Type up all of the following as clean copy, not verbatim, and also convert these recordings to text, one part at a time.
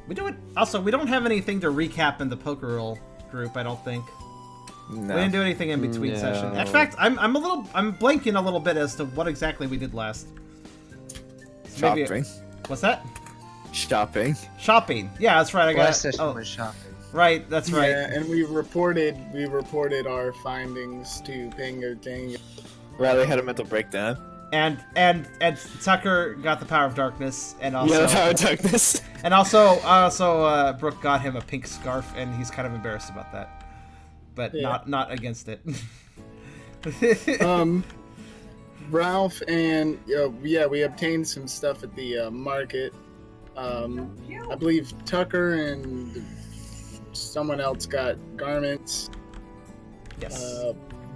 We do it. Also, we don't have anything to recap in the Pokerole group. I don't think. No. We didn't do anything in between session. In fact, I'm blanking a little bit as to what exactly we did last. So Shopping. What's that? Shopping. Shopping. Yeah, that's right. Last session was shopping. Right, that's right. Yeah, and we reported our findings to Pangoro. Riley had a mental breakdown. And Tucker got the power of darkness, and also Yeah, the power of darkness. And also Brooke got him a pink scarf, and he's kind of embarrassed about that, but not against it. Ralph and we obtained some stuff at the market. I believe Tucker and someone else got garments. Yes.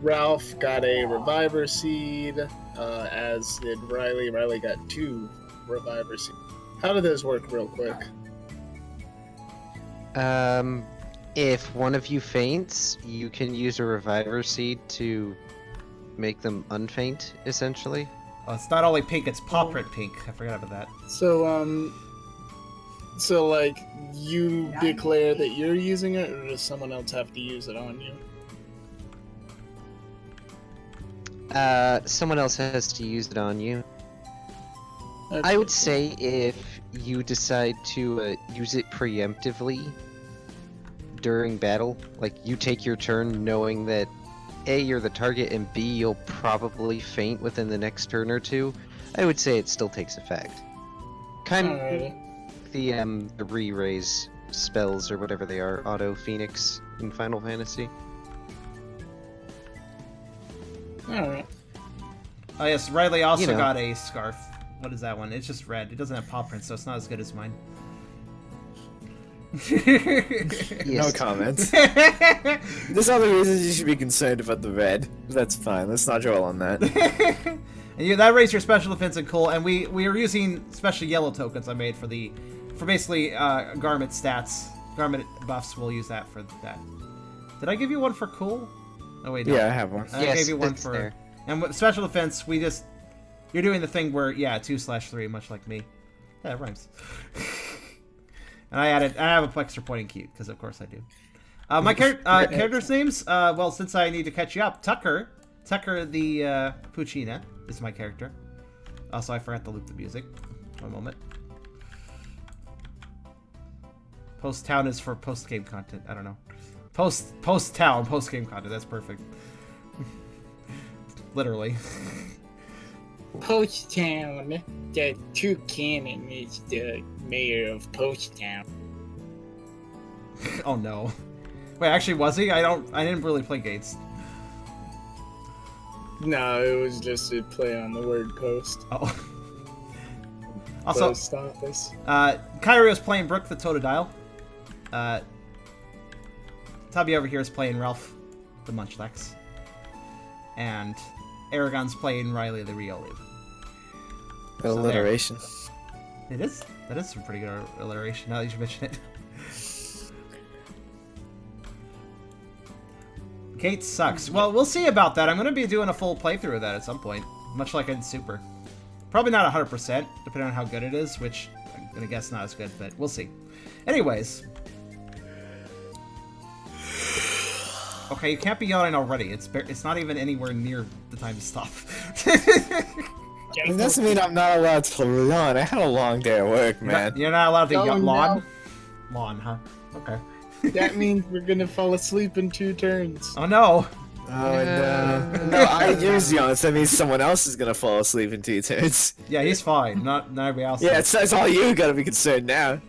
Ralph got a reviver seed, as did Riley. Riley got 2 reviver seeds. How did those work real quick? If one of you faints, you can use a reviver seed to make them unfaint, essentially. Oh, it's not only pink, it's paw print pink. I forgot about that. So like, you declare that you're using it, or does someone else have to use it on you? Someone else has to use it on you. Okay. I would say if you decide to use it preemptively during battle, like you take your turn knowing that A, you're the target, and B, you'll probably faint within the next turn or two, I would say it still takes effect. Kind of the re-raise spells or whatever they are, Auto Phoenix in Final Fantasy. Alright. Oh yes, Riley also got a scarf. What is that one? It's just red. It doesn't have paw prints, so it's not as good as mine. No comments. There's other reasons you should be concerned about the red. That's fine. Let's not dwell on that. And that raised your special defense and cool, and we are using special yellow tokens I made for basically garment stats. Garment buffs, we'll use that for that. Did I give you one for cool? Oh wait, no. Yeah, I have one. I gave you one for there. And with special defense, you're doing the thing where 2/3, much like me. Yeah, it rhymes. And I have a extra point in cute, because of course I do. My character's names, well, since I need to catch you up, Tucker the Puccina is my character. Also, I forgot to loop the music. One moment. Post-town is for post-game content. I don't know. Post-town, post-game content. That's perfect. Literally. Post Town. The true canon is the mayor of Post Town. Oh no. Wait, actually, was he? I didn't really play Gates. No, it was just a play on the word post. Oh. Also, Post office. Kyrio's playing Brooke the Totodile. Tubby over here is playing Ralph the Munchlax. And Eragon's playing Riley the Riolu. Alliteration. It is. That is some pretty good alliteration now that you mention it. Kate sucks. Well, we'll see about that. I'm going to be doing a full playthrough of that at some point. Much like I did Super. Probably not 100%, depending on how good it is, which I'm going to guess not as good, but we'll see. Anyways. Okay, you can't be yelling already. It's not even anywhere near the time to stop. It doesn't mean I'm not allowed to yawn. I had a long day at work, man. You're not allowed to yawn? No. Lawn, huh? Okay. That means we're gonna fall asleep in 2 turns. Oh no! Oh no. No, I use yawns. That means someone else is gonna fall asleep in 2 turns. Yeah, he's fine. Not everybody else. Yeah, it's all you gotta be concerned now.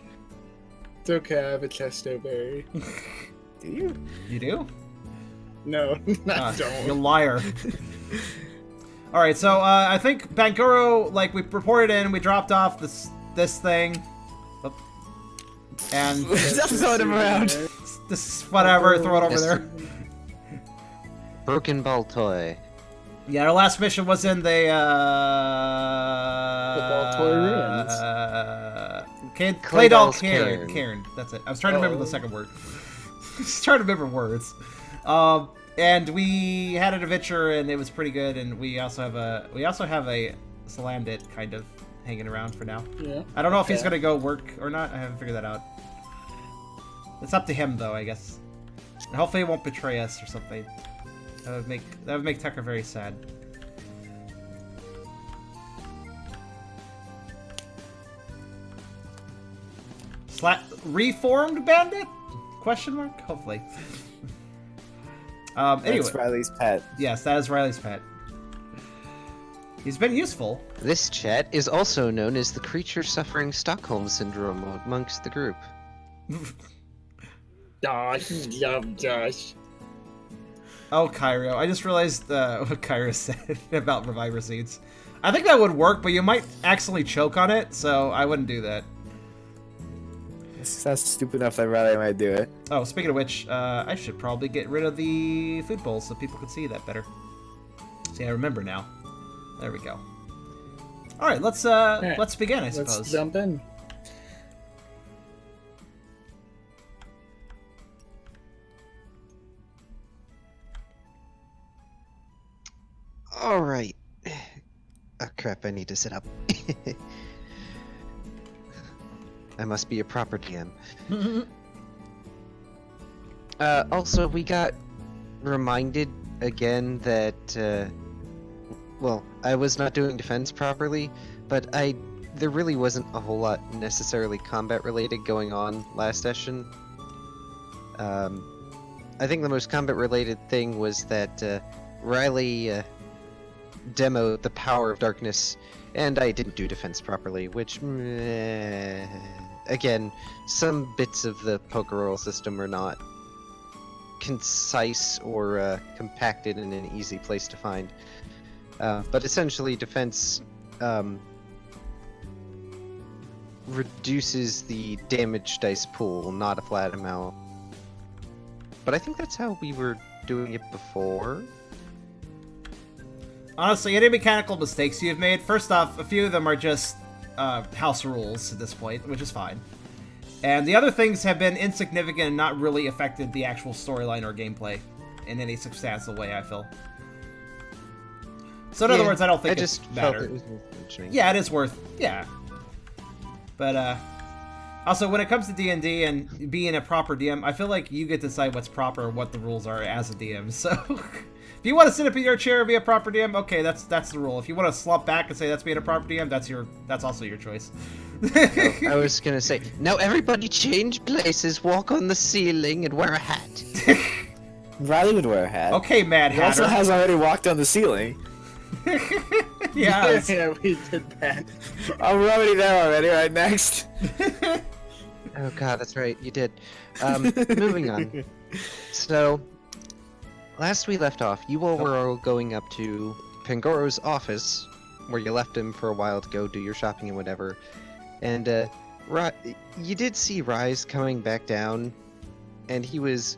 It's okay, I have a chesto berry. Do you? You do? No, I don't. You liar. Alright, so I think Pangoro, like, we reported in, we dropped off this thing. Oh. And Stop throwing him around. this whatever, throw it over there. Broken ball toy. Yeah, our last mission was in the ball toy ruins. Claydol Cairn. That's it. I was trying to remember the second word. Just trying to remember words. And we had an adventure, and it was pretty good. And we also have a Salandit kind of hanging around for now. Yeah. I don't know if he's gonna go work or not. I haven't figured that out. It's up to him, though, I guess. And hopefully he won't betray us or something. That would make Tucker very sad. Reformed bandit? Question mark? Hopefully. Anyway. That's Riley's pet. Yes, that is Riley's pet. He's been useful. This chat is also known as the creature suffering Stockholm Syndrome amongst the group. Gosh. Oh, Kyrio. I just realized what Kyrio said about Reviver Seeds. I think that would work, but you might accidentally choke on it, so I wouldn't do that. That's stupid enough that Riley might do it. Oh, speaking of which, I should probably get rid of the food bowls so people can see that better. See, I remember now. There we go. All right, let's begin, I suppose. Let's jump in. All right. Oh crap! I need to sit up. I must be a proper DM. Also, we got reminded again that, well, I was not doing defense properly, but there really wasn't a whole lot necessarily combat-related going on last session. I think the most combat-related thing was that Riley demoed the power of darkness, and I didn't do defense properly, which, again, some bits of the Pokerole system are not concise or compacted in an easy place to find. But essentially, defense reduces the damage dice pool, not a flat amount. But I think that's how we were doing it before. Honestly, any mechanical mistakes you've made, first off, a few of them are just house rules at this point, which is fine. And the other things have been insignificant and not really affected the actual storyline or gameplay in any substantial way, I feel. So in other words, I don't think it's matter. It was worth mentioning. Yeah, it is worth, yeah. But, also, when it comes to D&D and being a proper DM, I feel like you get to decide what's proper and what the rules are as a DM, so... If you want to sit up in your chair and be a proper DM, okay, that's the rule. If you want to slump back and say that's being a proper DM, that's also your choice. I was gonna say, now everybody change places, walk on the ceiling, and wear a hat. Riley would wear a hat. Okay, Mad He also Hatter. has already walked on the ceiling. Yeah. Yeah, we did that. I'm already there already. Right, next. Oh god, that's right, you did. Moving on. So, last we left off, you all were all going up to Pangoro's office, where you left him for a while to go do your shopping and whatever. And, you did see Rise coming back down, and he was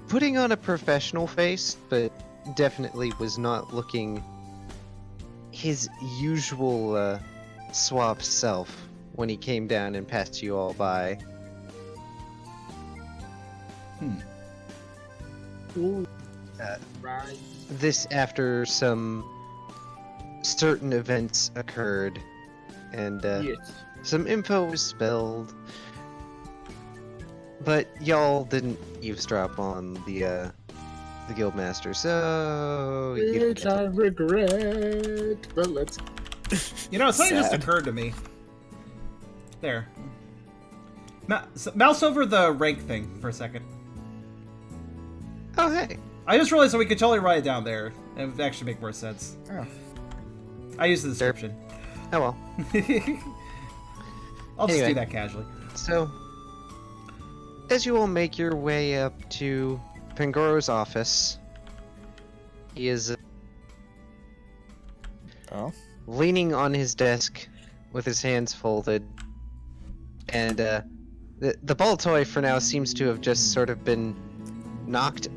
putting on a professional face, but definitely was not looking his usual, suave self when he came down and passed you all by. Right. This after some certain events occurred, and Yes. some info was spilled, but y'all didn't eavesdrop on the guildmaster, so you don't Which get I to- regret, but let's. You know, something just Sad. occurred to me. There. Mouse over the rank thing for a second. Oh hey, I just realized that we could totally write it down there. It would actually make more sense. Oh. I used the description. oh well. I'll just Anyway. do that casually. So, as you all make your way up to Pangoro's office, he is Oh. leaning on his desk with his hands folded, and the ball toy for now seems to have just sort of been knocked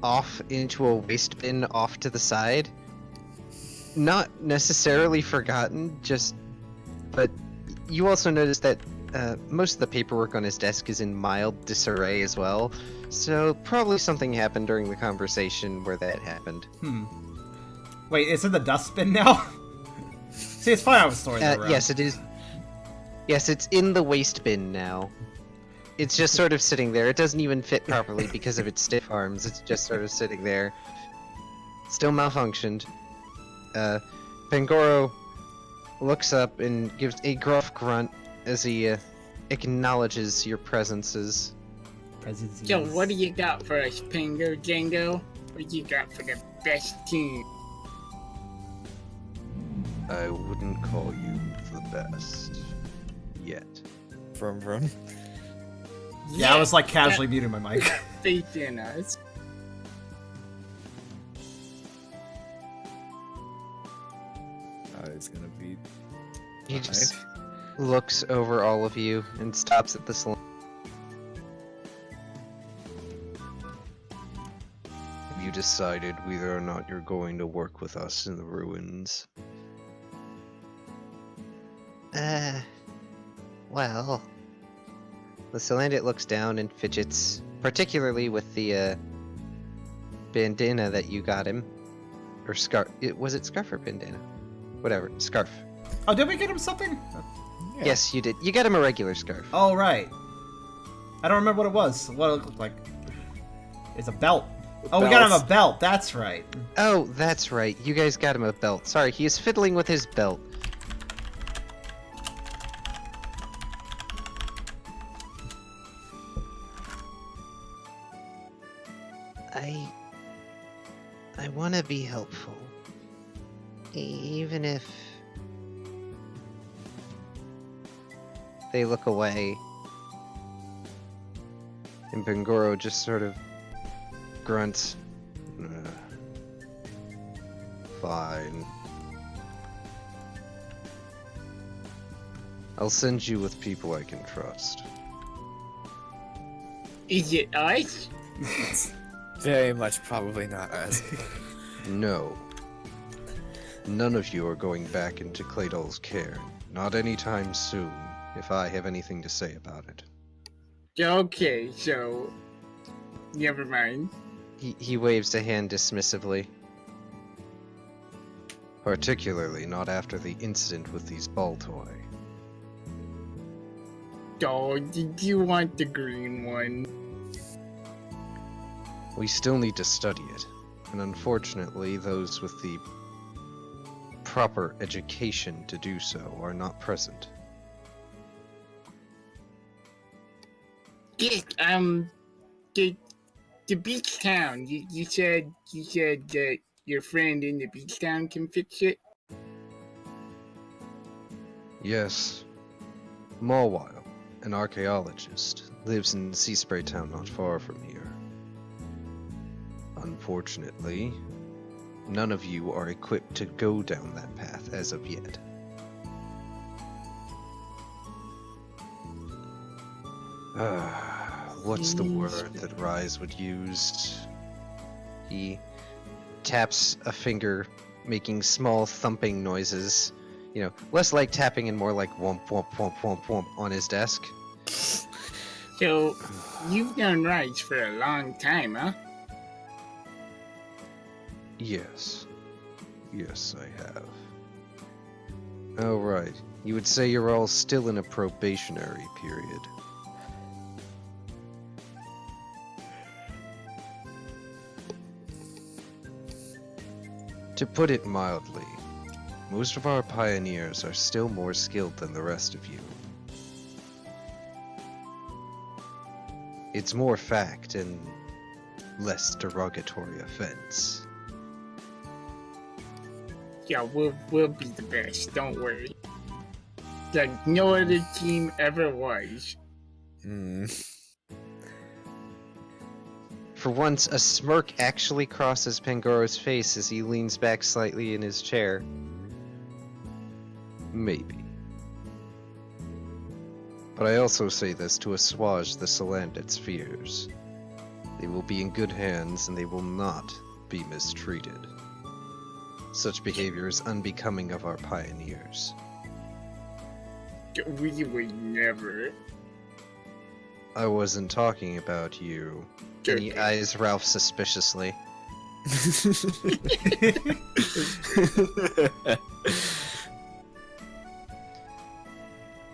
off into a waste bin off to the side. Not necessarily forgotten, but you also notice that most of the paperwork on his desk is in mild disarray as well, so probably something happened during the conversation where that happened. Wait, it's in the dustbin now? See, it's fine I was storing it around. Yes, it is. Yes, it's in the waste bin now. It's just sort of sitting there. It doesn't even fit properly because of its stiff arms. It's just sort of sitting there. Still malfunctioned. Pangoro looks up and gives a gruff grunt as he acknowledges your presences. So, what do you got for us, Pango Django? What do you got for the best team? I wouldn't call you the best. Yet. Vroom. Yeah, I was like casually muting my mic. Faith in us. It's gonna be. He just looks over all of you and stops at the salon. Have you decided whether or not you're going to work with us in the ruins? Well... The Salandit looks down and fidgets, particularly with the, bandana that you got him. Or scarf. Was it scarf or bandana? Whatever. Scarf. Oh, did we get him something? Yeah. Yes, you did. You got him a regular scarf. Oh, right. I don't remember what it was. What it looked like. It's a belt. Oh, we got him a belt. That's right. Oh, that's right. You guys got him a belt. Sorry, he is fiddling with his belt. I want to be helpful. Even if... They look away. And Pangoro just sort of grunts. Fine. I'll send you with people I can trust. Is it us? Very much probably not us. No. None of you are going back into Cladle's care. Not anytime soon, if I have anything to say about it. Okay, so... Never mind. He waves a hand dismissively. Particularly not after the incident with these ball toy. Oh, did you want the green one? We still need to study it, and unfortunately those with the proper education to do so are not present. Yes, the beach town. You said that your friend in the beach town can fix it? Yes. Mawile, an archaeologist, lives in Seaspray Town not far from here. Unfortunately, none of you are equipped to go down that path as of yet. What's the word that Rise would use? He taps a finger, making small thumping noises. You know, less like tapping and more like womp womp womp womp womp on his desk. So, you've known Rise for a long time, huh? Yes. Yes, I have. Oh, right. You would say you're all still in a probationary period. To put it mildly, most of our pioneers are still more skilled than the rest of you. It's more fact and less derogatory offense. Yeah, we'll be the best, don't worry. Like no other team ever was. For once, a smirk actually crosses Pangoro's face as he leans back slightly in his chair. Maybe. But I also say this to assuage the Salandit's fears. They will be in good hands and they will not be mistreated. Such behavior is unbecoming of our pioneers. We would never. I wasn't talking about you. And he eyes Ralph suspiciously.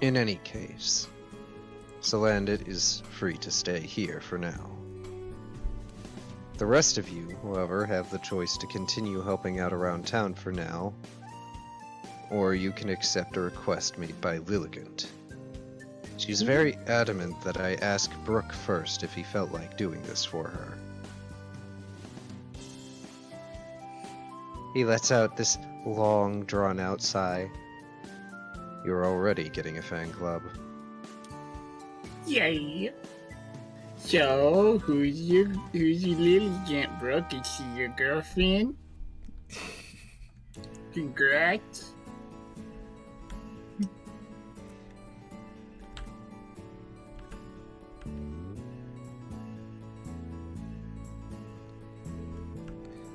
In any case, Sunlit is free to stay here for now. The rest of you, however, have the choice to continue helping out around town for now, or you can accept a request made by Litigant. She's very adamant that I ask Brooke first if he felt like doing this for her. He lets out this long, drawn-out sigh. You're already getting a fan club. Yay! So, who's your Litigant, Brooke? Is she your girlfriend? Congrats.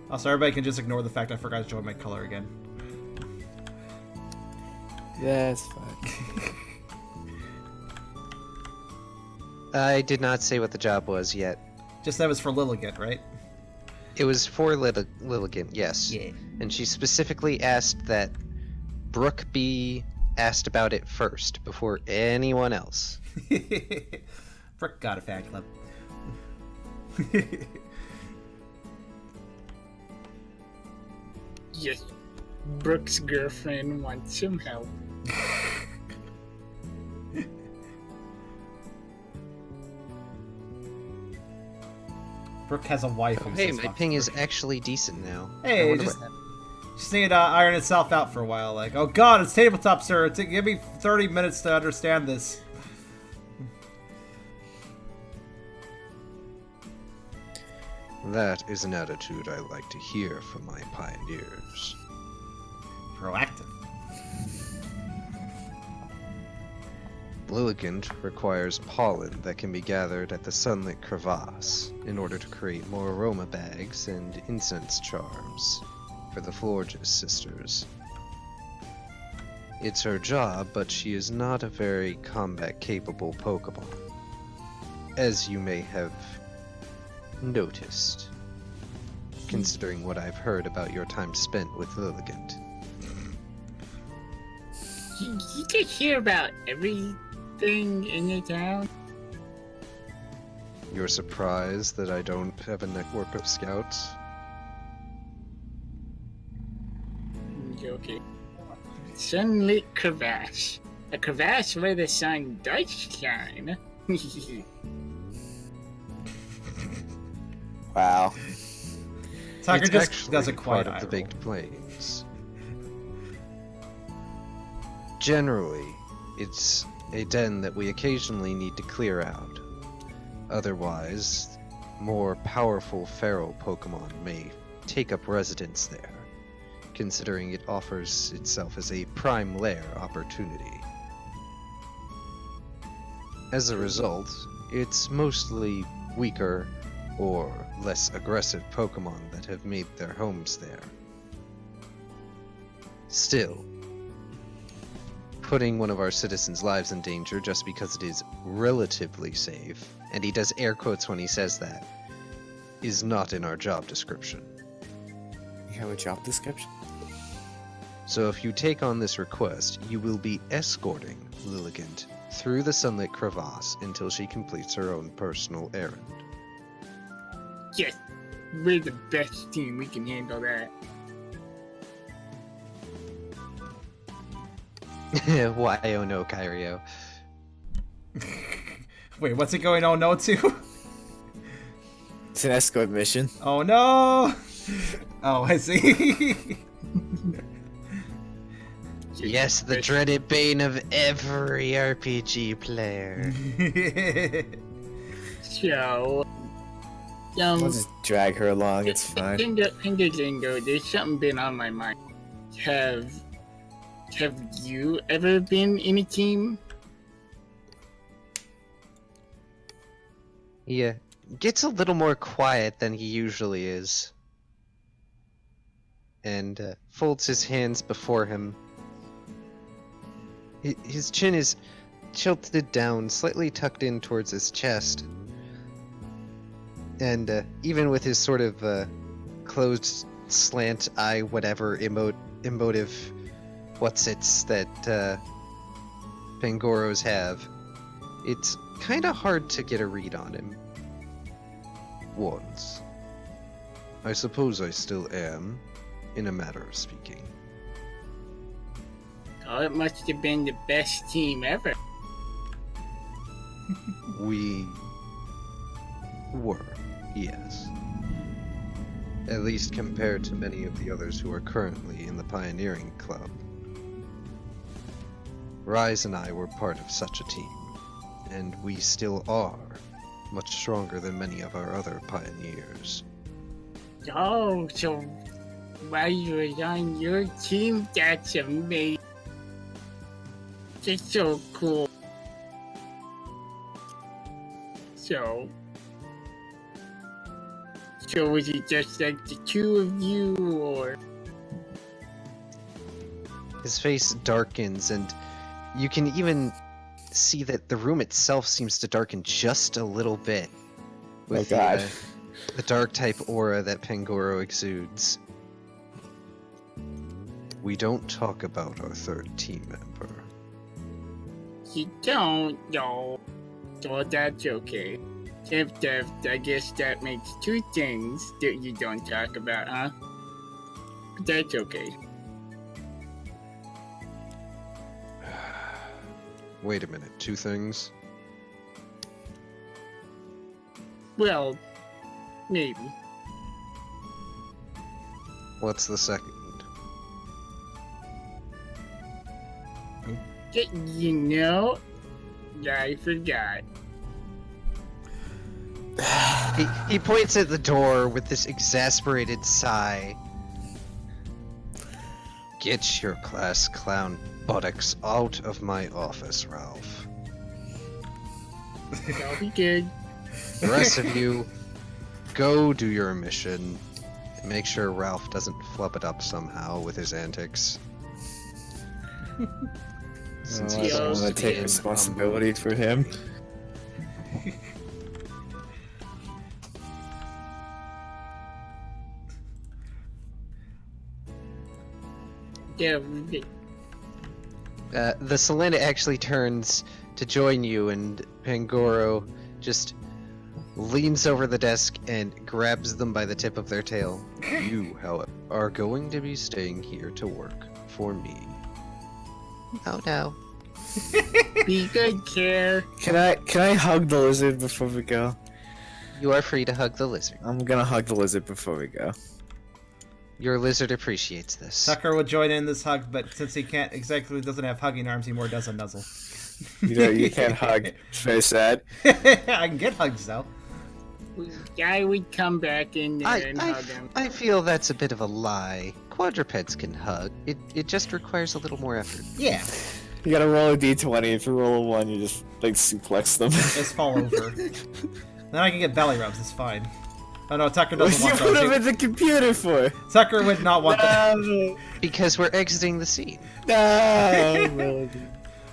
Also, everybody can just ignore the fact I forgot to join my color again. Yeah, it's fine. I did not say what the job was yet. Just that was for Liligant, right? It was for Litigant, yes. Yeah. And she specifically asked that Brooke be asked about it first, before anyone else. Brooke got a fan club. Yes. Brooke's girlfriend wants some help. Brooke has a wife who Hey, says my fuck ping her. is actually decent now. Hey, I wonder just- what happened. Just need to iron itself out for a while. Like, oh god, it's tabletop, sir. Give me 30 minutes to understand this. That is an attitude I like to hear from my pioneers. Proactive. Liligant requires pollen that can be gathered at the Sunlit crevasse in order to create more aroma bags and incense charms for the Florges sisters. It's her job, but she is not a very combat-capable Pokemon, as you may have noticed, considering what I've heard about your time spent with Liligant. You can hear about everything in your town. You're surprised that I don't have a network of scouts? Okay. Sunlit crevasse. A crevasse where the sun does shine. Wow. Tucker It's just actually does a quiet part of eye the roll. Baked Plains. Generally, it's a den that we occasionally need to clear out. Otherwise, more powerful feral Pokemon may take up residence there, considering it offers itself as a prime lair opportunity. As a result, it's mostly weaker or less aggressive Pokemon that have made their homes there. Still, putting one of our citizens' lives in danger just because it is relatively safe, and he does air quotes when he says that, is not in our job description. You have a job description? So if you take on this request, you will be escorting Liligant through the Sunlit crevasse until she completes her own personal errand. Yes, we're the best team. We can handle that. Why oh no, Kyrio? Wait, what's it going oh no to? It's an escort mission. Oh no! Oh, I see. Yes, the dreaded bane of every RPG player. So, I'll just drag her along, it's fine. Pingo, there's something been on my mind. Have you ever been in a team? Yeah, gets a little more quiet than he usually is. And folds his hands before him. His chin is tilted down, slightly tucked in towards his chest. And even with his sort of closed slant eye, whatever emotive whatsits that Pangoros have, it's kind of hard to get a read on him. Once. I suppose I still am, in a matter of speaking. Oh, it must have been the best team ever. We were, yes. At least compared to many of the others who are currently in the Pioneering Club. Rise and I were part of such a team, and we still are, much stronger than many of our other pioneers. Oh, so while you were on your team, that's amazing. It's so cool. So was it just like the two of you, or? His face darkens, and you can even see that the room itself seems to darken just a little bit. With the dark type aura that Pangoro exudes. We don't talk about our third team member. You don't, no. So that's okay. I guess that makes two things that you don't talk about, huh? But that's okay. Wait a minute, two things? Well, maybe. What's the second? You know, I forgot. He points at the door with this exasperated sigh. Get your class clown buttocks out of my office, Ralph. That'll be good. The rest of you, go do your mission. Make sure Ralph doesn't flub it up somehow with his antics. Since I he's don't supposed want to to be take in responsibility for him. Yeah. The Selena actually turns to join you, and Pangoro just leans over the desk and grabs them by the tip of their tail. You, however, are going to be staying here to work for me. Oh no. Be good, Care. Can I hug the lizard before we go? You are free to hug the lizard. I'm gonna hug the lizard before we go. Your lizard appreciates this. Tucker would join in this hug, but since he doesn't have hugging arms, he more does a nuzzle. You can't hug. It's very sad. I can get hugs though. I would come back in there and hug him. I feel that's a bit of a lie. Quadrupeds can hug. It just requires a little more effort. Yeah. You gotta roll a d20. If you roll a 1, you just like suplex them. Just fall over. Then I can get belly rubs. It's fine. Oh no, Tucker doesn't What want you put those. him in the computer for? Tucker would not want that. No, Because we're exiting the scene. no.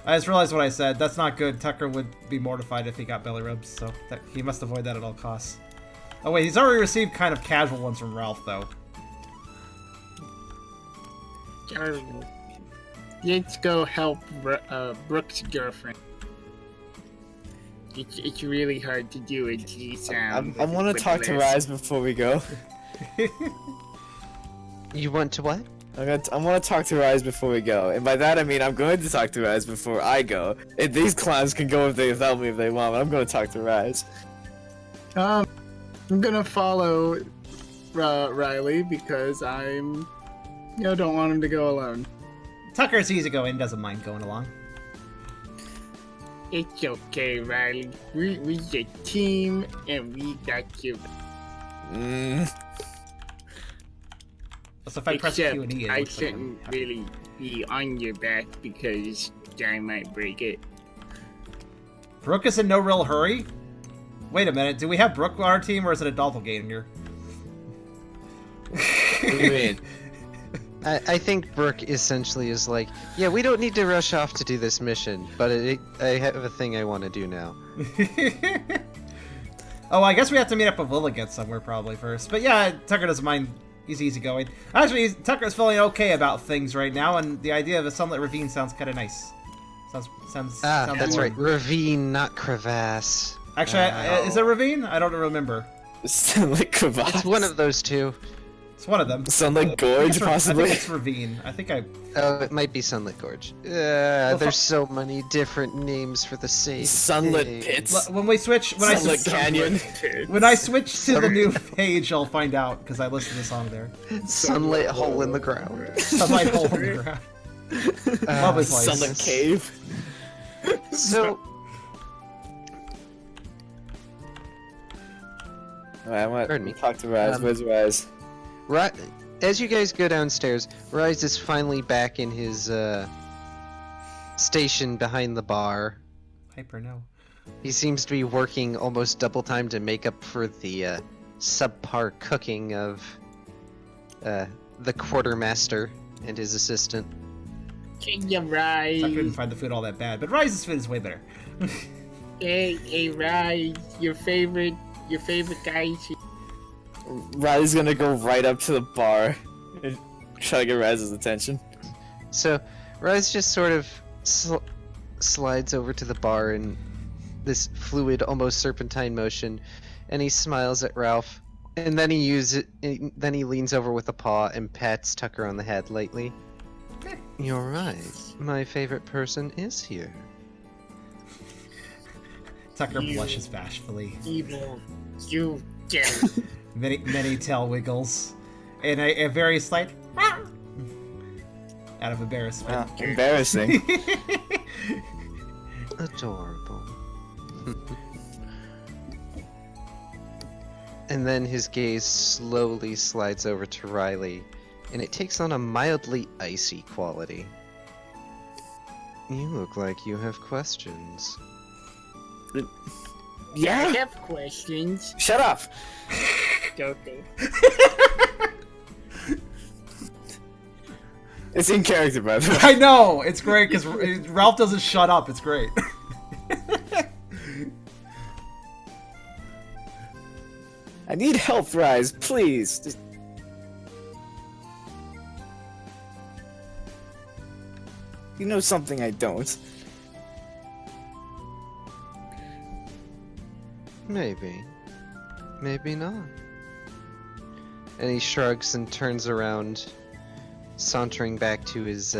I just realized what I said. That's not good. Tucker would be mortified if he got belly rubs, so he must avoid that at all costs. Oh wait, he's already received kind of casual ones from Ralph, though. Let's go help Brooke's girlfriend. It's really hard to do a G sound. I want to talk to Rise before we go. You want to what? I want to talk to Rise before we go, and by that I mean I'm going to talk to Rise before I go. And these clowns can go without me if they want, but I'm going to talk to Rise. I'm gonna follow Riley because don't want him to go alone. Tucker's easygoing, doesn't mind going along. It's okay, Riley. We're a team, and we got you. So if I press Q and E, it I looks like shouldn't really be on your back because I might break it. Brooke is in no real hurry? Wait a minute, do we have Brooke on our team, or is it a doppelganger? What do you mean? I think Brooke essentially is like, yeah, we don't need to rush off to do this mission, but I have a thing I want to do now. Oh, I guess we have to meet up with Litigant somewhere probably first. But yeah, Tucker doesn't mind. He's easygoing. Actually, Tucker's feeling okay about things right now, and the idea of a Sunlit Ravine sounds kind of nice. Sounds. That's more- right. Ravine, not crevasse. Actually, is it Ravine? I don't remember. Sunlit crevasse. It's one of those two. It's one of them. Sunlit gorge, I possibly. think it's Ravine. I think I. Oh, it might be Sunlit Gorge. There's so many different names for the same Sunlit thing. pits. When we switch, Sunlit canyon. when I switch to the new page, I'll find out because I listened to the song there. Sunlit hole in the ground. Sunlight hole in the ground. Lovely place. Sunlit cave. So, Alright, I want Pardon me. to talk to Raz. Where's Raz? as you guys go downstairs, Rise is finally back in his station behind the bar. Hyper no. He seems to be working almost double time to make up for the subpar cooking of the quartermaster and his assistant. Can you Rise? I couldn't find the food all that bad, but Rise's food is way better. Hey, Rise, your favorite guy. Raz is gonna go right up to the bar and try to get Raz's attention. So, Rise just sort of slides over to the bar in this fluid, almost serpentine motion, and he smiles at Ralph. And then then he leans over with a paw and pats Tucker on the head lightly. You're right. My favorite person is here. Tucker blushes bashfully. Evil, you get. Many tail wiggles, and a very slight out of embarrassment. Embarrassing. Adorable. And then his gaze slowly slides over to Riley, and it takes on a mildly icy quality. You look like you have questions. I Yeah. have questions. Shut up. Okay. It's in character, by the way. I know it's great because Ralph doesn't shut up. It's great. I need help, Rise, please. Just... You know something I don't. Maybe. Maybe not. And he shrugs and turns around, sauntering back to his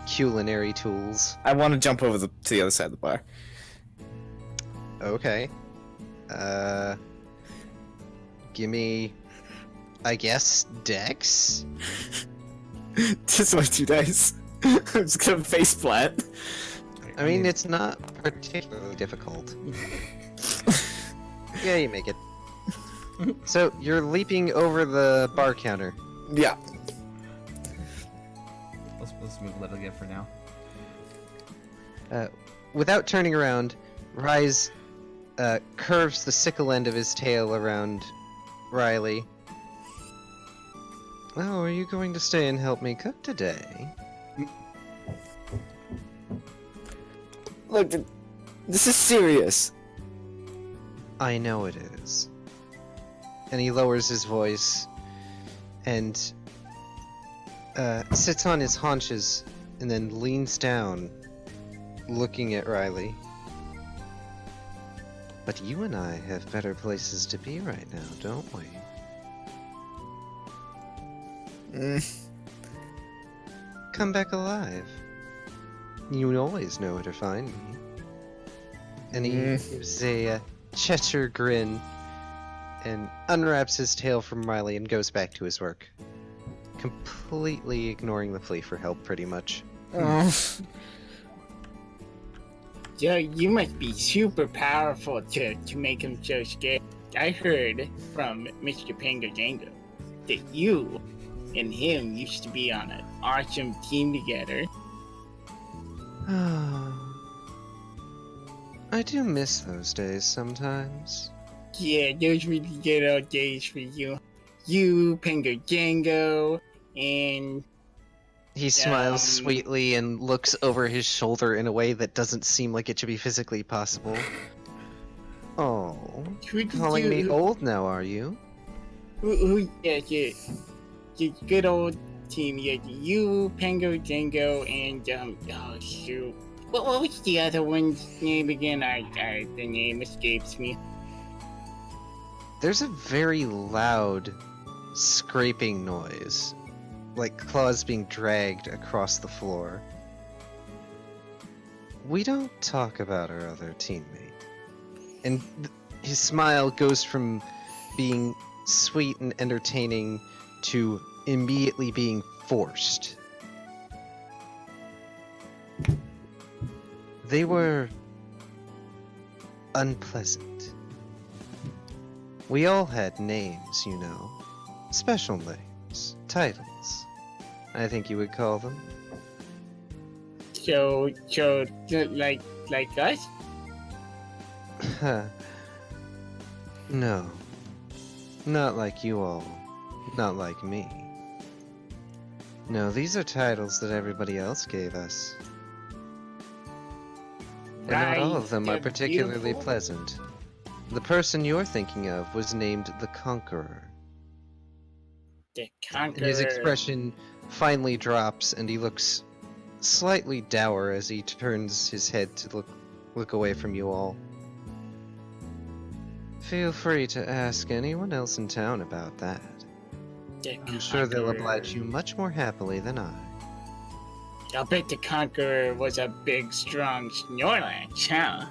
culinary tools. I want to jump over to the other side of the bar. Okay. Give me, I guess, Dex? Just my 2 dice. I'm just gonna face plant. I mean, it's not particularly difficult. Yeah, you make it. So, you're leaping over the bar counter. Yeah. Let's move a little bit for now. Without turning around, Rise curves the sickle end of his tail around Riley. Oh, are you going to stay and help me cook today? Look, this is serious. I know it is. And he lowers his voice and sits on his haunches and then leans down, looking at Riley. But you and I have better places to be right now, don't we? Come back alive. You always know where to find me. And he gives a Cheshire grin and unwraps his tail from Riley and goes back to his work. Completely ignoring the plea for help, pretty much. Joe, you must be super powerful to make him so scared. I heard from Mr. Pango that you and him used to be on an awesome team together. I do miss those days sometimes. Yeah, those were the good old days for you. You, Pango, and... He smiles sweetly and looks over his shoulder in a way that doesn't seem like it should be physically possible. Oh, calling me old now, are you? Yeah, good old team. You, Pango, Dango, and oh shoot, what was the other one's name again? The name escapes me. There's a very loud scraping noise, like claws being dragged across the floor. We don't talk about our other teammate. And his smile goes from being sweet and entertaining to immediately being forced. They were unpleasant. We all had names, you know. Special names, titles, I think you would call them. So like us? No. Not like you all. Not like me. No, these are titles that everybody else gave us. And not all of them are They're particularly beautiful. pleasant. The person you're thinking of was named the Conqueror. The And his Conqueror. expression finally drops, and he looks slightly dour as he turns his head to look away from you all. Feel free to ask anyone else in town about that. The I'm sure they'll Conqueror. oblige you much more happily than I. I'll bet the Conqueror was a big, strong Snorlax, huh?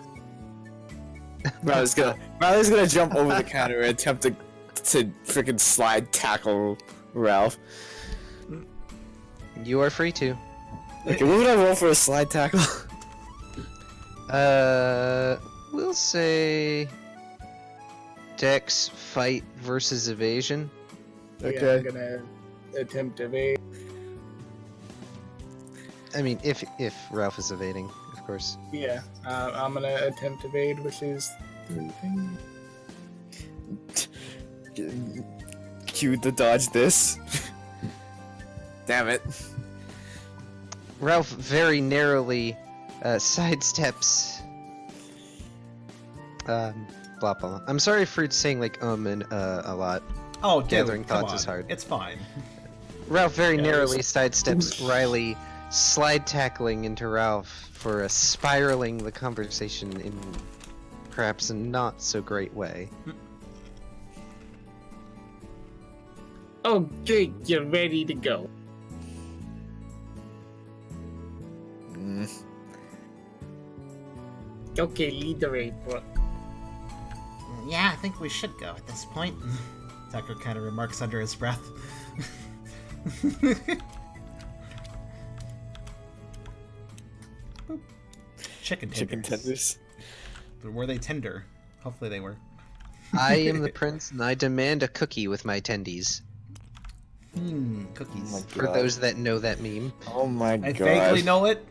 Riley's gonna jump over the counter and attempt to freaking slide tackle Ralph. You are free to. Okay, what would I roll for a slide tackle? We'll say Dex fight versus evasion. Yeah, Okay. I'm gonna attempt evade. I mean, if Ralph is evading, of course. Yeah, I'm gonna attempt evade, which is 3 things. Cue the dodge this. Damn it. Ralph very narrowly sidesteps. Blah blah. I'm sorry for saying like and a lot. Oh, dude, Gathering come thoughts on. is hard. It's fine. Ralph very Yeah, narrowly it's- sidesteps Riley, slide tackling into Ralph for a spiraling the conversation in perhaps a not so great way. Oh, good, you're ready to go. Mm. Okay, lead the raid, bro. Yeah, I think we should go at this point. Tucker kind of remarks under his breath. Boop. Chicken tenders. Chicken tenders. But were they tender? Hopefully they were. I am the prince, and I demand a cookie with my tendies. Cookies. Oh my For God. those that know that meme. Oh my I god. vaguely know it,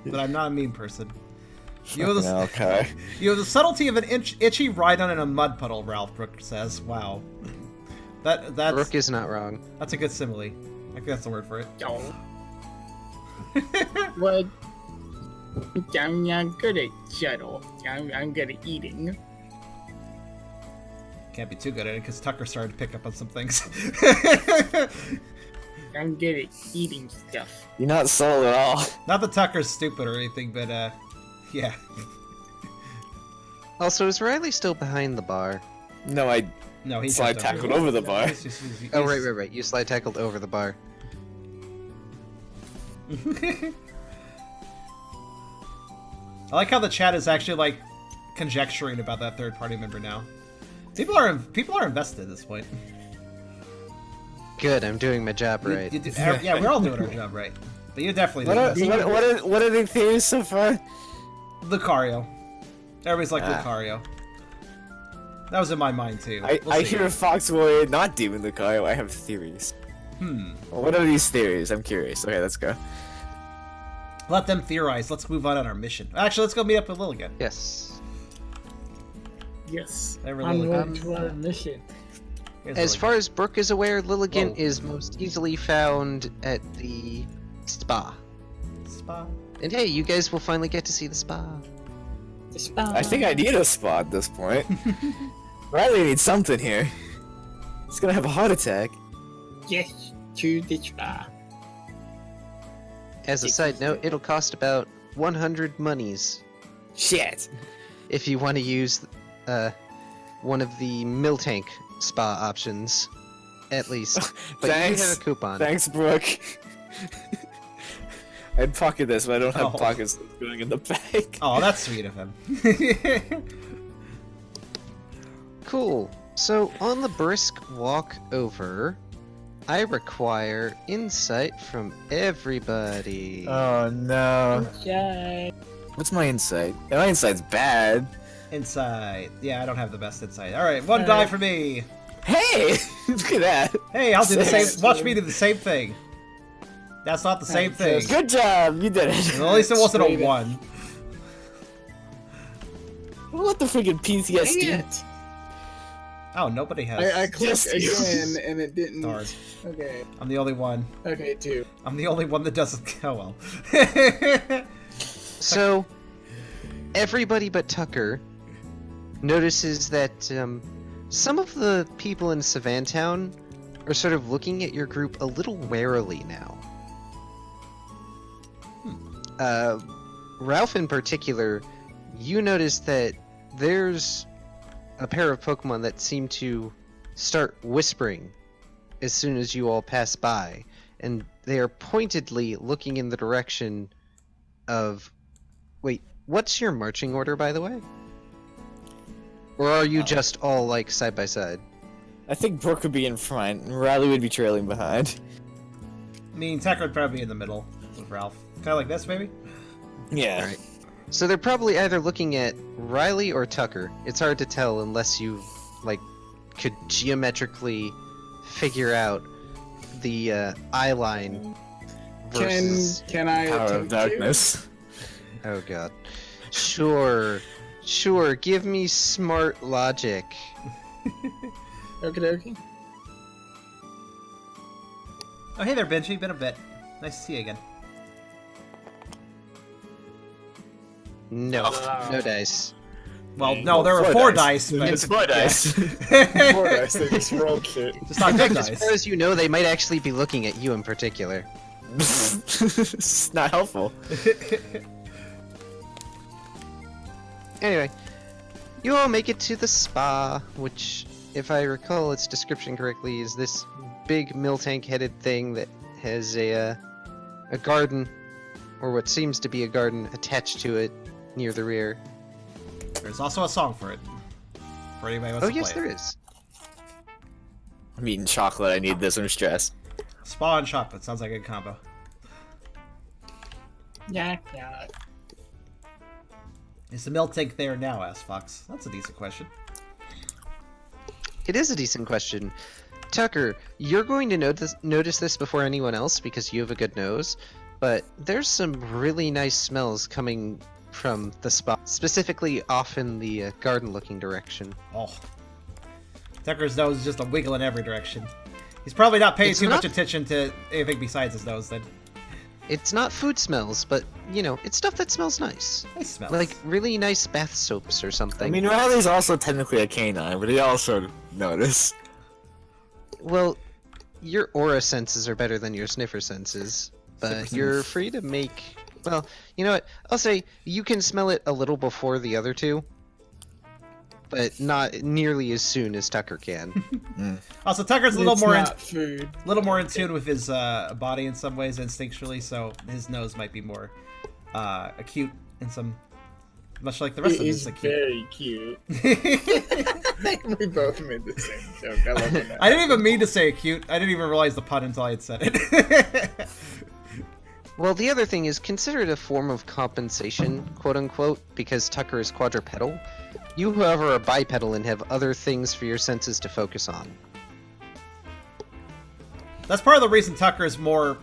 but I'm not a meme person. You have, the, Okay. you have the subtlety of an itchy ride-on in a mud puddle, Ralph Brook says. Wow. That's Rook is not wrong. that's a good simile. I think that's the word for it. Oh. What? I'm not good at shuttle. I'm good at eating. Can't be too good at it because Tucker started to pick up on some things. I'm good at eating stuff. You're not subtle at all. Not that Tucker's stupid or anything, but yeah. Also, is Riley still behind the bar? No, I No, he slide jumped tackled over the bar. Oh, right. You slide tackled over the bar. I like how the chat is actually like conjecturing about that third party member now. People are invested at this point. Good, I'm doing my job right. Yeah, we're all doing our job right. But you definitely What are, invested. what are the theories so far? Lucario. Everybody's like Ah. Lucario. That was in my mind too. I We'll see. hear Fox Warrior, not Demon Lucario. I have theories. Well, what are these theories? I'm curious. Okay, let's go. Let them theorize. Let's move on our mission. Actually, let's go meet up with Litigant. Yes. Yes. They were I'm really going good. to our mission. Here's As Litigant. far as Brooke is aware, Litigant Whoa. is most easily found at the spa. Spa. And hey, you guys will finally get to see the spa. The spa. I think I need a spa at this point. Riley needs something here. He's gonna have a heart attack. Yes, to the spa. As a side note, it'll cost about 100 monies Shit. if you want to use one of the Miltank spa options, at least. But Thanks. you have a coupon. Thanks, Brooke. I'd pocket this, but I don't have Oh. pockets going in the back. Oh, that's sweet of him. Cool. So on the brisk walk over, I require insight from everybody. Oh no. Yay. What's my insight? My insight's bad. Insight. Yeah, I don't have the best insight. All right, one die for me. Hey! Look at that. Hey, I'll do the Six. same. Watch me do the same thing. That's not the same thing. Good job. You did it. Well, at least it wasn't a Straight up. 1. What the freaking PTSD? Dang it. Oh, nobody has. I clicked Just you. again and it didn't. Darn. Okay. I'm the only one. Okay, 2. I'm the only one that doesn't. Oh well. So, everybody but Tucker notices that some of the people in Savantown are sort of looking at your group a little warily now. Ralph in particular, you notice that there's a pair of Pokemon that seem to start whispering as soon as you all pass by, and they are pointedly looking in the direction of... Wait, what's your marching order, by the way? Or are you just all, like, side by side? I think Brooke would be in front, and Riley would be trailing behind. I mean, Tucker would probably be in the middle with Ralph. Kind of like this, maybe. Yeah. Alright. So they're probably either looking at Riley or Tucker. It's hard to tell unless you, like, could geometrically figure out the eye line versus... Can I Power of attempt darkness. Oh god. Sure. Sure, give me smart logic. to? Okie dokie. Oh, hey there, Benji. Been a bit. Nice to see you again. No. No dice. Well, no, there were 4 4 dice, but It's 4 dice. 4 dice, they just rolled shit. just not In good fact, as far dice. as you know, they might actually be looking at you in particular. It's not helpful. Anyway, you all make it to the spa, which, if I recall its description correctly, is this big Miltank-headed thing that has a garden, or what seems to be a garden, attached to it near the rear. There's also a song for it. For anybody who wants Oh to yes, play there it. is. I'm eating chocolate. I need this. I'm stressed. Spa and chocolate sounds like a good combo. Yeah, yeah. Is the milk tank there now? Asked Fox. That's a decent question. It is a decent question. Tucker, you're going to notice this before anyone else because you have a good nose, but there's some really nice smells coming from the spa, specifically off in the garden-looking direction. Oh. Tucker's nose is just a wiggle in every direction. He's probably not paying It's too not- much attention to anything besides his nose, then. It's not food smells, but, you know, it's stuff that smells nice. Nice smells. Like really nice bath soaps or something. I mean, Riley's also technically a canine, but he also notice. Well, your aura senses are better than your sniffer senses, but you're free to make... Well, you know what? I'll say you can smell it a little before the other two, but not nearly as soon as Tucker can. Also, Tucker's a little It's more not food. in tune with his body in some ways instinctually, so his nose might be more acute in some, much like the rest of He's his acute. very cute. We both made the same joke. I love it. I didn't even mean to say acute. I didn't even realize the pun until I had said it. Well, the other thing is, consider it a form of compensation, quote-unquote, because Tucker is quadrupedal. You, however, are bipedal and have other things for your senses to focus on. That's part of the reason Tucker is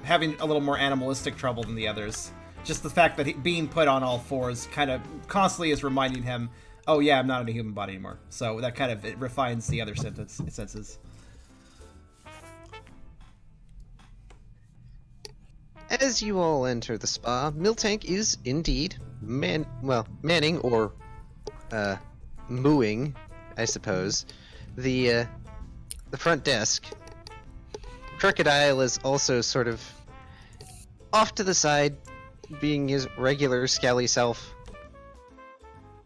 having a little more animalistic trouble than the others. Just the fact that being put on all fours kind of constantly is reminding him, oh yeah, I'm not in a human body anymore. So that kind of it refines the other senses. As you all enter the spa, Miltank is indeed manning or mooing, I suppose, the front desk. Crocodile is also sort of off to the side, being his regular scally self.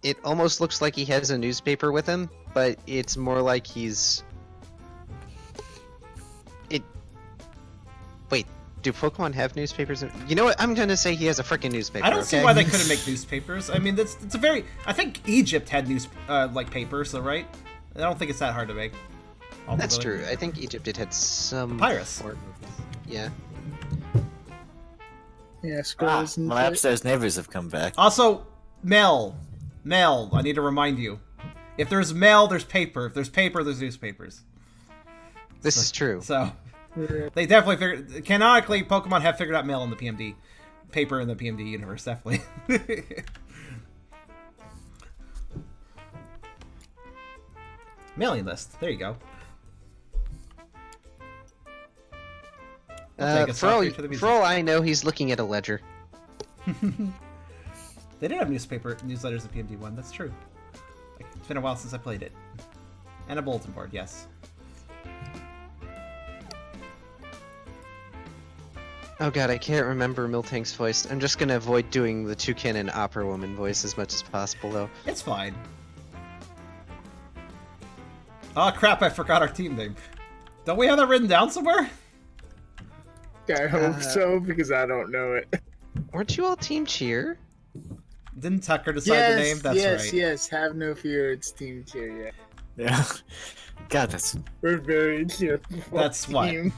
It almost looks like he has a newspaper with him, but it's more like he's... Wait, do Pokemon have newspapers? You know what? I'm gonna say he has a freaking newspaper. I don't see okay? why they couldn't make newspapers. I mean, it's a very... I think Egypt had like paper, so right? I don't think it's that hard to make. That's Ultimately. true. I think Egypt had some... Papyrus. Yeah. Yeah, scrolls and My shit. upstairs neighbors have come back. Also, Mel, I need to remind you. If there's mail, there's paper. If there's paper, there's newspapers. This is true. So, Yeah. they definitely figured... Canonically, Pokemon have figured out mail in the PMD. Paper in the PMD universe, definitely. Mailing list. There you go. We'll take us off here to the For all I know, he's looking at a ledger. They did have newsletters in PMD 1, that's true. It's been a while since I played it. And a bulletin board, yes. Oh god, I can't remember Miltank's voice. I'm just gonna avoid doing the Toucan and Opera Woman voice as much as possible, though. It's fine. Oh crap, I forgot our team name. Don't we have that written down somewhere? I hope so, because I don't know it. Weren't you all Team Cheer? Didn't Tucker decide the name? That's right. Yes, have no fear, it's Team Cheer, yeah. Yeah. God, that's... We're very cheerful. That's what? team.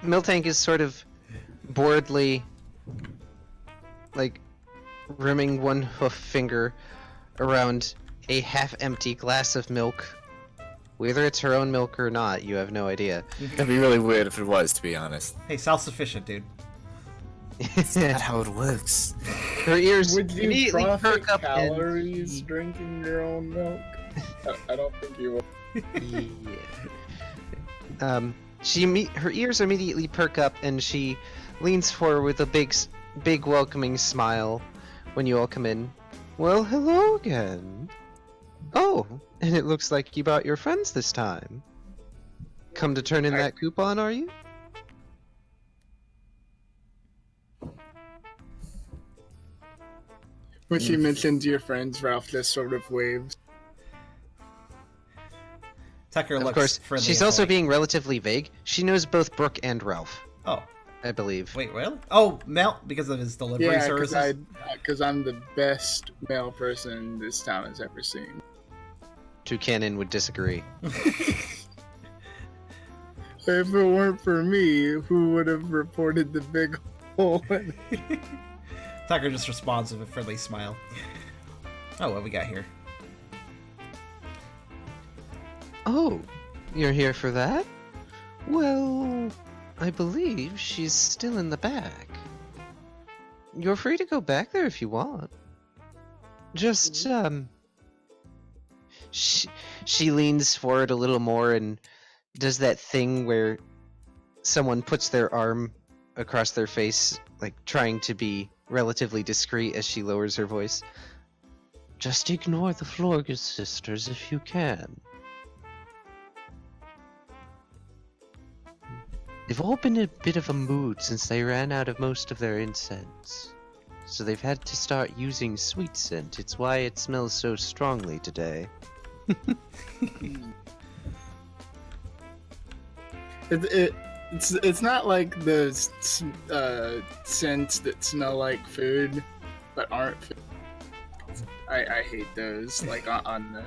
Miltank is sort of boredly, like, rimming one hoof finger around a half-empty glass of milk. Whether it's her own milk or not, you have no idea. That'd be really weird if it was, to be honest. Hey, self-sufficient, dude. That's not how it works. Her ears Would you immediately profit perk up calories drinking your own milk? I don't think you will. Yeah. Her ears immediately perk up, and she leans forward with a big welcoming smile when you all come in. Well, hello again. Oh, and it looks like you brought your friends this time. Come to turn in that coupon, are you? When she mentions your friends, Ralph just sort of waves. Tucker Of looks course, friendly she's and also polite. being relatively vague. She knows both Brooke and Ralph, Oh, I believe. wait, really? Oh, Mel, because of his delivery Yeah, services? because I'm the best male person this town has ever seen. Toucanon would disagree. If it weren't for me, who would have reported the big hole? Tucker just responds with a friendly smile. Oh, what we got here? Oh, you're here for that? Well, I believe she's still in the back. You're free to go back there if you want. Just, She leans forward a little more and does that thing where someone puts their arm across their face, like trying to be relatively discreet as she lowers her voice. Just ignore the Florgus sisters if you can. They've all been in a bit of a mood since they ran out of most of their incense. So they've had to start using sweet scent. It's why it smells so strongly today. It's not like the scents that smell like food, but aren't food. I hate those. Like on the.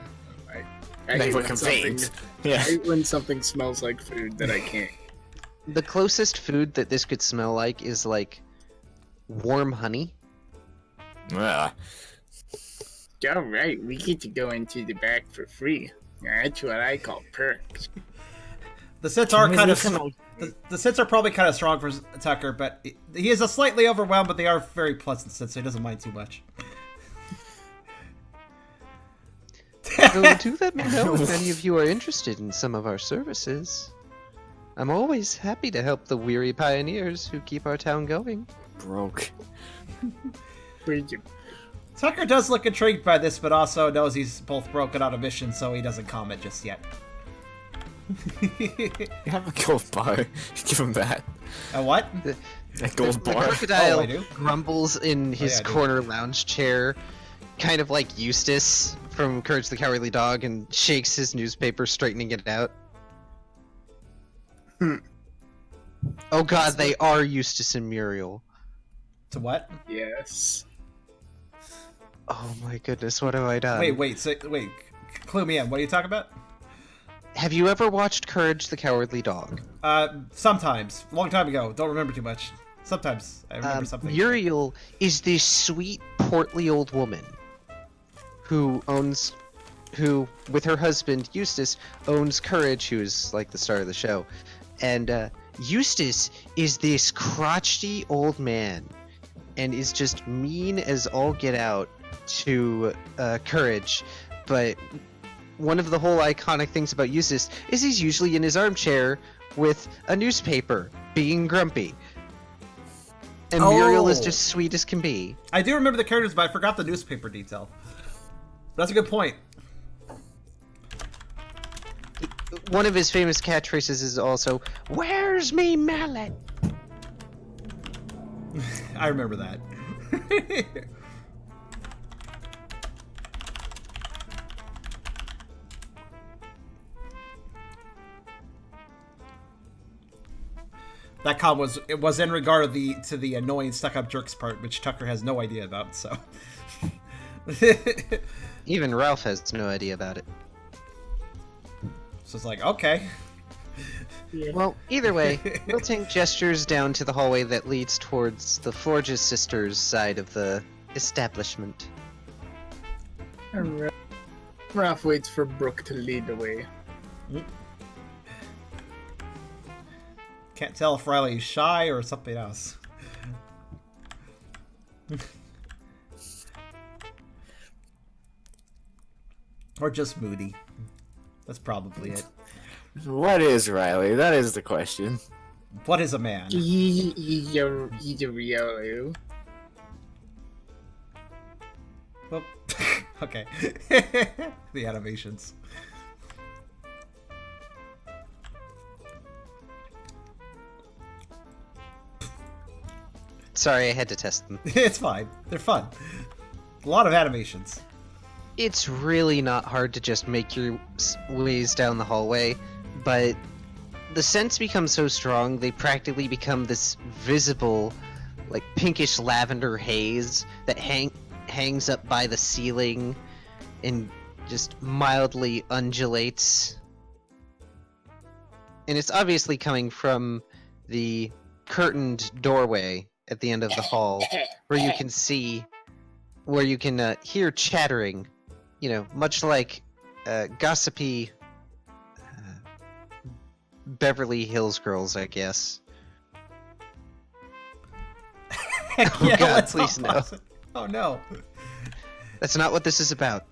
I They hate were when conveyed. something- Yeah. I hate when something smells like food that I can't. The closest food that this could smell like is like warm honey. Yeah. Alright, we get to go into the back for free. That's what I call perks. The scents are kind of... The scents are probably kind of strong for Tucker, but he is a slightly overwhelmed, but they are very pleasant scents, so he doesn't mind too much. So do let me know if any of you are interested in some of our services. I'm always happy to help the weary pioneers who keep our town going. Broke. Where'd you... Tucker does look intrigued by this, but also knows he's both broken on a mission, so he doesn't comment just yet. You have a gold bar. Give him that. A what? A gold The bar. crocodile Oh, I do? grumbles in his yeah, I do. corner lounge chair, kind of like Eustace from Courage the Cowardly Dog, and shakes his newspaper, straightening it out. Oh god, they are Eustace and Muriel. To what? Yes. Oh my goodness, what have I done? Wait, clue me in. What are you talking about? Have you ever watched Courage the Cowardly Dog? Sometimes. Long time ago. Don't remember too much. Sometimes I remember something. Muriel is this sweet, portly old woman who, with her husband Eustace, owns Courage, who is like the star of the show. And Eustace is this crotchety old man and is just mean as all get out to Courage. But one of the whole iconic things about Eustace is he's usually in his armchair with a newspaper, being grumpy. And Muriel is just sweet as can be. I do remember the characters, but I forgot the newspaper detail. That's a good point. One of his famous catchphrases is also, "Where's me mallet?" I remember that. That comment was in regard to the annoying stuck-up jerks part, which Tucker has no idea about. So, Even Ralph has no idea about it. so it's like, okay. Well, either way, Miltank gestures down to the hallway that leads towards the Florges sisters' side of the establishment. And Ralph waits for Brooke to lead the way. Can't tell if Riley's shy or something else. Or just moody. That's probably it. What is Riley? That is the question. What is a man? He's a Rio. Well, okay. The animations. Sorry, I had to test them. It's fine. They're fun. A lot of animations. It's really not hard to just make your ways down the hallway, but the scents become so strong they practically become this visible, like pinkish lavender haze that hangs up by the ceiling and just mildly undulates. And it's obviously coming from the curtained doorway at the end of the hall, where you can hear chattering, much like gossipy Beverly Hills girls, I guess. Yeah, God, let's please not no. pause it. Oh no. That's not what this is about.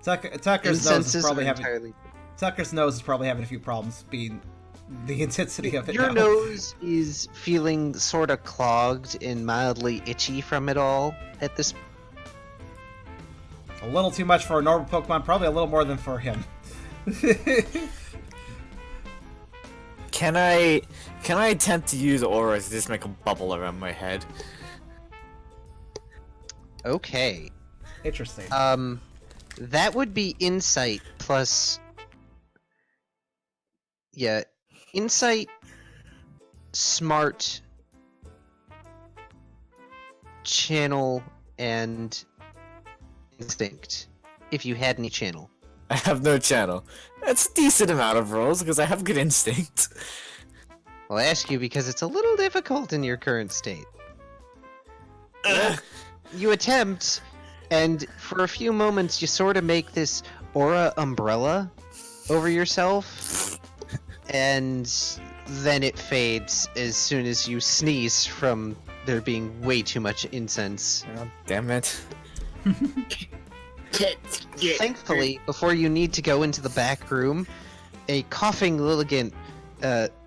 Tucker's nose is Incenses probably are having entirely... Tucker's nose is probably having a few problems being the intensity of it. Your now. nose is feeling sort of clogged and mildly itchy from it all at this. A little too much for a normal Pokemon, probably a little more than for him. Can I attempt to use aura to just make a bubble around my head? Okay. Interesting. That would be insight plus. Yeah, insight, smart, channel, and instinct. If you had any channel. I have no channel. That's a decent amount of rolls because I have good instinct. I'll ask you because it's a little difficult in your current state. You attempt, and for a few moments you sort of make this aura umbrella over yourself, and then it fades as soon as you sneeze from there being way too much incense. Oh, damn it. Thankfully, before you need to go into the back room, a coughing Litigant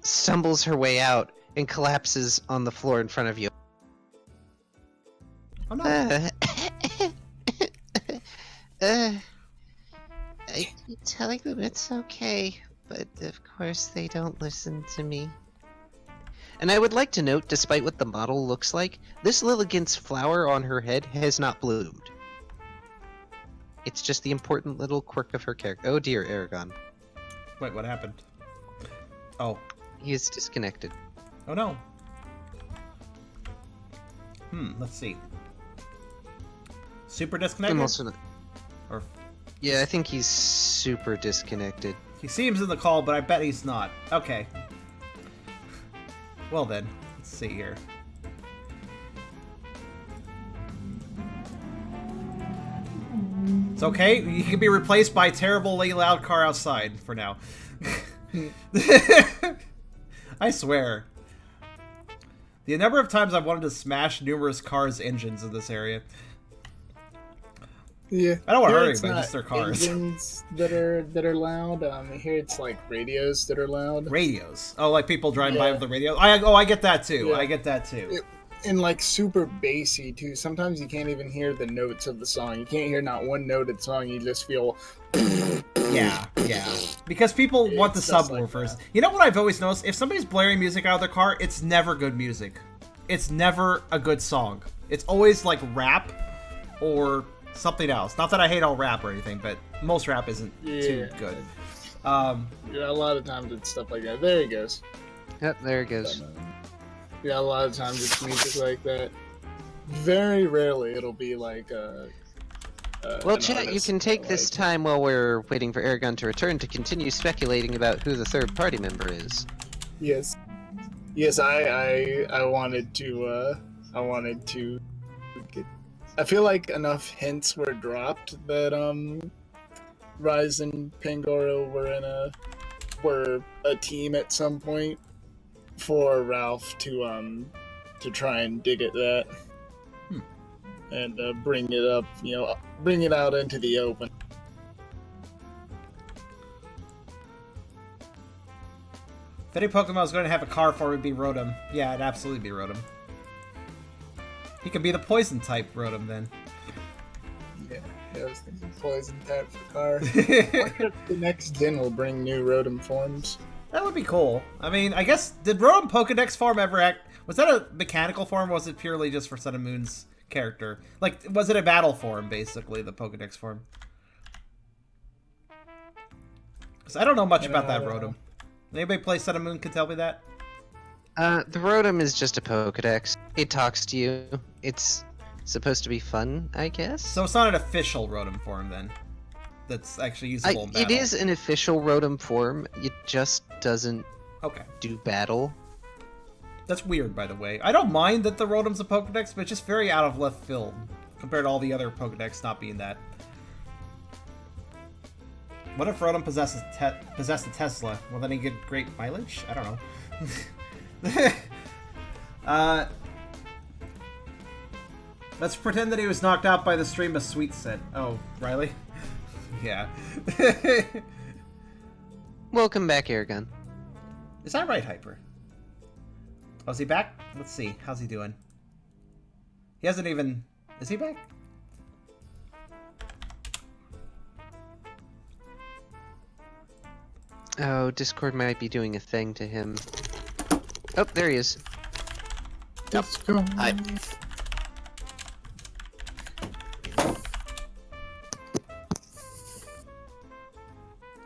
stumbles her way out and collapses on the floor in front of you. Oh no. I keep telling them it's okay, but of course they don't listen to me. And I would like to note, despite what the model looks like, this Litigant's flower on her head has not bloomed. It's just the important little quirk of her character. Oh dear, Eragon. Wait, what happened? Oh. He is disconnected. Oh no. Let's see. Super disconnected? I'm also not... Or Yeah, I think he's super disconnected. he seems in the call, but I bet he's not. Okay. Well then, let's see here. It's okay. You can be replaced by a terribly loud car outside for now. I swear. The number of times I've wanted to smash numerous cars' engines in this area. Yeah. I don't want to hurt it's anybody, not just their cars. engines that are loud. Here it's like radios that are loud. Radios. Oh, like people driving by Yeah. with the radio. I get that too. Yeah. I get that too. And like super bassy too. Sometimes you can't even hear the notes of the song. You can't hear not one note of the song. You just feel. Yeah. Because people want the It's just like subwoofers. that. You know what I've always noticed? If somebody's blaring music out of their car, it's never good music. It's never a good song. It's always like rap or something else. Not that I hate all rap or anything, but most rap isn't too Yeah. good. Yeah, a lot of times it's stuff like that. There he goes. Yep, there it goes. Yeah, a lot of times it's music like that. Very rarely it'll be like Well, an chat, you artist can take this like- time while we're waiting for Eragon to return to continue speculating about who the third party member is. Yes. Yes, I wanted to get, I feel like enough hints were dropped that Rise and Pangoro were a team at some point for Ralph to try and dig at that. And bring it up, bring it out into the open. If any Pokemon was going to have a car for, it would be Rotom. Yeah, it'd absolutely be Rotom. He could be the poison type Rotom then. Yeah, I was thinking poison type for car. What if the next gen will bring new Rotom forms? That would be cool. I mean, I guess, did Rotom Pokedex form ever act... Was that a mechanical form, or was it purely just for Sun and Moon's character? Like, was it a battle form, basically, the Pokedex form? Because I don't know much about that Rotom. Anybody play Sun and Moon can tell me that? The Rotom is just a Pokedex. It talks to you. It's supposed to be fun, I guess? So it's not an official Rotom form, then? That's actually usable in It battle? is an official Rotom form. It just doesn't Okay. do battle. That's weird, by the way. I don't mind that the Rotom's a Pokedex, but it's just very out of left field compared to all the other Pokedex not being that. What if Rotom possessed a Tesla? Will then he get great mileage? I don't know. Let's pretend that he was knocked out by the stream of Sweet Scent. Oh, Riley? Yeah. Welcome back, Eragon. Is that right, Hyper? Oh, is he back? Let's see. How's he doing? He hasn't even... Is he back? Oh, Discord might be doing a thing to him. Oh, there he is. Yep. Hi.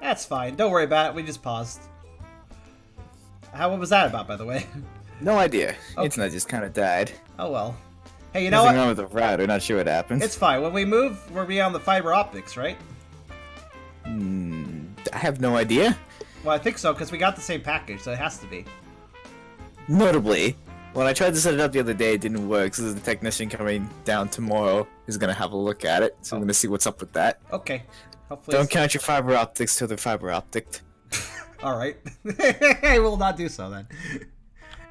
That's fine. Don't worry about it. We just paused. What was that about, by the way? No idea. Oh. Internet just kind of died. Oh, well. Hey, you know Nothing what? wrong with the router. Not sure what happened. It's fine. When we move, we'll be on the fiber optics, right? I have no idea. Well, I think so, because we got the same package, so it has to be. Notably, when I tried to set it up the other day, it didn't work. So the technician coming down tomorrow is gonna have a look at it. So I'm gonna see what's up with that. Okay. Hopefully Don't count your fiber optics till they're fiber optic. All right. I will not do so, then.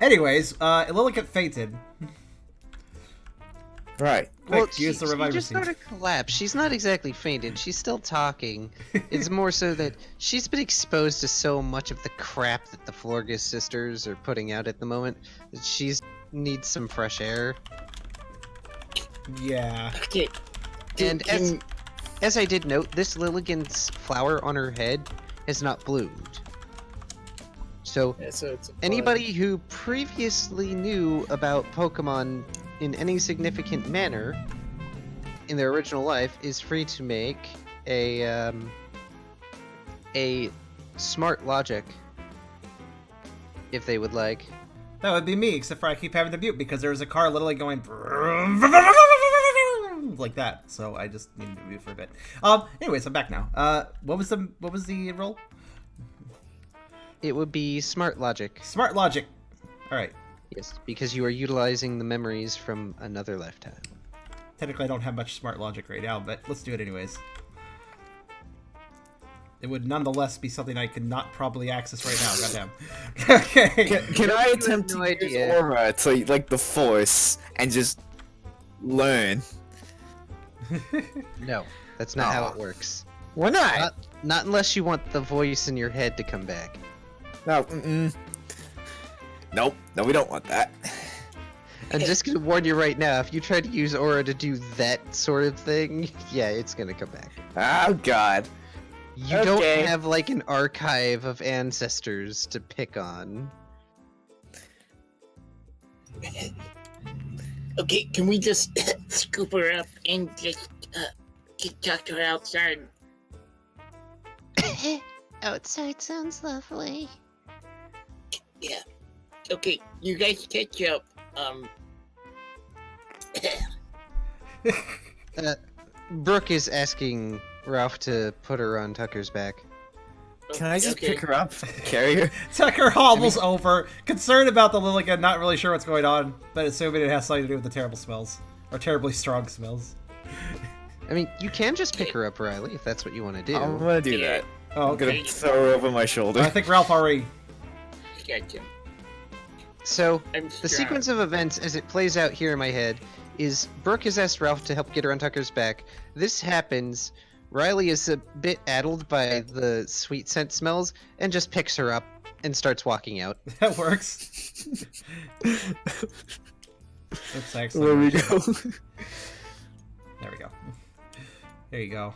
Anyways, Lillicant fainted. Right. Quick, use the she reviver just seed. sort of collapsed. She's not exactly fainted. She's still talking. It's more so that she's been exposed to so much of the crap that the Florgus sisters are putting out at the moment that she's needs some fresh air. Yeah. Okay. And as as I did note, this Lilligant's flower on her head has not bloomed. So, Yeah, so it's a anybody who previously knew about Pokemon in any significant manner in their original life is free to make a smart logic if they would like. That would be me, except for I keep having to mute because there was a car literally going like that. So I just needed to mute for a bit. Anyways, I'm back now. What was the roll? It would be smart logic. Smart logic. All right. Yes, because you are utilizing the memories from another lifetime. Technically, I don't have much smart logic right now, but let's do it anyways. It would nonetheless be something I could not probably access right now. Goddamn. Okay. Can I attempt no to use idea. aura to like the force and just learn? No, that's not how it works. Why not? Not unless you want the voice in your head to come back. No. Nope. No, we don't want that. I'm just gonna warn you right now, if you try to use aura to do that sort of thing, yeah, it's gonna come back. Oh God. You Okay. don't have like an archive of ancestors to pick on. Okay, can we just scoop her up and just tuck her outside? Outside sounds lovely. Yeah. Okay, you guys catch up. Brooke is asking Ralph to put her on Tucker's back. Can I just Okay. pick her up, carry her? Tucker hobbles over, concerned about the Lilligant, not really sure what's going on, but assuming it has something to do with the terrible smells. Or terribly strong smells. I mean, you can just pick her up, Riley, if that's what you want to do. I'm gonna do that. Oh, I'm gonna okay. throw her over my shoulder. I think Ralph already... Gotcha. So, I'm the strong. sequence of events as it plays out here in my head is Brooke has asked Ralph to help get her on Tucker's back. This happens. Riley is a bit addled by the sweet scent smells and just picks her up and starts walking out. That works. Oops, I Where accidentally- we go? There we go. There you go.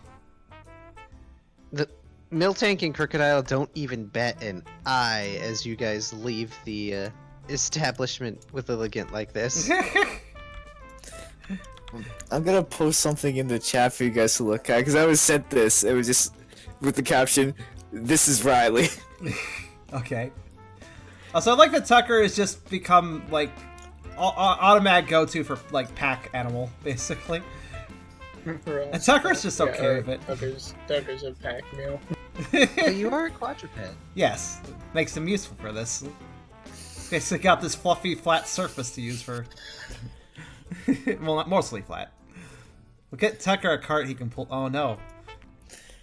The Miltank and Crocodile don't even bat an eye as you guys leave the establishment with Litigant like this. I'm gonna post something in the chat for you guys to look at because I was sent this. It was just with the caption, "This is Riley." Okay. Also, I like that Tucker has just become, like, automatic go-to for, like, pack animal, basically. And Tucker's just okay with it. Tucker's a pack meal. But you are a quadruped. Yes, makes him useful for this. Basically got this fluffy, flat surface to use for... well, not mostly flat. We'll get Tucker a cart he can pull... Oh, no.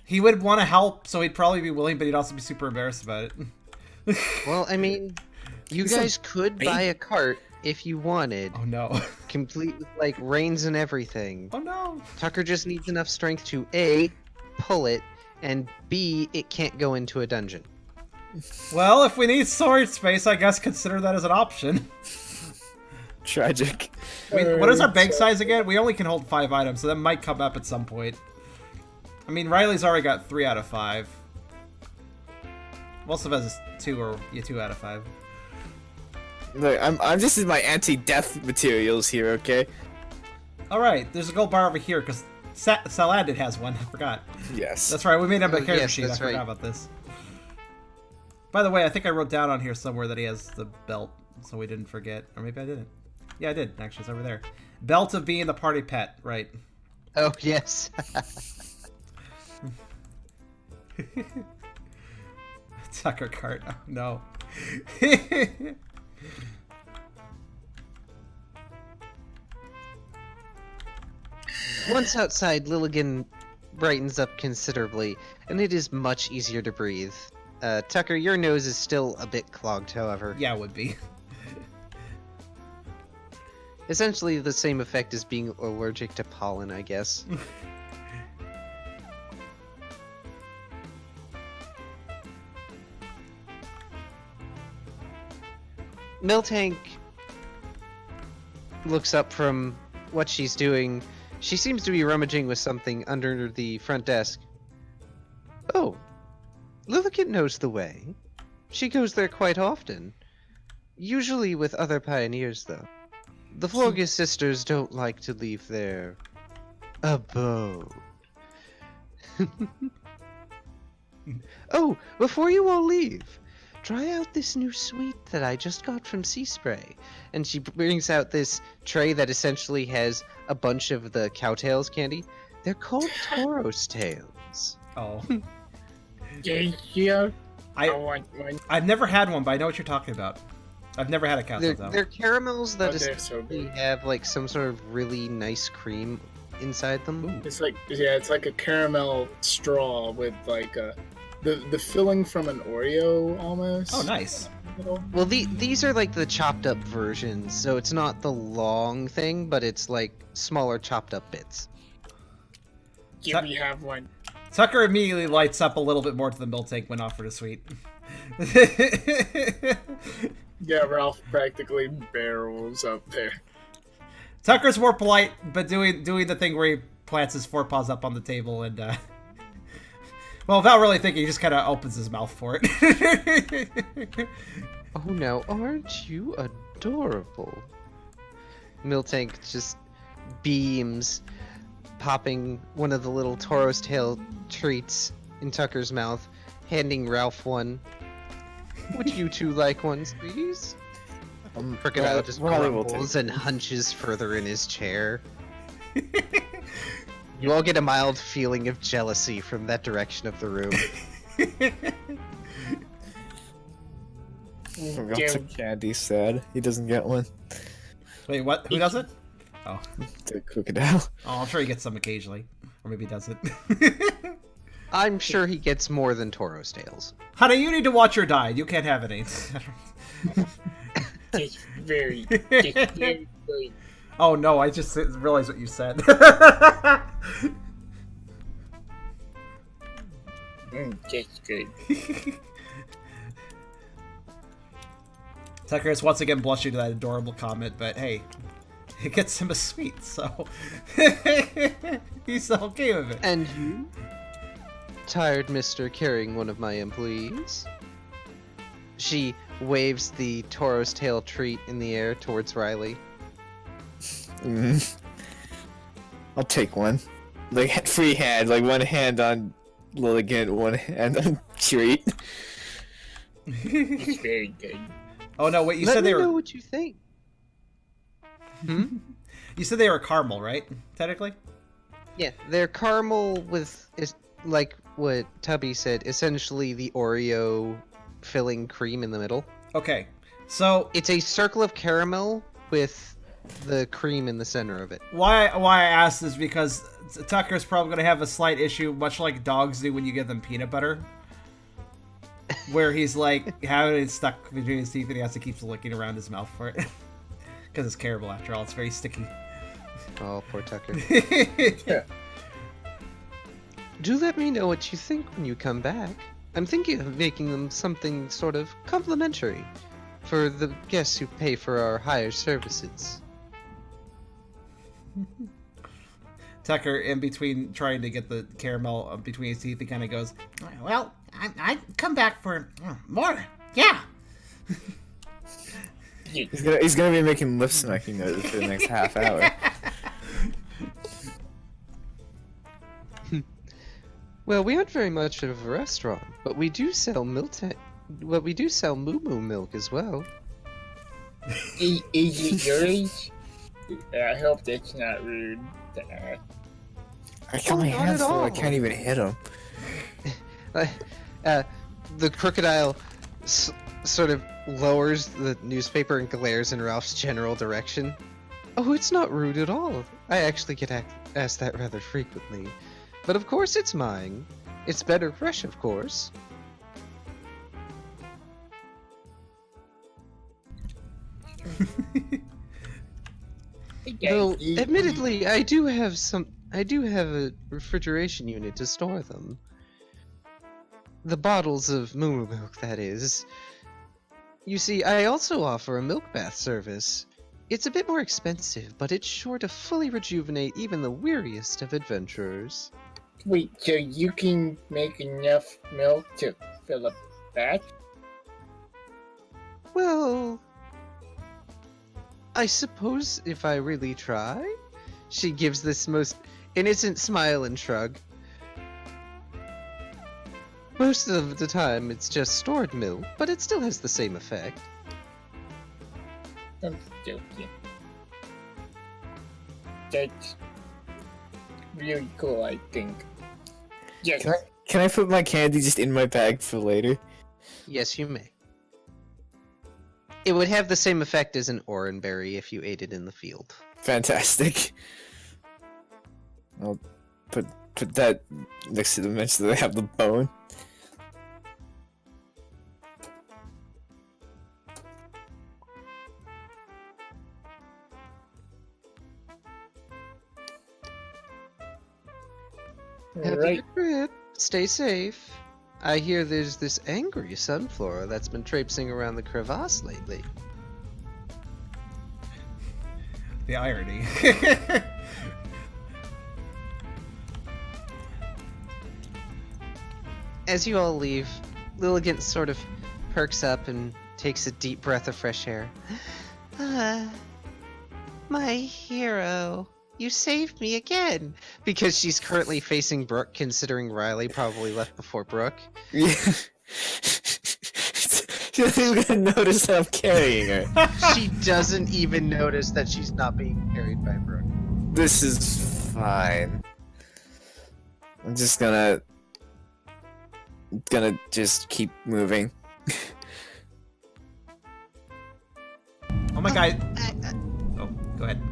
He would want to help, so he'd probably be willing, but he'd also be super embarrassed about it. Well, I mean, you He's a guys could buy a cart if you wanted, Oh, no. complete with, like, reins and everything. Oh, no. Tucker just needs enough strength to A, pull it, and B, it can't go into a dungeon. Well, if we need storage space, I guess consider that as an option. Tragic. I mean, what is our bank size again? We only can hold 5 items, so that might come up at some point. I mean, Riley's already got 3 out of 5. Most of us is 2 or 2 out of 5. Look, I'm just in my anti-death materials here, okay? All right, there's a gold bar over here because Saladin has one. I forgot. Yes. That's right. We made him a Oh, character yes, sheet. I that's forgot right. about this. By the way, I think I wrote down on here somewhere that he has the belt, so we didn't forget. Or maybe I didn't. Yeah, I did. Actually, it's over there. Belt of being the party pet. Right. Oh, yes. Tucker cart. Oh, no. Once outside, Lilligan brightens up considerably, and it is much easier to breathe. Tucker, your nose is still a bit clogged, however. Yeah, it would be. Essentially the same effect as being allergic to pollen, I guess. Miltank looks up from what she's doing. She seems to be rummaging with something under the front desk. Oh, Litigant knows the way. She goes there quite often. Usually with other pioneers, though. The Florgus sisters don't like to leave their abode. Oh, before you all leave, try out this new sweet that I just got from Sea Spray. And she brings out this tray that essentially has a bunch of the cowtails candy. They're called Tauros Tails. Oh. Yeah. I I want one. I've never had one, but I know what you're talking about. I've never had a cow They're, though. they're caramels that Oh, they're so essentially good. have like some sort of really nice cream inside them. It's like it's like a caramel straw with like the filling from an Oreo almost. Oh, nice. Well, these are like the chopped up versions, so it's not the long thing, but it's like smaller chopped up bits. Can we have one? Tucker immediately lights up a little bit more to the milk tank when offered a sweet. Yeah, Ralph practically barrels up there. Tucker's more polite, but doing the thing where he plants his forepaws up on the table and, well, without really thinking, he just kind of opens his mouth for it. Oh, now aren't you adorable? Miltank just beams, popping one of the little Tauros tail treats in Tucker's mouth, handing Ralph one. Would you two like one, please? Crocodile just Probably will grumbles and hunches further in his chair. You all get a mild feeling of jealousy from that direction of the room. Ralph's a candy sad. He doesn't get one. Wait, what? Who does it? Oh. The crocodile. Oh, I'm sure he gets some occasionally. Or maybe he doesn't. I'm sure he gets more than Tauros tails. Honey, you need to watch your diet. You can't have any. Just very good. Oh no, I just realized what you said. Just good. Tucker is once again blushing to that adorable comment, but hey, it gets him a sweet, so he's okay with it. And you? Tired mister carrying one of my employees? She waves the Tauros tail treat in the air towards Riley. I'll take one. Like free hand, like one hand on Litigant, one hand on treat. It's very good. Oh no, wait, you Let said me they were know what you think. you said they were caramel, right? Technically? Yeah, they're caramel with, like what Tubby said, essentially the Oreo filling cream in the middle. Okay. So It's a circle of caramel with the cream in the center of it. why I asked is because Tucker's probably going to have a slight issue, much like dogs do when you give them peanut butter, where he's like having it stuck between his teeth and he has to keep licking around his mouth for it. Because it's caramel after all, it's very sticky. Oh, poor Tucker. Yeah. Do let me know what you think when you come back. I'm thinking of making them something sort of complimentary for the guests who pay for our higher services. Tucker, in between trying to get the caramel between his teeth, he kind of goes, "Well, I'd come back for more. Yeah." He's gonna be making lip smacking noises for the next half hour. Well, we aren't very much of a restaurant, but we do sell we do sell moo moo milk as well. Is it yours? I hope that's not rude. I got my not hands at full. I all. can't even hit him. The crocodile sort of lowers the newspaper and glares in Ralph's general direction. Oh, it's not rude at all. I actually get asked that rather frequently. But of course it's mine. It's better fresh, of course. Though, admittedly, I do have a refrigeration unit to store them. The bottles of moo moo milk, that is. You see, I also offer a milk bath service. It's a bit more expensive, but it's sure to fully rejuvenate even the weariest of adventurers. Wait, so you can make enough milk to fill a batch? Well, I suppose if I really try? She gives this most innocent smile and shrug. Most of the time it's just stored milk, but it still has the same effect. I'm joking. That's really cool, I think. Yes. Can I put my candy just in my bag for later? Yes, you may. It would have the same effect as an oranberry if you ate it in the field. Fantastic. I'll put that next to the bench so they have the bone. Have a Right. good trip. Stay safe. I hear there's this angry Sunflora that's been traipsing around the crevasse lately. The irony. As you all leave, Litigant sort of perks up and takes a deep breath of fresh air. My hero. You saved me again! Because she's currently facing Brooke, considering Riley probably left before Brooke. Yeah. She doesn't even notice that I'm carrying her. She doesn't even notice that she's not being carried by Brooke. This is fine. I'm just gonna just keep moving. Oh my god. Oh, go ahead.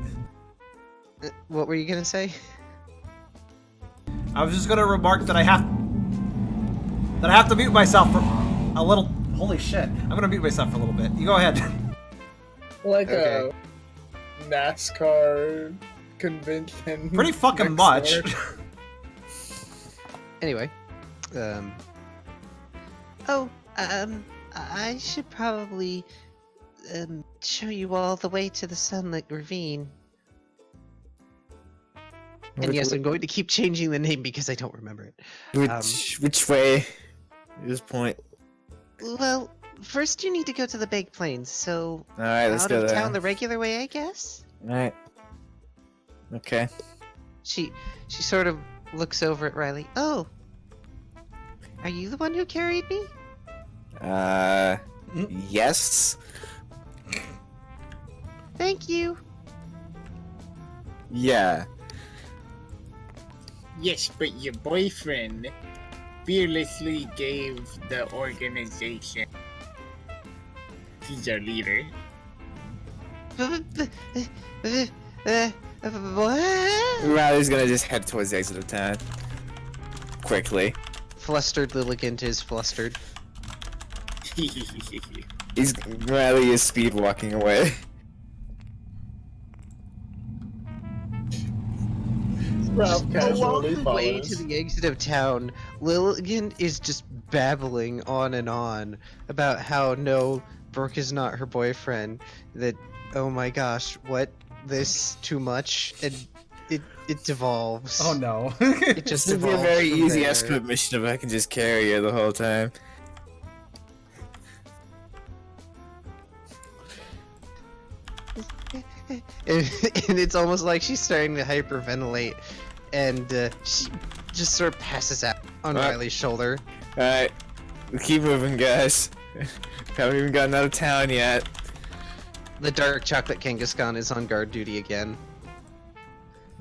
What were you gonna say? I was just gonna remark that I have to mute myself for a little. Holy shit! I'm gonna mute myself for a little bit. You go ahead. Like Okay. a NASCAR convention. Pretty fucking next much. door. Anyway, I should probably show you all the way to the Sunlit Ravine. and yes, I'm going to keep changing the name because I don't remember it. Which way? At this point. Well, first you need to go to the Big Plains, so Alright, let's out go of there. town the regular way, I guess? Alright. Okay. She sort of looks over at Riley. Oh. Are you the one who carried me? Yes? Thank you. Yeah. Yes, but your boyfriend fearlessly gave the organization. He's our leader. What? Riley's gonna just head towards the exit of town. Quickly. Flustered Litigant is flustered. Riley is speed walking away. Ralph casually Along the way to follows. the exit of town, Litigant is just babbling on and on about how no, Brooke is not her boyfriend. That, oh my gosh, what? This too much? And it devolves. Oh no. It just This would be a devolves very from easy there. escort mission if I can just carry her the whole time. And it's almost like she's starting to hyperventilate, and she just sort of passes out on Alright. Riley's shoulder. Alright. Keep moving, guys. Haven't even gotten out of town yet. The dark chocolate Kangaskhan is on guard duty again.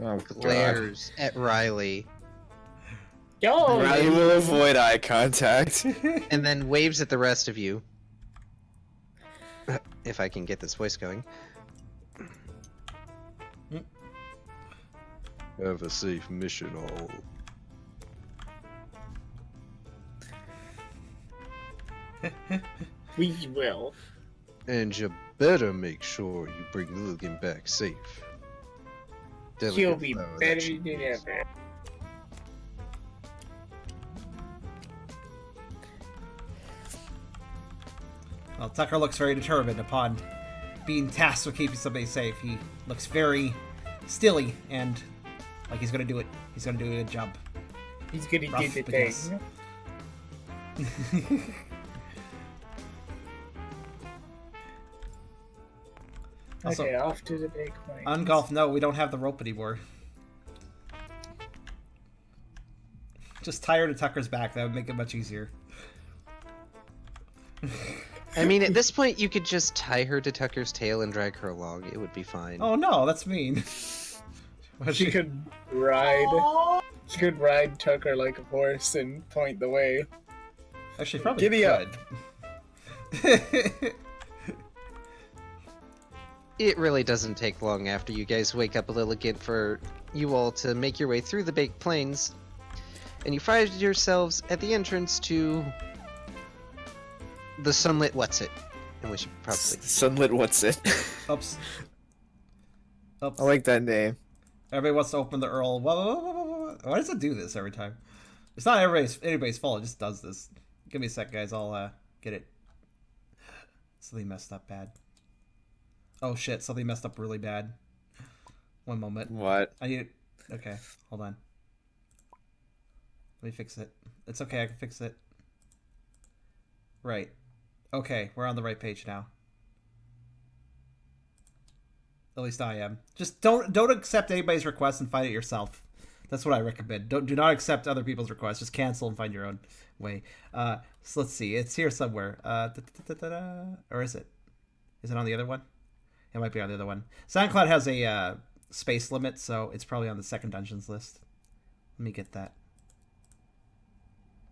Oh, God. Glares at Riley, Yo, Riley will avoid eye contact. and then waves at the rest of you. If I can get this voice going. Have a safe mission, all. we will. And you better make sure you bring Litigant back safe. He'll Delicate be flower that better she than is. ever. Well, Tucker looks very determined upon being tasked with keeping somebody safe. He looks very stilly and like he's gonna do it. He's gonna do a good job. He's gonna Rough, do the but thing. yes. Also, Okay, off to the big plane. on golf, no, we don't have the rope anymore. Just tie her to Tucker's back. That would make it much easier. I mean, at this point, you could just tie her to Tucker's tail and drag her along. It would be fine. Oh no, that's mean. She could ride. She could ride Tucker like a horse and point the way. Actually, probably Giddy up. could. It really doesn't take long after you guys wake up Litigant for you all to make your way through the baked plains, and you find yourselves at the entrance to the Sunlit What's It, and we should probably... Sunlit, what's it? Oops. Oops. I like that name. Everybody wants to open the Earl. Why does it do this every time? It's not anybody's fault. It just does this. Give me a sec, guys. I'll get it. Something messed up bad. Oh shit! Something messed up really bad. One moment. What? I need it. Okay, hold on. Let me fix it. It's okay. I can fix it. Right. Okay, we're on the right page now. At least I am. Just don't accept anybody's request and find it yourself. That's what I recommend. Do not accept other people's requests. Just cancel and find your own way. So let's see. It's here somewhere. Or is it? Is it on the other one? It might be on the other one. SoundCloud has a space limit, so it's probably on the second dungeons list. Let me get that.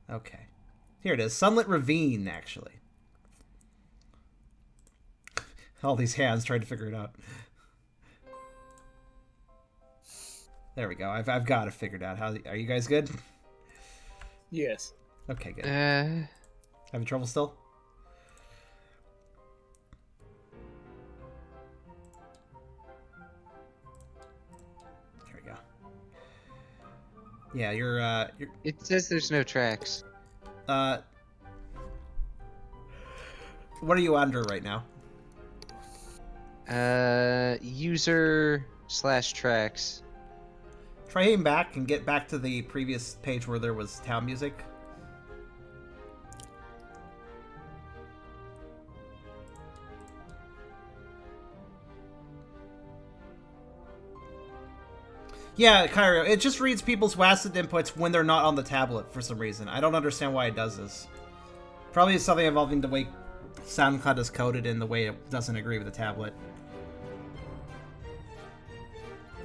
Okay. Here it is. Sunlit Ravine, actually. All these hands trying to figure it out. There we go. I've got it figured out. How are you guys good? Yes. Okay, good. Having trouble still? There we go. Yeah, you're It says there's no tracks. what are you under right now? User/tracks. Try hitting back and get back to the previous page where there was town music. Yeah, Kyrio, it just reads people's WASD inputs when they're not on the tablet for some reason. I don't understand why it does this. Probably it's something involving the way SoundCloud is coded and the way it doesn't agree with the tablet.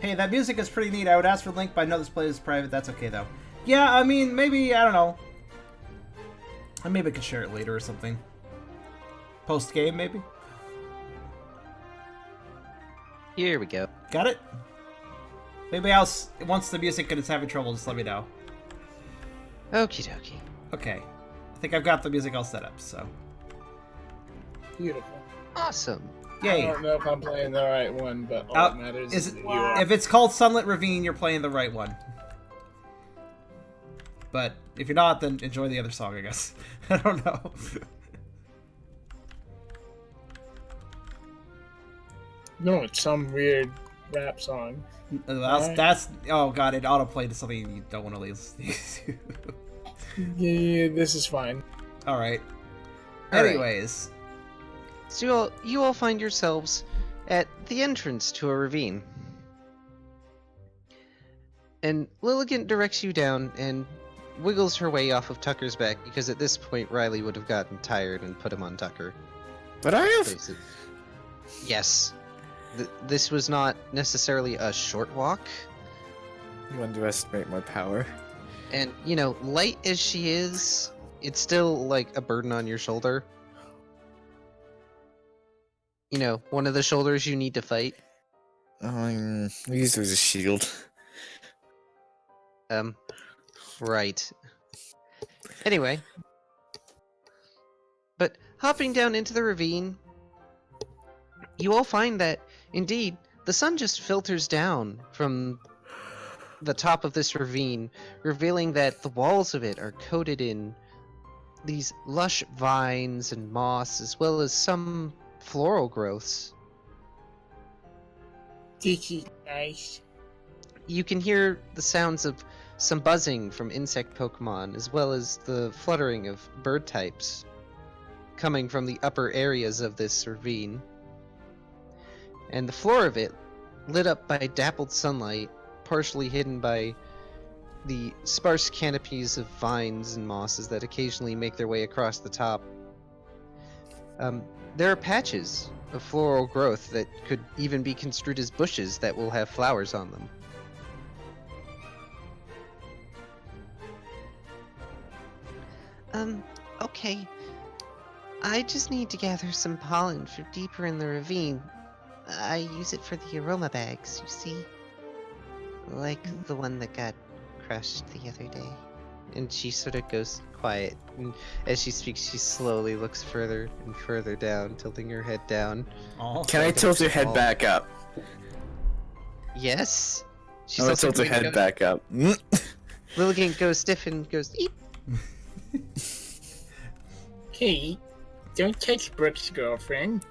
Hey, that music is pretty neat. I would ask for a link, but I know this play is private. That's okay, though. Yeah, I mean, maybe, I don't know. Maybe I could share it later or something. Post-game, maybe? Here we go. Got it? Maybe else, once the music is having trouble, just let me know. Okie dokie. Okay. I think I've got the music all set up, so. Beautiful. Awesome. Yay. I don't know if I'm playing the right one, but all that matters is that you are. If it's called Sunlit Ravine, you're playing the right one. But if you're not, then enjoy the other song, I guess. I don't know. No, it's some weird rap song. That's oh god, it autoplayed to something you don't want to listen to. Yeah, this is fine. Alright. All right. Anyways. So you all find yourselves at the entrance to a ravine. And Litigant directs you down and wiggles her way off of Tucker's back because at this point Riley would have gotten tired and put him on Tucker. But I have. Basically. Yes. This was not necessarily a short walk. You underestimate my power. And, you know, light as she is, it's still like a burden on your shoulder. You know, one of the shoulders you need to fight. We use it as a shield. Right. Anyway. But hopping down into the ravine, you all find that, indeed, the sun just filters down from the top of this ravine, revealing that the walls of it are coated in these lush vines and moss, as well as some floral growths. This is nice. You can hear the sounds of some buzzing from insect Pokemon, as well as the fluttering of bird types coming from the upper areas of this ravine. And the floor of it, lit up by dappled sunlight, partially hidden by the sparse canopies of vines and mosses that occasionally make their way across the top. There are patches of floral growth that could even be construed as bushes that will have flowers on them. Okay. I just need to gather some pollen for deeper in the ravine. I use it for the aroma bags, you see? Like the one that got crushed the other day. And she sort of goes quiet. And as she speaks, she slowly looks further and further down, tilting her head down. Oh, Can I tilt your head back up? Yes? She's I'm gonna also tilt her going to head go- back up. Litigant goes stiff and goes, eep. Hey, don't touch Brooke's girlfriend.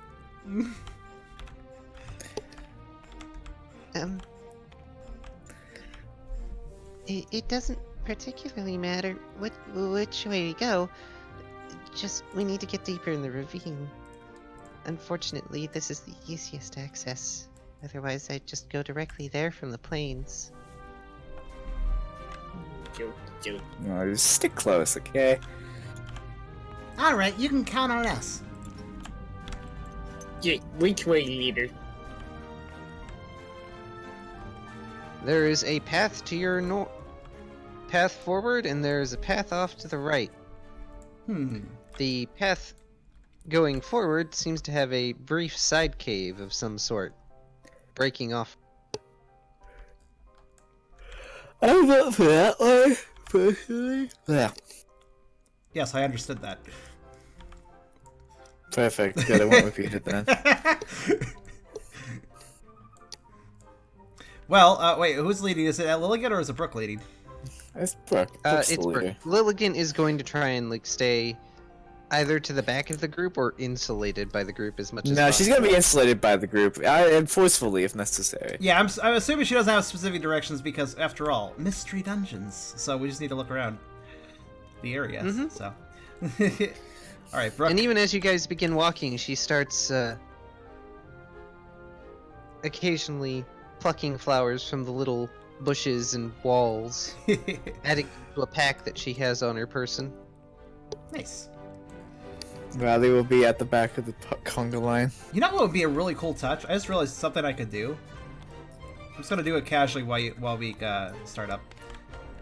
It doesn't particularly matter which way we go. Just, we need to get deeper in the ravine. Unfortunately, this is the easiest access. Otherwise, I'd just go directly there from the plains. Joke. No, just stick close, okay? all right, you can count on us. Yeah, which way, leader? There is a path to your path forward, and there is a path off to the right. The path going forward seems to have a brief side cave of some sort, breaking off. I'm not for that way, personally. Yeah. Yes, I understood that. Perfect. Good, I won't repeat it then. Well, wait, who's leading? Is it Lilligant or is it Brooke leading? It's Brooke. Brooke's the It's leader. Lilligant is going to try and stay either to the back of the group or insulated by the group as much as No, she's possible. gonna be insulated by the group, and forcefully if necessary. Yeah, I'm assuming she doesn't have specific directions because, after all, mystery dungeons. So we just need to look around the area. Mhm. So, all right, Brooke. And even as you guys begin walking, she starts occasionally plucking flowers from the little bushes and walls, adding to a pack that she has on her person. Nice. Riley will be at the back of the conga line. You know what would be a really cool touch? I just realized something I could do. I'm just gonna do it casually while we start up.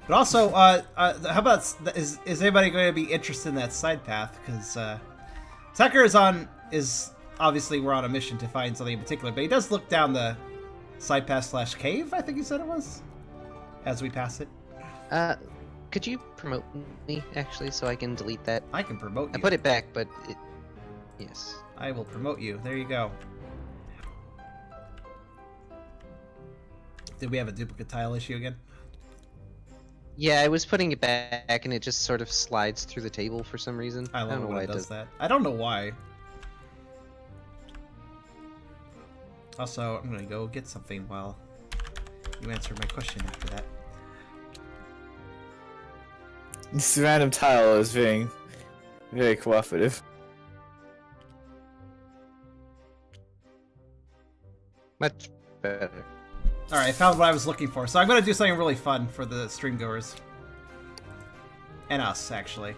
But also, how about is anybody going to be interested in that side path? Because Tucker is obviously we're on a mission to find something in particular, but he does look down the side path / cave. I think you said it was as we pass it. Could you promote me, actually, so I can delete that? I can promote you. I put it back, but it... Yes. I will promote you. There you go. Did we have a duplicate tile issue again? Yeah, I was putting it back, and it just sort of slides through the table for some reason. I don't love know when why it does that. I don't know why. Also, I'm gonna go get something while you answer my question after that. This random tile is being very cooperative. Much better. Alright, I found what I was looking for. So I'm gonna do something really fun for the stream goers. And us, actually.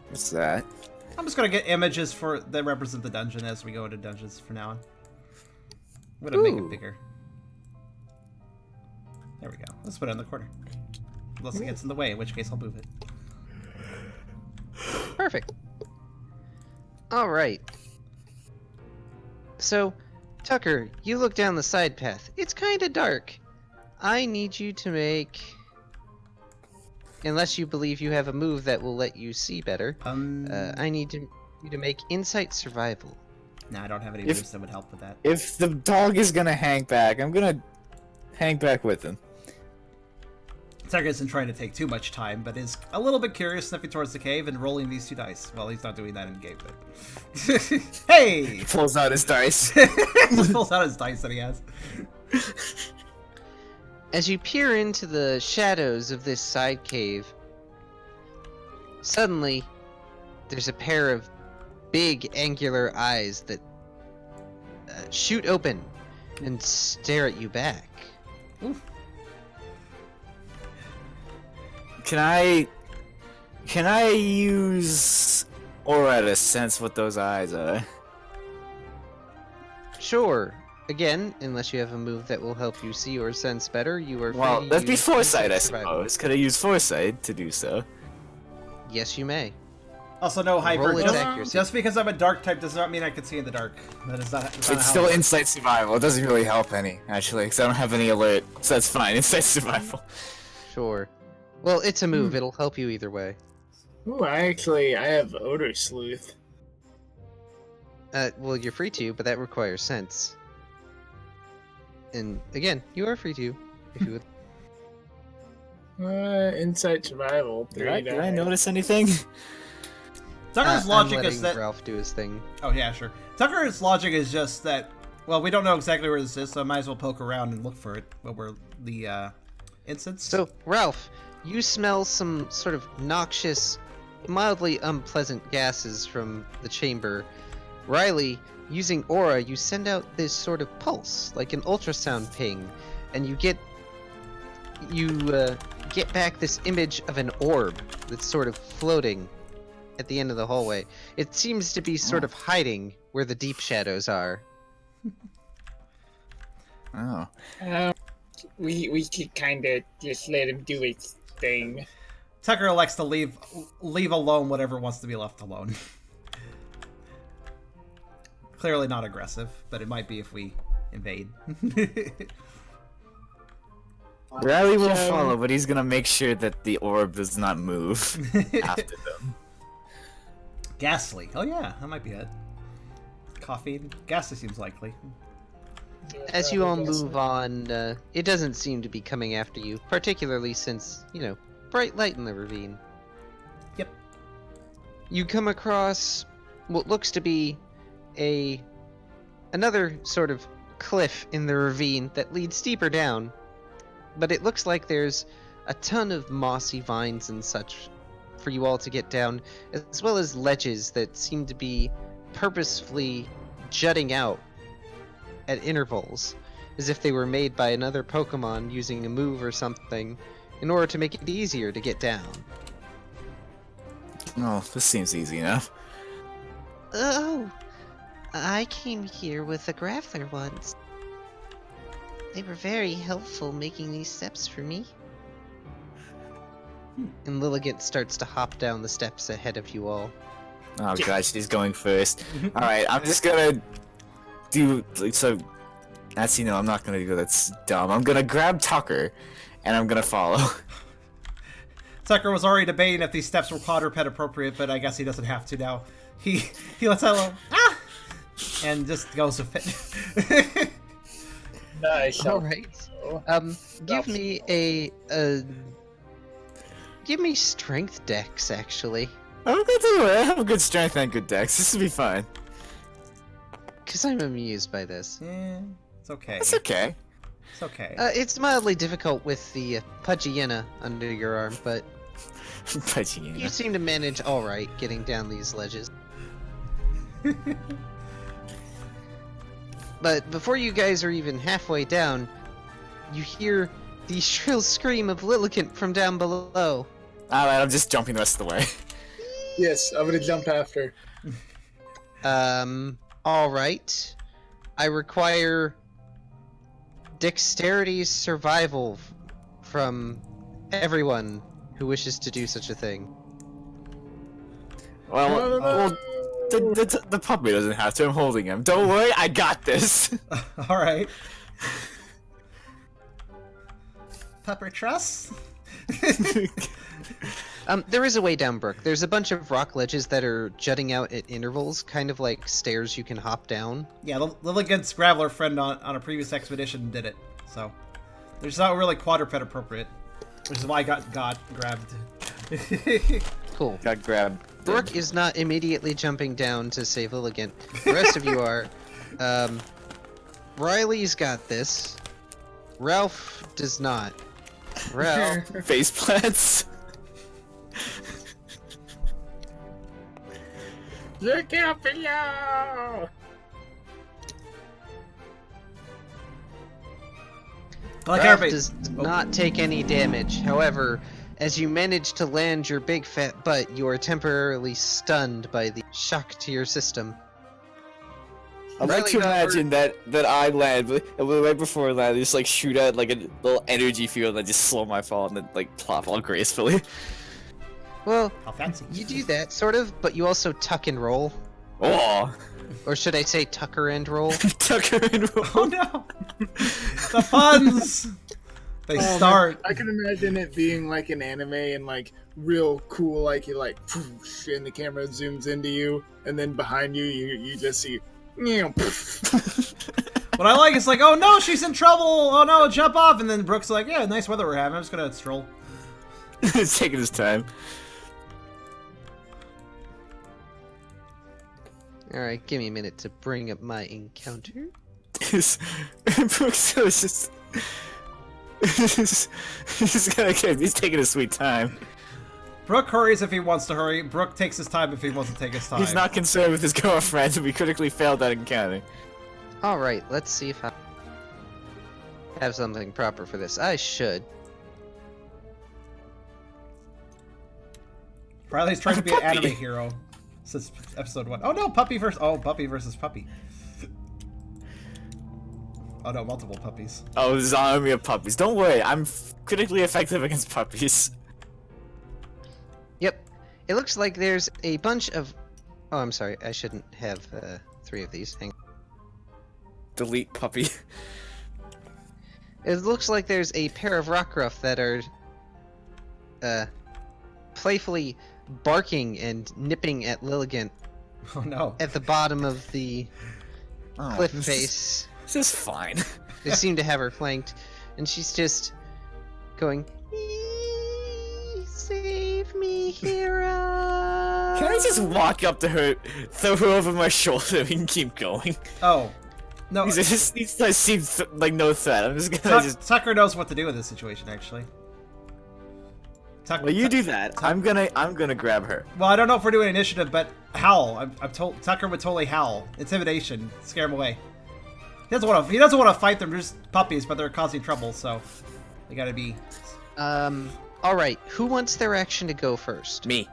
What's that? I'm just gonna get images that represent the dungeon as we go into dungeons from now on. I'm gonna make it Ooh. bigger. There we go. Let's put it in the corner. Unless it gets in the way, in which case I'll move it. Perfect. Alright. So, Tucker, you look down the side path. It's kinda dark. I need you to make... Unless you believe you have a move that will let you see better, I need you to make Insight Survival. Nah, I don't have any If- moves that would help with that. If the dog is gonna hang back, I'm gonna hang back with him. Tucker isn't trying to take too much time, but is a little bit curious, sniffing towards the cave and rolling these 2 dice. Well, he's not doing that in game, but... Hey! He pulls out his dice. Just pulls out his dice that he has. As you peer into the shadows of this side cave, suddenly there's a pair of big angular eyes that shoot open and stare at you back. Oof. Can I use Aura to sense what those eyes are? Sure. Again, unless you have a move that will help you see or sense better, you are free Well, to that'd be use foresight, I survival. suppose. Could I use foresight to do so? Yes, you may. Also, no hyper. Roll its Just, accuracy. just because I'm a dark type does not mean I can see in the dark. That is not. That's not It's how still it works. insight survival. It doesn't really help any, actually, because I don't have any alert. So that's fine. Insight survival. Sure. Well, it's a move. It'll help you either way. Ooh, I have odor sleuth. Well, you're free to, but that requires sense. And again, you are free to, if you would. Insight survival. Did I 3 die. notice anything? Tucker's I'm logic letting is that. Ralph do his thing. Oh yeah, sure. Tucker's logic is just that. Well, we don't know exactly where this is, so I might as well poke around and look for it. But we're the instance. So, Ralph, you smell some sort of noxious, mildly unpleasant gases from the chamber. Riley, using Aura, you send out this sort of pulse, like an ultrasound ping, and you get back this image of an orb that's sort of floating at the end of the hallway. It seems to be sort of hiding where the deep shadows are. Oh. We could kind of just let him do his thing. Tucker elects to leave alone whatever wants to be left alone. Clearly not aggressive, but it might be if we invade. Riley will follow, but he's gonna make sure that the orb does not move after them. Ghastly. Oh yeah, that might be it. Coffee. Ghastly seems likely. As you all move on, it doesn't seem to be coming after you, particularly since, bright light in the ravine. Yep. You come across what looks to be another sort of cliff in the ravine that leads deeper down, but it looks like there's a ton of mossy vines and such for you all to get down, as well as ledges that seem to be purposefully jutting out at intervals, as if they were made by another Pokemon using a move or something in order to make it easier to get down. Oh, this seems easy enough. Oh, I came here with a Graveler once. They were very helpful making these steps for me. And Litigant starts to hop down the steps ahead of you all. Oh god, she's going first. Alright, I'm just gonna do, so, actually no, I'm not gonna do that, that's dumb. I'm gonna grab Tucker, and I'm gonna follow. Tucker was already debating if these steps were quadruped appropriate, but I guess he doesn't have to now. He lets out a little, ah! And just goes with it. Nice. All right. Give me give me strength dex, actually, I'm gonna do it, I have a good strength and good dex, this will be fine. because I'm amused by this. It's okay. It's okay. It's okay. It's mildly difficult with the Pudgiana under your arm, but you seem to manage all right getting down these ledges. But before you guys are even halfway down, you hear the shrill scream of Litigant from down below. Alright, I'm just jumping the rest of the way. Yes, I'm gonna jump after. Alright. I require dexterity survival from everyone who wishes to do such a thing. Well, the puppy doesn't have to, I'm holding him. Don't worry, I got this! Alright. Pepper Truss? There is a way down, Brooke. There's a bunch of rock ledges that are jutting out at intervals, kind of like stairs you can hop down. Yeah, Liligant's Graveler friend on a previous expedition did it, so. There's not really quadruped appropriate. Which is why I got grabbed. Cool. Got grabbed. Brooke is not immediately jumping down to save Litigant. The rest of you are. Riley's got this. Ralph does not. Ralph. Face plants. Look out below! Like Ralph everybody. does not take any damage. However, as you manage to land your big fat butt, you are temporarily stunned by the shock to your system. I'd like to imagine that I land, but right before I land, I just like shoot out like a little energy field and I just slow my fall and then like plop all gracefully. Well, How fancy. you do that, sort of, but you also tuck and roll. Oh! Or should I say tucker and roll? Tucker and roll. Oh no! The puns! They start. I can imagine it being like an anime and like real cool, like you like, poof, and the camera zooms into you, and then behind you, you just see, What I like is like, oh no, she's in trouble! Oh no, jump off! And then Brooke's like, yeah, nice weather we're having. I'm just gonna stroll. It's taking his time. Alright, give me a minute to bring up my encounter. Brooks is just... he's taking a sweet time. Brooke hurries if he wants to hurry. Brooke takes his time if he wants to take his time. He's not concerned with his girlfriend, and we critically failed that encounter. Alright, let's see if I have something proper for this. I should. Riley's trying to be an Puppy. anime hero since episode 1. Oh no, puppy versus puppy. Oh no, multiple puppies. Oh, there's an army of puppies. Don't worry, I'm critically effective against puppies. Yep. It looks like there's a bunch of... Oh, I'm sorry. I shouldn't have 3 of these. Hang on. Delete puppy. It looks like there's a pair of Rockruff that are playfully barking and nipping at Litigant Oh no. at the bottom of the cliff this face. This is fine. They seem to have her flanked, and she's just going, "Eee, save me, hero!" Can I just walk up to her, throw her over my shoulder, and we can keep going? Oh. No, Because it just seems like no threat. I'm just gonna Tucker knows what to do in this situation, actually. Well, you do that. I'm gonna grab her. Well, I don't know if we're doing initiative, but howl. I'm told Tucker would totally howl. Intimidation. Scare him away. He doesn't want to fight them. They're just puppies, but they're causing trouble, so they gotta be. Alright, who wants their action to go first? Me.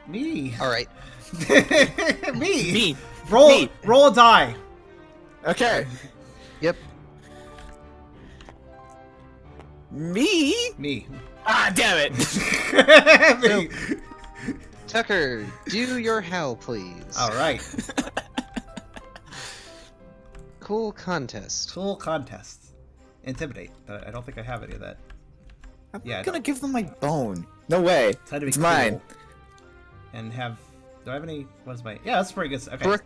Me. Alright. Me. Me. Roll. Me. Roll a die. Okay. Yep. Me? Me. Ah, damn it. Me. Tucker, do your howl, please. All right. Cool contest. Cool contest. Intimidate. But I don't think I have any of that. I'm Yeah, gonna give them my bone. No way. Try to be It's cool. mine. And have. Do I have any? What's my? Yeah, that's pretty good. Okay. Brooke,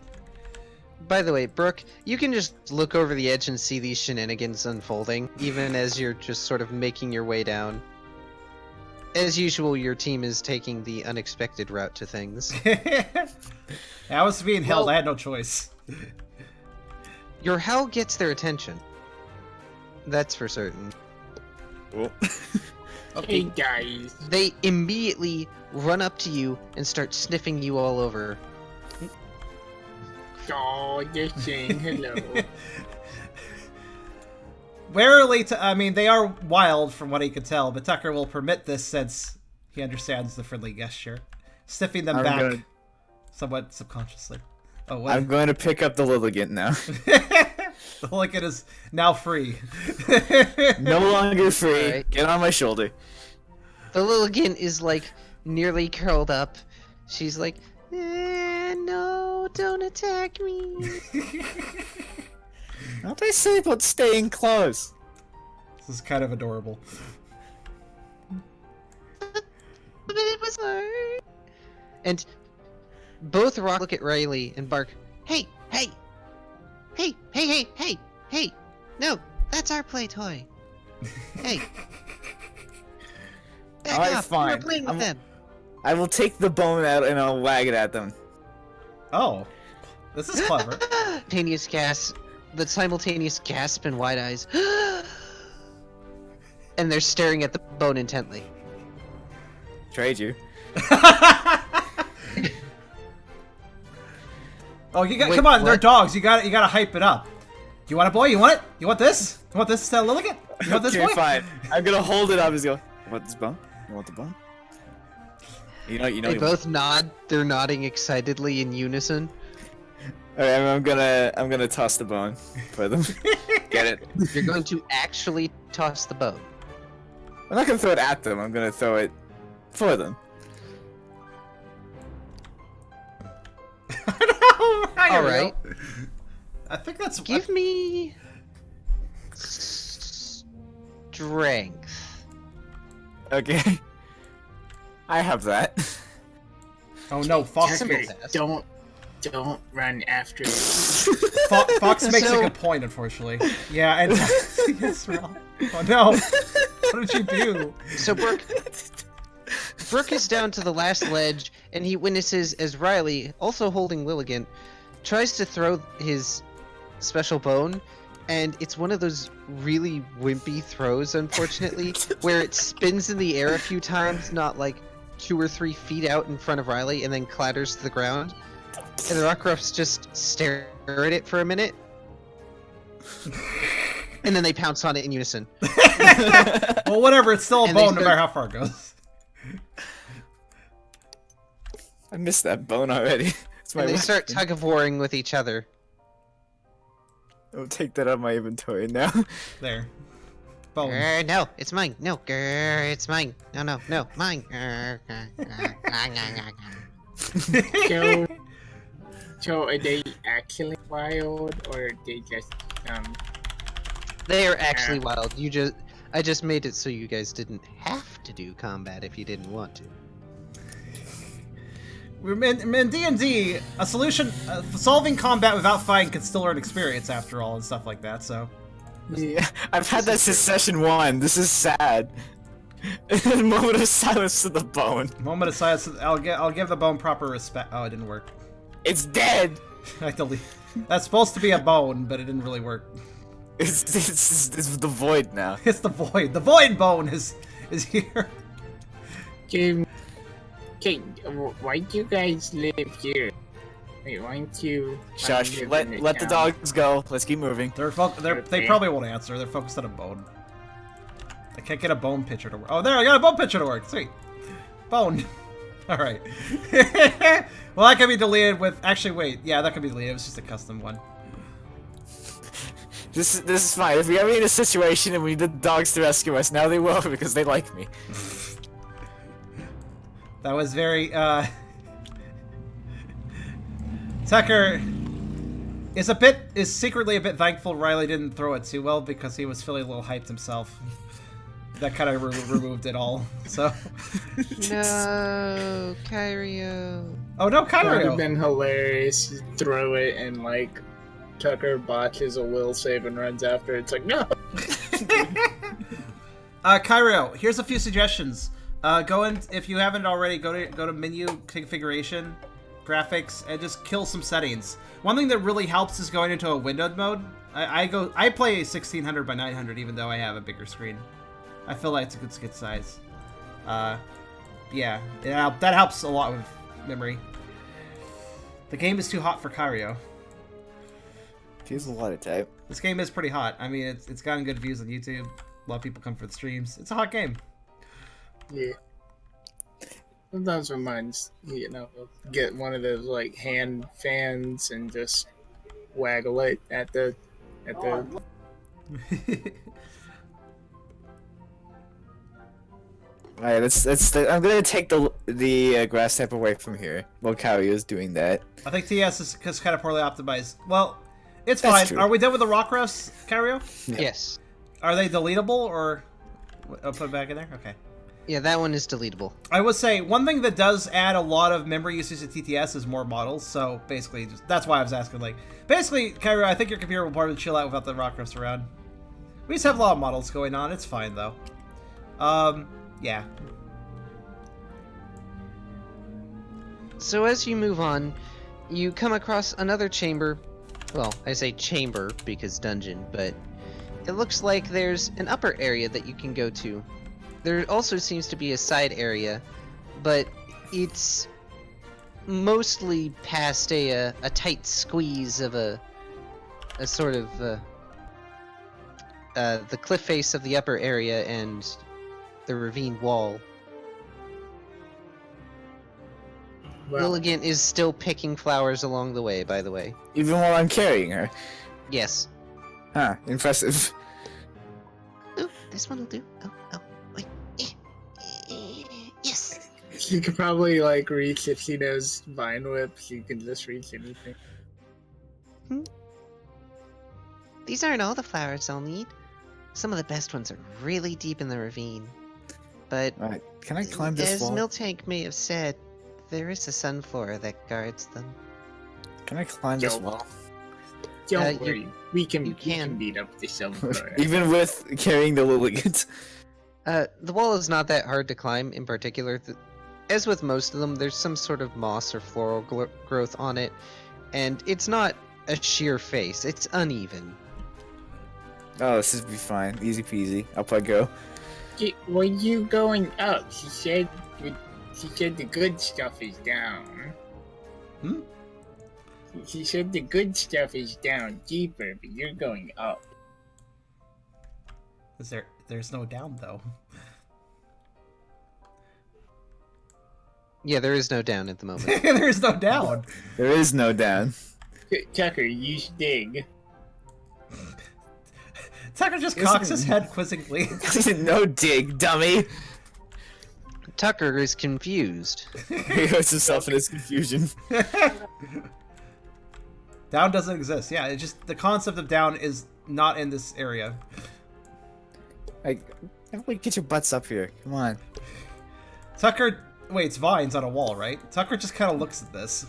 by the way, Brooke, you can just look over the edge and see these shenanigans unfolding, even as you're just sort of making your way down. As usual, your team is taking the unexpected route to things. I was being held. Well- I had no choice. Your howl gets their attention. That's for certain. Oh. Hey guys. They immediately run up to you and start sniffing you all over. Oh, they're saying hello. Warily, I mean, they are wild from what he could tell, but Tucker will permit this since he understands the friendly gesture, sniffing them I'm back gonna- somewhat subconsciously. Oh, what? I'm going to pick up the Litigant now. The Litigant is now free. No longer free. Alright. Get on my shoulder. The Litigant is like nearly curled up. She's like, no, don't attack me. What did I say about staying close? This is kind of adorable. But it was hard. And both Rock look at Riley and bark, hey, hey, hey, hey, hey, hey, hey. No, that's our play toy. Hey. Back Alright, off. fine. We're playing with them. I will take the bone out and I'll wag it at them. Oh, this is clever. Simultaneous gasp. The simultaneous gasp and wide eyes. And they're staring at the bone intently. Trade you. Oh, you got. Wait, Come on, they're what? dogs. You got. You got to hype it up. You want it, boy? You want it? You want this? You want this, Litigant? You want this, Okay, boy? fine. I'm gonna hold it up and go, you want this bone? You want the bone? You know, They you both nod. They're nodding excitedly in unison. Alright, I'm gonna toss the bone for them. Get it? You're going to actually toss the bone. I'm not gonna throw it at them, I'm gonna throw it for them. All right. I think that's. Give me strength. Okay. I have that. Oh no, Fox. Simple Tucker, test. don't run after me. Fox makes So- a good point, unfortunately. Yeah, and yes, wrong. Oh no! What did you do? So Brooke is down to the last ledge, and he witnesses as Riley, also holding Litigant, tries to throw his special bone, and it's one of those really wimpy throws, unfortunately, where it spins in the air a few times, not like 2 or 3 feet out in front of Riley, and then clatters to the ground. And the Rockruffs just stare at it for a minute, and then they pounce on it in unison. Well, whatever. It's still a And they bone, no start- matter how far it goes. I missed that bone already. It's my And they start weapon. tug of warring with each other. I'll take that out of my inventory now. There. Bone. No, it's mine. No, it's mine. No, mine. So are they actually wild, or are they just They are actually wild. I just made it so you guys didn't have to do combat if you didn't want to. In D&D, a solution, solving combat without fighting can still earn experience after all and stuff like that. So, Yeah, I've had that since session 1. This is sad. A moment of silence to the bone. moment of silence. I'll give the bone proper respect. Oh, it didn't work. It's dead. I delete. That's supposed to be a bone, but it didn't really work. It's the void now. It's the void. The void bone is here. Okay, why do you guys live here? Wait, why don't you? Shush. live in Let the town? dogs go. Let's keep moving. They Okay. probably won't answer. They're focused on a bone. I can't get a bone picture to work. Oh, there! I got a bone picture to work. Sweet. Bone. All right. Well, that can be deleted with. Actually, wait. Yeah, that can be deleted. It's just a custom one. This is fine. If we ever in a situation and we need the dogs to rescue us, now they will because they like me. That was very. Tucker is secretly a bit thankful Riley didn't throw it too well because he was feeling a little hyped himself. That kind of removed it all. So. No, Kyrio. Oh no, That would have Kyrio! been hilarious. You throw it and like Tucker botches a will save and runs after. It's like no. Kyrio, here's a few suggestions. Go in if you haven't already. Go to menu configuration, graphics, and just kill some settings. One thing that really helps is going into a windowed mode. I play 1600 by 900 even though I have a bigger screen. I feel like it's a good skit size. Yeah, that helps a lot with memory. The game is too hot for Kyrio. He's a lot of type. This game is pretty hot. I mean, it's gotten good views on YouTube. A lot of people come for the streams. It's a hot game. Yeah. Sometimes reminds get one of those like hand fans and just waggle it at the. Alright, I'm gonna take the grass type away from here while Kyrio is doing that. I think TS is kind of poorly optimized. Well, it's That's fine. true. Are we done with the rock refs, Kyrio? Yeah. Yes. Are they deletable or I'll put it back in there? Okay. Yeah, that one is deletable. I would say one thing that does add a lot of memory usage to TTS is more models. So basically, that's why I was asking. Like, basically, Kyrio, I think your computer will probably chill out without the rock refs around. We just have a lot of models going on. It's fine though. Yeah. So as you move on, you come across another chamber. Well, I say chamber because dungeon, but it looks like there's an upper area that you can go to. There also seems to be a side area, but it's mostly past a tight squeeze of a sort of the cliff face of the upper area and the ravine wall. Well, Litigant is still picking flowers along the way, by the way. Even while I'm carrying her. Yes. Huh, impressive. Ooh, this one will do. Oh, wait. Yes. she could probably like reach if she knows vine whip. She can just reach anything. These aren't all the flowers I'll need. Some of the best ones are really deep in the ravine. But Alright, can I climb this as wall? Miltank may have said, there is a Sunflora that guards them. Can I climb this Yo. wall? Don't you- worry, we can you can. beat up the Sunflora. Even with carrying the Liligant? The wall is not that hard to climb in particular. As with most of them, there's some sort of moss or floral growth on it, and it's not a sheer face, it's uneven. Oh, this would be fine. Easy peasy. Up I go. Were you going up? She said the good stuff is down. Hmm? She said the good stuff is down deeper, but you're going up. There's no down though. Yeah, there is no down at the moment. There's no down. There is no down. Tucker, use dig. Tucker just cocks his head quizzically. No dig, dummy! Tucker is confused. He hurts himself in his confusion. Down doesn't exist. Yeah, it's just the concept of down is not in this area. Like, everybody get your butts up here. Come on. Tucker waits vines on a wall, right? Tucker just kind of looks at this.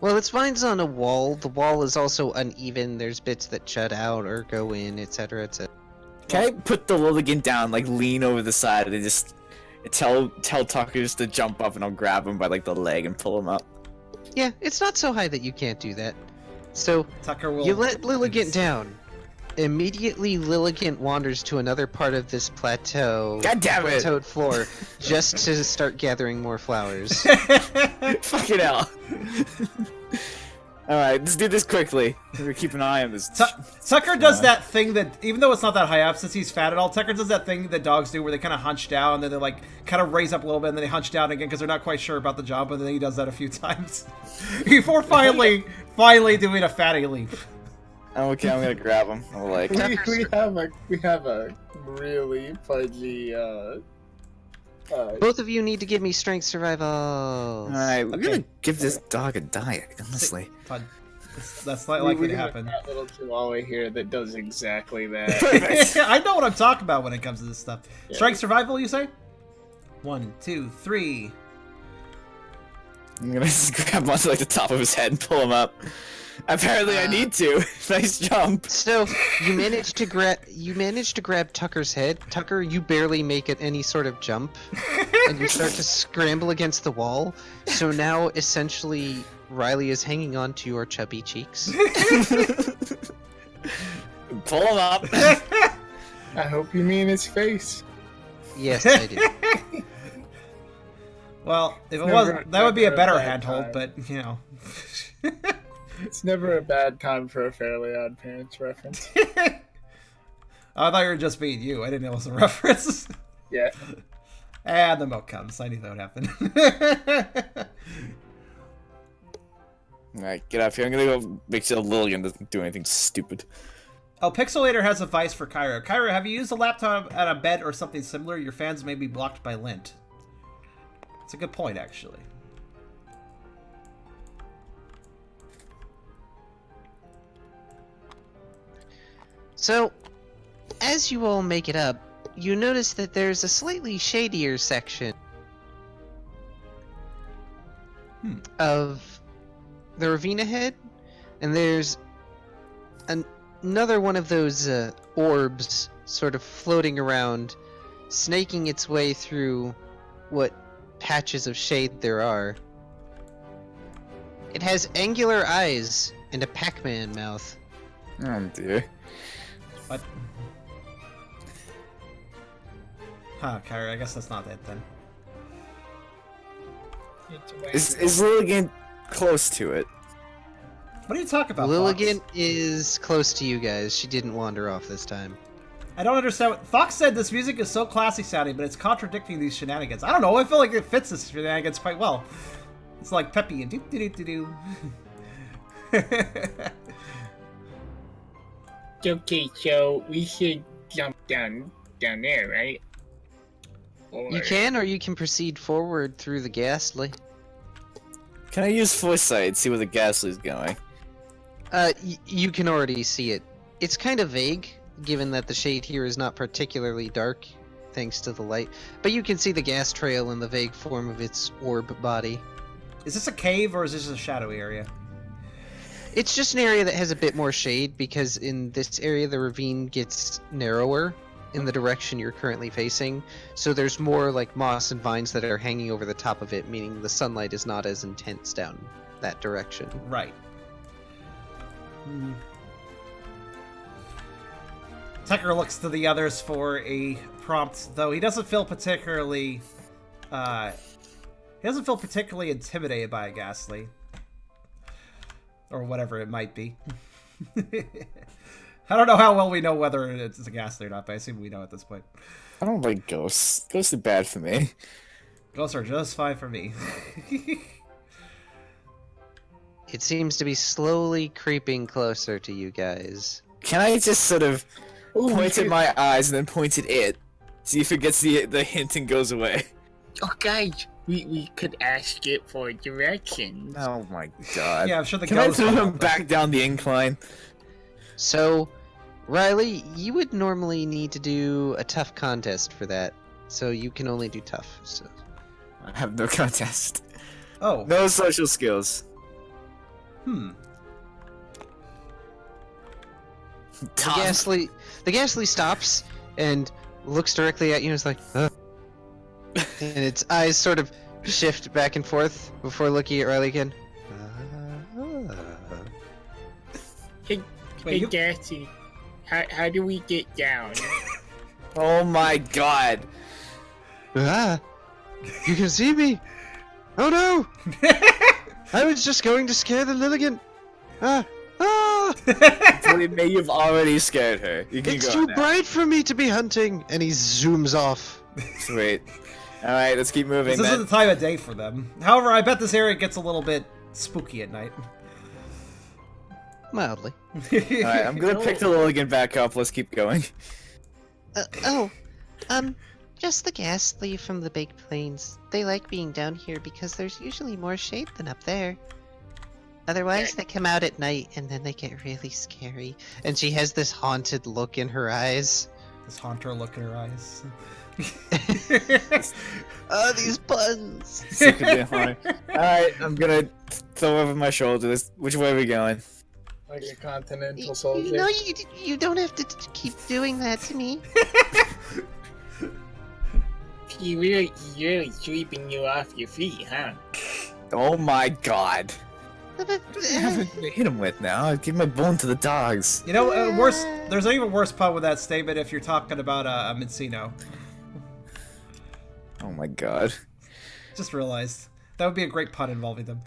Well, it's vines on a wall. The wall is also uneven. There's bits that shut out or go in, etc., etc. Can I put the Liligant down, like lean over the side, and just tell Tucker just to jump up, and I'll grab him by like the leg and pull him up? Yeah, it's not so high that you can't do that. So, Tucker will. you let Liligant down. Immediately, Liligant wanders to another part of this plateau, God damn it! plateaued floor, just to start gathering more flowers. Fucking hell. Alright, let's do this quickly. We're gonna keep an eye on this. Tucker does that thing that, even though it's not that high up, since he's fat at all, Tucker does that thing that dogs do where they kind of hunch down, and then they like kind of raise up a little bit, and then they hunch down again because they're not quite sure about the jump, and then he does that a few times before finally doing a fatty leap. Okay, I'm gonna grab him. I'm like, We have a really fudgy Both of you need to give me strength survival. alright, we're Okay. gonna give this dog a diet, honestly. Todd, that's not likely to have happen. a little chihuahua here that does exactly that. I know what I'm talking about when it comes to this stuff. Yeah. Strength survival, you say? 1, 2, 3. I'm gonna just grab him onto like the top of his head and pull him up. Apparently I need to. Nice jump. So you managed to grab Tucker's head. Tucker, you barely make it any sort of jump, and you start to scramble against the wall. So now essentially Riley is hanging on to your chubby cheeks. Pull him up. I hope you mean his face. Yes, I do. Well, if it Never- wasn't, that would be a never a better bad handhold, time. but, you know. It's never a bad time for a Fairly Odd Parents reference. I thought you were just being you. I didn't know it was a reference. Yeah. And the milk comes. I knew that would happen. Alright, get up here. I'm gonna go make sure Lillian doesn't do anything stupid. Oh, Pixelator has advice for Kyrio. Kyrio, have you used a laptop at a bed or something similar? Your fans may be blocked by lint. It's a good point, actually. So, as you all make it up, you notice that there's a slightly shadier section of the ravine ahead, and there's another one of those orbs sort of floating around, snaking its way through what patches of shade there are. It has angular eyes and a Pac-Man mouth. Oh dear. What? Huh, Kyrie, I guess that's not it then. It's Is Litigant close to it? What are you talking about, Lilligant Fox? is close to you guys. She didn't wander off this time. I don't understand what... Fox said this music is so classy sounding, but it's contradicting these shenanigans. I don't know, I feel like it fits this shenanigans quite well. It's like peppy and do-do-do-do-do. Okay, so we should jump down there, right? Or... You can, or you can proceed forward through the ghastly. Can I use foresight, see where the ghastly's going? You can already see it. It's kind of vague, given that the shade here is not particularly dark, thanks to the light. But you can see the gas trail in the vague form of its orb body. Is this a cave or is this a shadowy area? It's just an area that has a bit more shade, because in this area the ravine gets narrower in the direction you're currently facing. So there's more like moss and vines that are hanging over the top of it, meaning the sunlight is not as intense down that direction. Right. Tucker looks to the others for a prompt, though he doesn't feel particularly intimidated by a ghastly. Or whatever it might be. I don't know how well we know whether it's a ghastly or not, but I assume we know at this point. I don't like ghosts. Ghosts are bad for me. Ghosts are just fine for me. It seems to be slowly creeping closer to you guys. Can I just sort of point at my eyes and then point at it? See if it gets the hint and goes away. Oh, guys, we could ask it for directions. Oh my god. Yeah, I'm sure the Can I ghost throw will him help. back down the incline? So, Riley, you would normally need to do a tough contest for that. So you can only do tough. So. I have no contest. Oh. No social skills. Hmm. The ghastly stops and looks directly at you and is like, huh? And its eyes sort of shift back and forth before looking at Riley again. Hey, Wait, you- Gassy, how do we get down? Oh my god. Ah, you can see me. Oh no! I was just going to scare the Litigant. Ah, ah! Believe me, you've already scared her. You can It's go too now. bright for me to be hunting. And he zooms off. Sweet. Alright, let's keep moving This isn't then. the time of day for them. However, I bet this area gets a little bit spooky at night. Mildly. Alright, I'm gonna pick the Lilligan back up. Let's keep going. Just the ghastly from the Big Plains. They like being down here because there's usually more shade than up there. Otherwise, they come out at night and then they get really scary. And she has this haunted look in her eyes. This haunter look in her eyes. Oh, these puns! Sick of being haunted. Alright, I'm gonna throw over my shoulder. Which way are we going? Like a continental You soldier. know, you don't have to keep doing that to me. He really sweeping you off your feet, huh? Oh my god. What do I have to hit him with now? I'd give my bone to the dogs. You know, worse. There's an even worse pun with that statement if you're talking about a Mincino. Oh my god. Just realized. That would be a great pun involving them.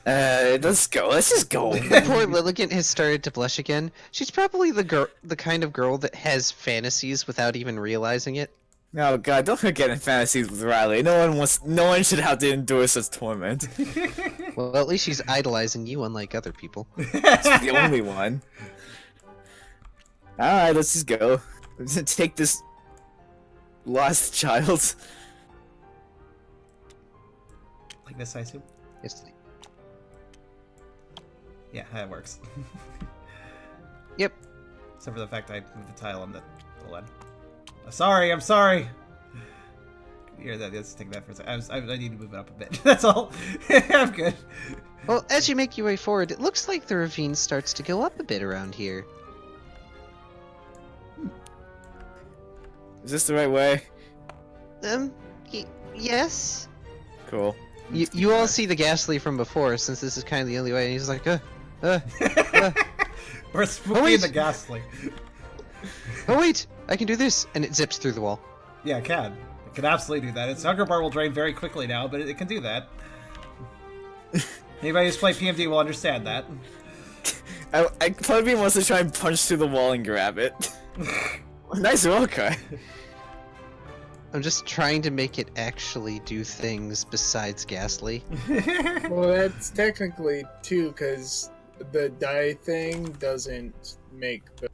Let's go. Let's just go. Poor Liligant has started to blush again. She's probably the kind of girl that has fantasies without even realizing it. Oh god, don't forget in fantasies with Riley. No one should have to endure such torment. Well, at least she's idolizing you, unlike other people. That's the only one. Alright, let's just go. Let's take this lost child. Like this, I assume? Yes. Yeah, that works. Yep. Except for the fact I moved the tile on the lead. I'm sorry! Here, let's take that for a second. I need to move it up a bit. That's all. I'm good. Well, as you make your way forward, it looks like the ravine starts to go up a bit around here. Is this the right way? Yes? Cool. You all see the Ghastly from before, since this is kind of the only way, and he's like, We're spooky wait. in the ghastly. oh wait, I can do this, and it zips through the wall. Yeah, it can. It can absolutely do that. Its hunger bar will drain very quickly now, but it can do that. Anybody who's played PMD will understand that. I probably wants to try and punch through the wall and grab it. Nice okay. I'm just trying to make it actually do things besides Ghastly. Well, that's technically two, because the die thing doesn't make the.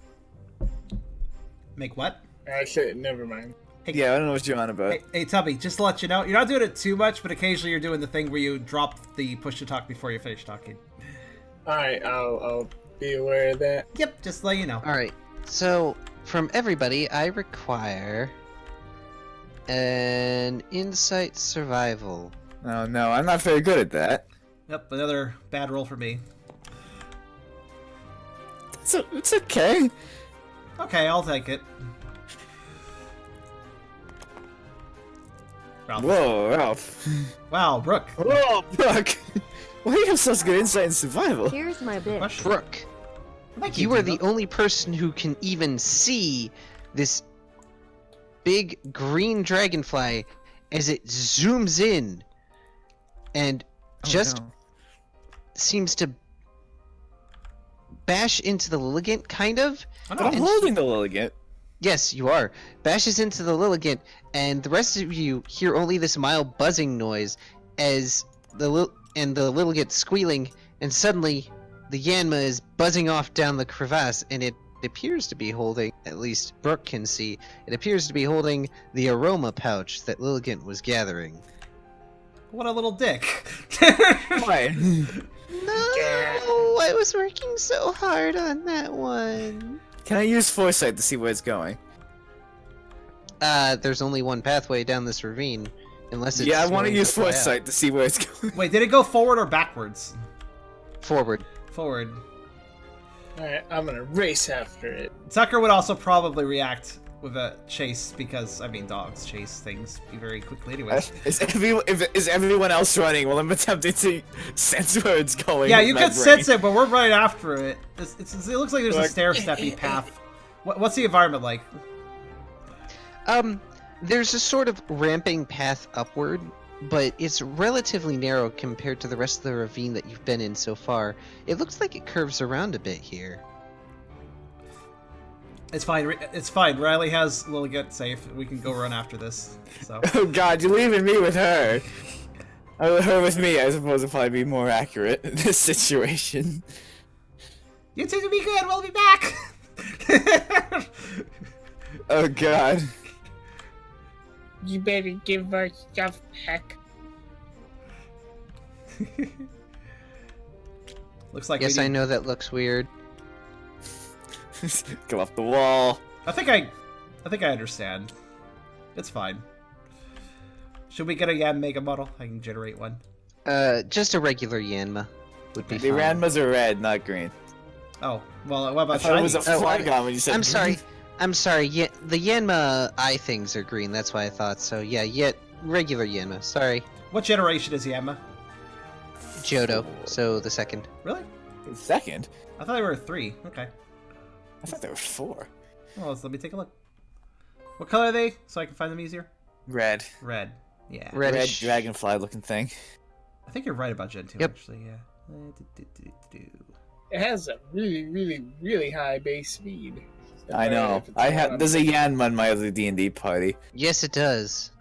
Make what? Actually, never mind. Yeah, I don't know what you're on about. Hey, Tubby, just to let you know, you're not doing it too much, but occasionally you're doing the thing where you drop the push to talk before you finish talking. Alright, I'll be aware of that. Yep, just to let you know. Alright, so from everybody, I require an Insight Survival. Oh no, I'm not very good at that. Yep, another bad roll for me. It's okay. Okay, I'll take it. Ralph. Whoa, Ralph. Wow, Brooke. Whoa, Brooke. Why do you have such good insight in survival? Here's my bit. Question. Brooke, Thank you are Diva. the only person who can even see this big green dragonfly as it zooms in and just Oh, no. seems to bash into the Litigant, kind of. I But I'm know. holding the Litigant. Yes, you are. Bashes into the Litigant, and the rest of you hear only this mild buzzing noise as the Litigant squealing, and suddenly the Yanma is buzzing off down the crevasse, and it appears to be holding, at least Brooke can see, it appears to be holding the aroma pouch that Litigant was gathering. What a little dick. Why? No, I was working so hard on that one. Can I use foresight to see where it's going? There's only one pathway down this ravine, unless it's Yeah, I want to going use fly out. foresight to see where it's going. Wait, did it go forward or backwards? Forward. Forward. Alright, I'm gonna race after it. Tucker would also probably react with a chase because, I mean, dogs chase things very quickly anyway. Is everyone else running while I'm attempting to sense where it's going? Yeah, with you my can brain? sense it, but we're right after it. It looks like there's a Like- stair-steppy path. What's the environment like? There's a sort of ramping path upward, but it's relatively narrow compared to the rest of the ravine that you've been in so far. It looks like it curves around a bit here. It's fine. It's fine. Riley has Litigant safe. We can go run after this. So Oh god, you're leaving me with her. Her with me, I suppose, would probably be more accurate in this situation. you two to be good. We'll be back. Oh god. You better give our stuff back. Looks like Yes, we I need- know that looks weird. Go off the wall. I think I understand. It's fine. Should we get a Yan Mega model? I can generate one. Just a regular Yanma would be The fine. Ranmas are red, not green. Oh, well, what I about thought it was a shiny? Flygon when you said I'm green. sorry. The Yanma eye things are green. That's why I thought so. Yeah, regular Yanma. Sorry, What generation is Yanma? Johto. So the second. Really? Second? I thought they were 3. Okay. I thought there were 4. Well, let me take a look. What color are they, so I can find them easier? Red. Red. Yeah. Red Reddish. dragonfly looking thing. I think you're right about Gen 2, Yep. actually, yeah. It has a really, really, really high base speed. I know. If it's There's a Yanma in my other D&D party. Yes, it does.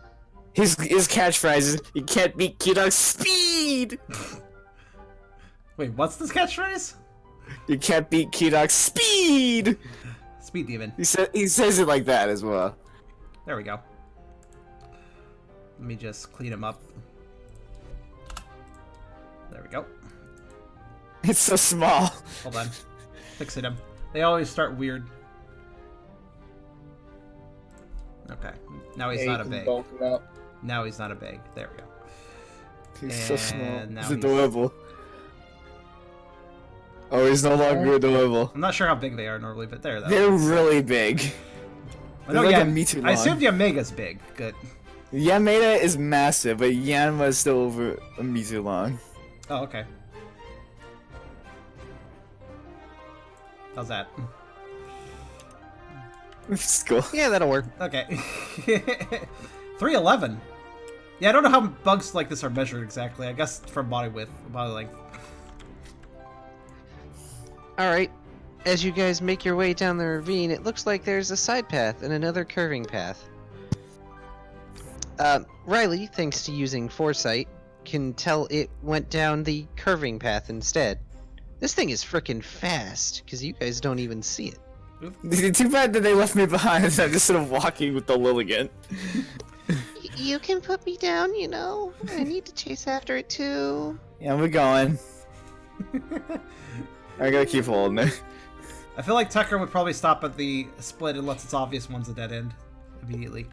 His catchphrase is, "You can't beat Kidog's speed!" Wait, what's this catchphrase? You can't beat Kidog's speed! Speed Demon. He says it like that as well. There we go. Let me just clean him up. There we go. It's so small. Hold on. Fixing him. They always start weird. Okay. Now he's Yeah, not you a can big. bulk him up. Now he's not a big. There we go. He's so small. And now He's he's- adorable. Oh, he's no longer adorable. I'm not sure how big they are normally, but there though. They're really big. I know, they're like yeah, a meter I long. assumed Yamega's big. Good. Yameda is massive, but Yanma is still over a meter long. Oh, okay. How's that? It's cool. Yeah, that'll work. Okay. 311. Yeah, I don't know how bugs like this are measured exactly. I guess from body width, body length. Alright, as you guys make your way down the ravine, it looks like there's a side path and another curving path. Riley, thanks to using foresight, can tell it went down the curving path instead. This thing is frickin' fast, because you guys don't even see it. Too bad that they left me behind. I'm just sort of walking with the Litigant. You can put me down, you know? I need to chase after it too. Yeah, we're going. I gotta keep holding it. I feel like Tucker would probably stop at the split unless it's obvious one's a dead end immediately.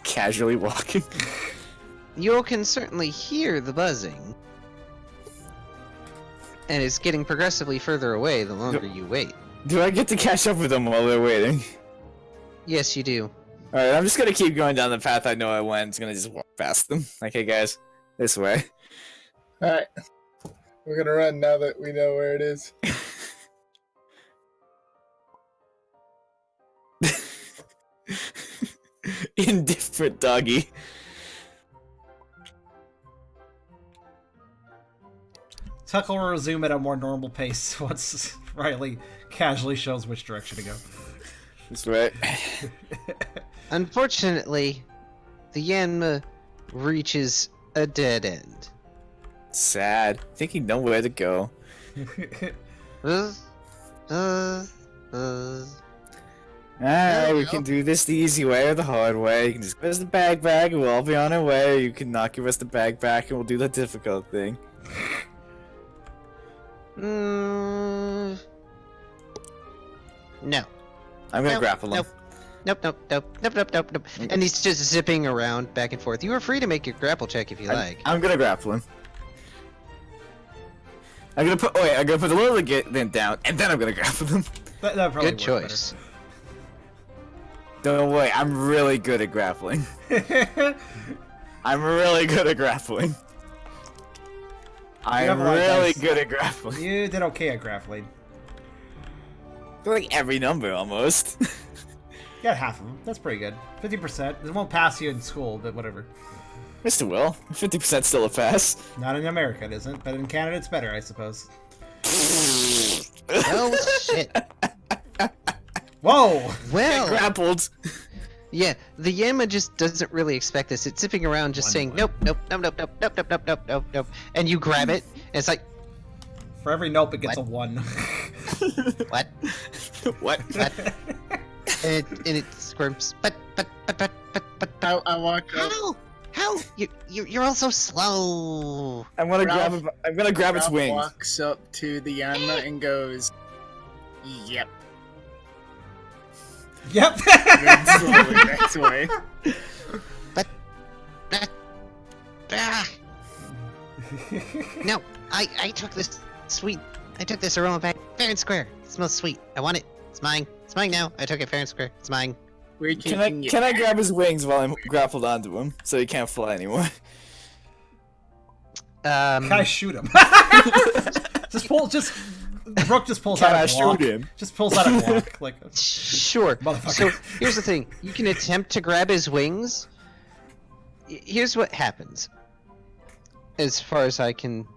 Casually walking. You can certainly hear the buzzing. And it's getting progressively further away the longer you wait. Do I get to catch up with them while they're waiting? Yes, you do. Alright, I'm just gonna keep going down the path I know I went. I'm just gonna just walk past them. Like, hey guys, this way. Alright. We're gonna run now that we know where it is. Indifferent doggy. Tucker will resume at a more normal pace once Riley casually shows which direction to go. This way. Unfortunately, the Yanma reaches a dead end. Sad. Thinking nowhere to go. Alright, we can do this the easy way or the hard way. You can just give us the bag back and we'll all be on our way. Or you can not give us the bag back and we'll do the difficult thing. No. I'm gonna Nope, grapple him. Nope. And he's just zipping around back and forth. You are free to make your grapple check if you like. I'm gonna grapple him. I'm gonna put the little Litigant down and then I'm gonna grapple him. That probably Good work choice. Don't worry, I'm really good at grappling. better. I'm really good at grappling. I am have a lot of really dice. good at grappling. You did okay at grappling. Like every number almost. You got half of them. That's pretty good. 50%. It won't pass you in school, but whatever. Mr. Will, 50% still a pass. Not in America, it isn't. But in Canada, it's better, I suppose. Oh shit. Whoa! Well, Grappled. yeah, the Yanma just doesn't really expect this. It's zipping around just saying nope, and you grab it, and it's like, For every nope, it gets What? a 1. what? What? And it squirms, but. I walk up. How? You're all so slow. I'm gonna Ralph- grab its Ralph wings. walks up to the Yanma and goes, "Yep." Yep! Then slowly backs away. Ah. No, I took this sweet. I took this aroma back fair and square. It smells sweet. I want it. It's mine. It's mine now. I took it fair and square. It's mine. We're Can taking it. I grab his wings while I'm grappled onto him so he can't fly anymore? Can I shoot him? Brooke just pulls Can out I a block. shoot him? Just pulls out a block. Like, Sure. Motherfucker. So here's the thing. You can attempt to grab his wings. Here's what happens. As far as I can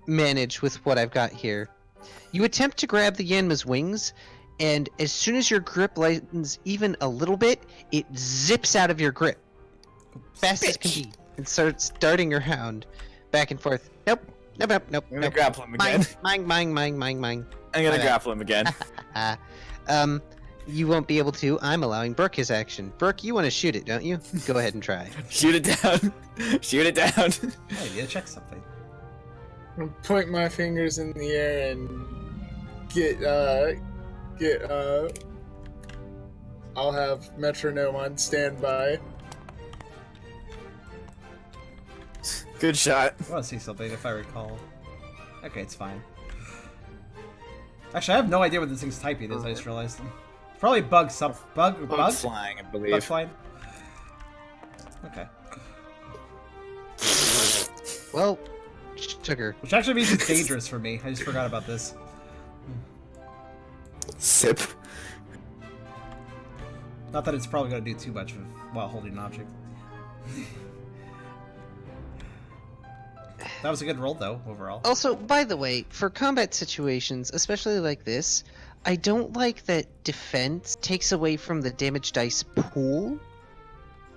manage with what I've got here. You attempt to grab the Yanma's wings, and as soon as your grip lightens even a little bit, it zips out of your grip. Fast as can be. And starts darting around back and forth. Nope. I'm gonna grapple him again. Mine. I'm gonna bad. grapple him again. You won't be able to. I'm allowing Brooke his action. Brooke, you want to shoot it, don't you? Go ahead and try. Shoot it down. Shoot it down. oh, yeah, check something. I'll point my fingers in the air and I'll have metronome on standby. Good shot. I want to see something if I recall. Okay, it's fine. Actually, I have no idea what this thing's typing is. I just realized. Probably bug. Bug flying, I believe. Bug flying. Okay. Well, sugar. Which actually means it's dangerous for me. I just forgot about this. Sip. Not that it's probably going to do too much while holding an object. That was a good roll, though, overall. Also, by the way, for combat situations, especially like this, I don't like that defense takes away from the damage dice pool,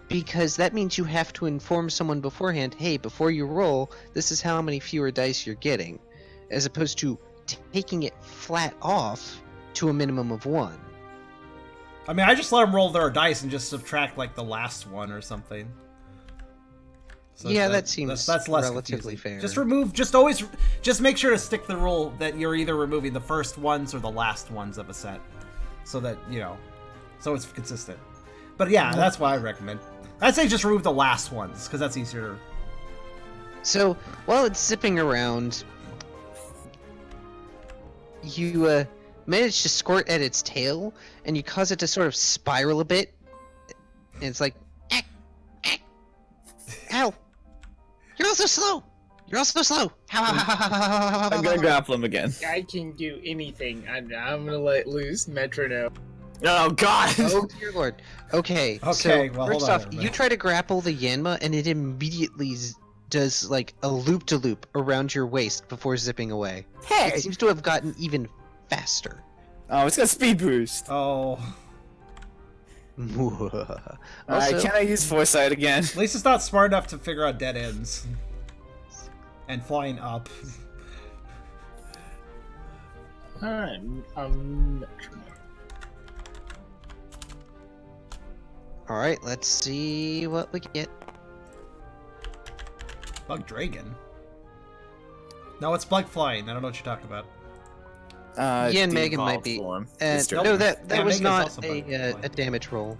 because that means you have to inform someone beforehand, hey, before you roll, this is how many fewer dice you're getting, as opposed to taking it flat off to a minimum of 1. I mean, I just let them roll their dice and just subtract, like, the last one or something. So yeah, that seems that's less relatively confusing. fair. Just make sure to stick the rule that you're either removing the first ones or the last ones of a set. So that, so it's consistent. But yeah, that's what I recommend. I'd say just remove the last ones, because that's easier. So, while it's zipping around, you manage to squirt at its tail, and you cause it to sort of spiral a bit. And it's like, ow! You're also slow! You're also slow! I'm gonna grapple him again. I can do anything. I'm gonna let loose metronome. Oh god! Oh dear lord. Okay, Okay, so well, hold first on, off, everybody. you try to grapple the Yanma, and it immediately does like a loop-de-loop around your waist before zipping away. Hey! It seems to have gotten even faster. Oh, it's got speed boost. Oh. Alright, Also, can I use foresight again? At least it's not smart enough to figure out dead ends. And flying up. Alright, metronome. Alright, let's see what we get. Bug Dragon? No, it's bug flying. I don't know what you're talking about. Yen the Megan might evolved be. form. And It's no, Dragon. that Yeah, was Megan's not also bug a flying. damage roll.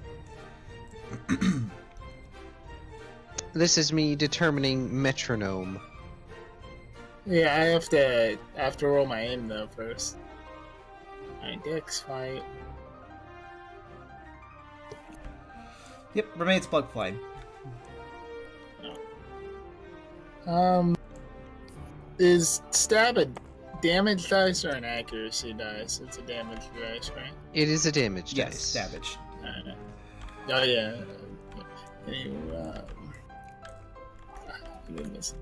This is me determining metronome. Yeah, I have to roll my aim though first. My dex fight. Yep, remains bug flying. Is stab a damage dice or an accuracy dice? It's a damage dice, right? It is a damage Yes, dice. savage. Oh yeah. Goodness.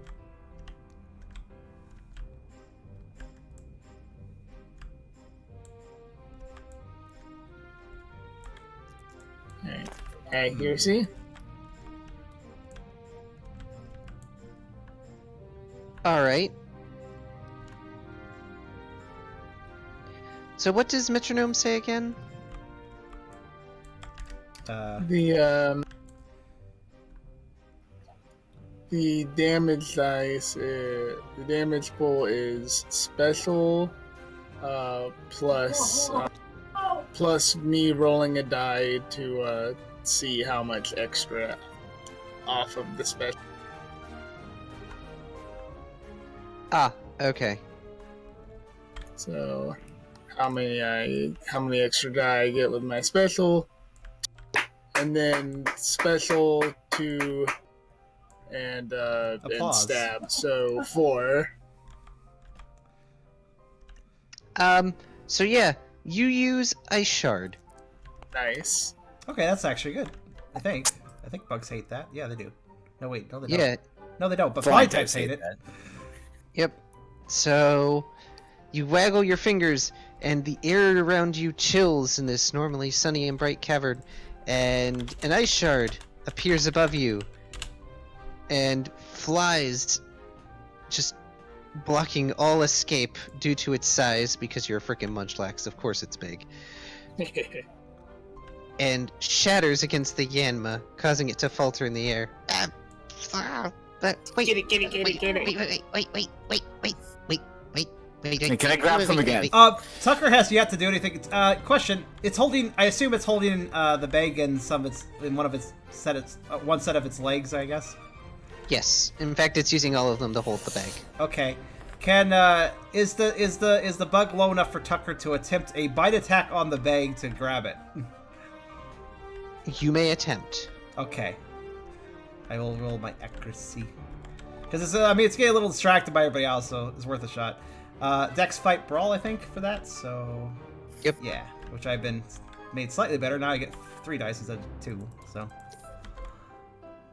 Alright. Accuracy? Alright. So what does metronome say again? The damage dice, the damage pool is special, plus me rolling a die to see how much extra off of the special. Ah, okay. So, how many extra die I get with my special, and then special 2 and stab. So 4. So yeah, you use Ice Shard. Nice. Okay, that's actually good. I think bugs hate that. Yeah, they do. No, wait, no, they don't. Yeah. No, they don't, but Fly fly types hate it. that. Yep. So you waggle your fingers, and the air around you chills in this normally sunny and bright cavern, and an ice shard appears above you and flies, just blocking all escape due to its size, because you're a freaking Munchlax. Of course it's big. And shatters against the Yanma, causing it to falter in the air. Wait, Get it. wait. Can I grab them again? Tucker has yet to do anything. Question: It's holding. I assume it's holding the bag in one set of its legs. I guess. Yes. In fact, it's using all of them to hold the bag. Okay. Can is the bug low enough for Tucker to attempt a bite attack on the bag to grab it? You may attempt. Okay. I will roll my accuracy. Because it's it's getting a little distracted by everybody else, so it's worth a shot. Dex Fight Brawl, I think, for that. So. Yep. Yeah, which I've been made slightly better. Now I get 3 dice instead of 2. So.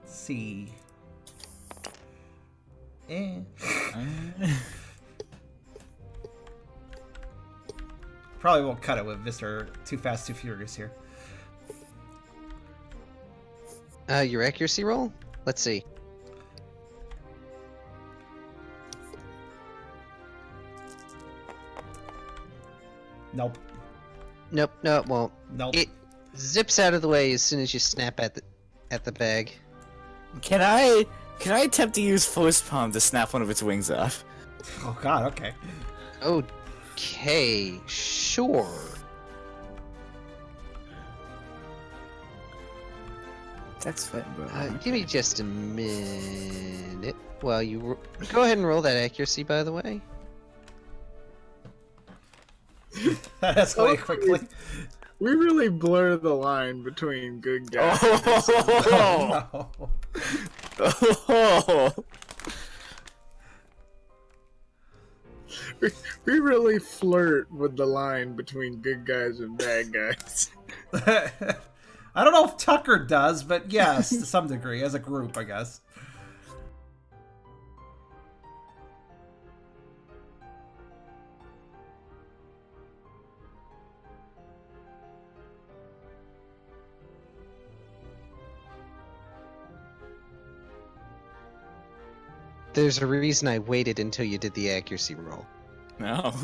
Let's see. Probably won't cut it with Mr. Too Fast, Too Furious here. Your accuracy roll? Let's see. Nope. Nope, no, it won't. Nope. It zips out of the way as soon as you snap at the bag. Can I attempt to use Force Palm to snap one of its wings off? Oh god, okay. Okay, sure. That's fine, bro. Give me just a minute. Well, go ahead and roll that accuracy, by the way. That escalated quickly. We really blur the line between good guys. Oh, No. oh. We really flirt with the line between good guys and bad guys. I don't know if Tucker does, but yes, to some degree, as a group, I guess. There's a reason I waited until you did the accuracy roll. No.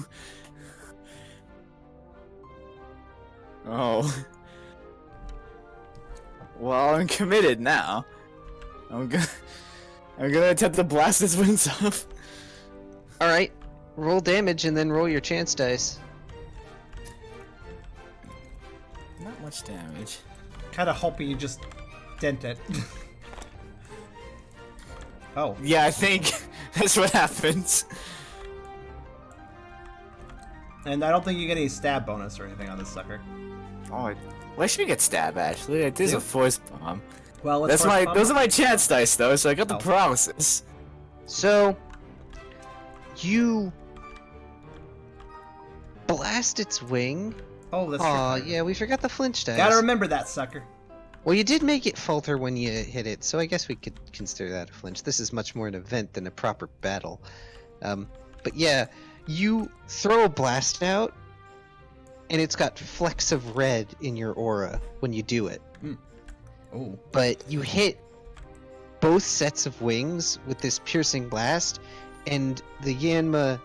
Oh. Well, I'm committed now. I'm gonna attempt to blast its wings off. Alright, roll damage and then roll your chance dice. Not much damage. Kind of hoping you just dent it. Oh. Yeah, I think that's what happens. And I don't think you get any stab bonus or anything on this sucker. Oh, well, I should get stab actually. It is a Force Bomb. Well, let's Those are my chance dice though, so I got the Oh. paralysis. So, you blast its wing. Oh, that's Aw, right. yeah, we forgot the flinch dice. Gotta remember that sucker. Well, you did make it falter when you hit it, so I guess we could consider that a flinch. This is much more an event than a proper battle. But yeah, you throw a blast out, and it's got flecks of red in your aura when you do it. Oh. But you hit both sets of wings with this piercing blast, and the Yanma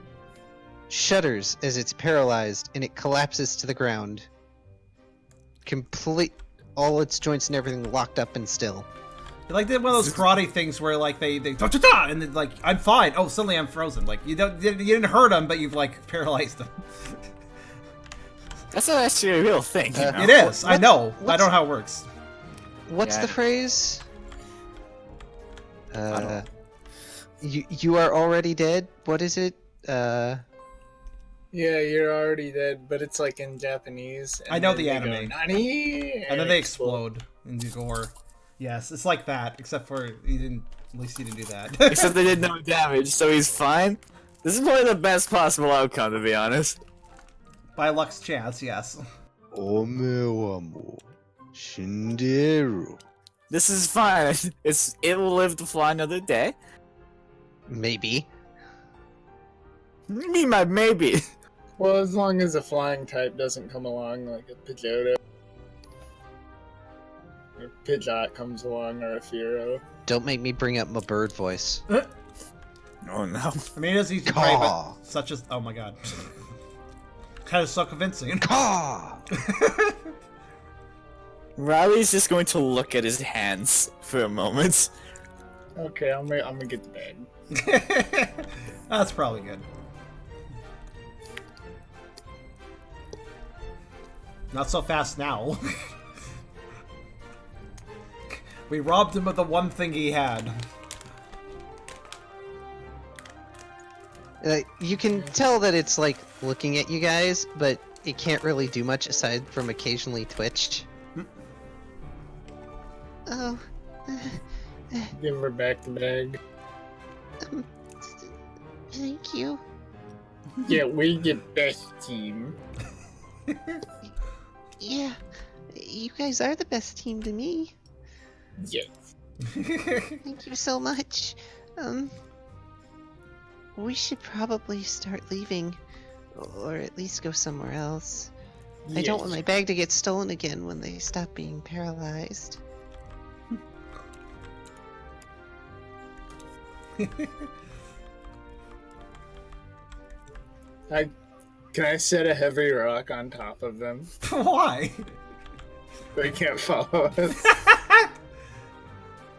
shudders as it's paralyzed, and it collapses to the ground. All its joints and everything locked up and still. Like one of those karate things where like they da-da-da, and then like I'm fine. Oh, suddenly I'm frozen. Like you didn't hurt him, but you've like paralyzed him. That's not actually a real thing. You know? It is. I know. I don't know how it works. What's Yeah. the phrase? don't know. You are already dead. What is it? Yeah, you're already dead, but it's like in Japanese. And I know then the they anime. Go, Nani? And then they explode into gore. Yes, it's like that, except for he didn't. At least he didn't do that. Except they did no damage, so he's fine. This is probably the best possible outcome, to be honest. By luck's chance, yes. Omewamu Shinderu. This is fine. It will live to fly another day. Maybe. Me, my maybe. Well, as long as a flying type doesn't come along, like a Pidgeotto. Or Pidgeot comes along, or a Fearow. Don't make me bring up my bird voice. Oh no. I mean, it is easy to play, Caw. but such as oh my god, kind of so convincing. Caw! Riley's just going to look at his hands for a moment. Okay, I'm gonna get the bag. That's probably good. Not so fast now. We robbed him of the one thing he had. You can tell that it's like looking at you guys, but it can't really do much aside from occasionally twitch. Oh. Give her back the bag. Um, thank you. Yeah, we the best team. Yeah, you guys are the best team to me. Yes. Thank you so much. We should probably start leaving, or at least go somewhere else. I don't want my bag to get stolen again when they stop being paralyzed. Can I set a heavy rock on top of them? Why? They can't follow us.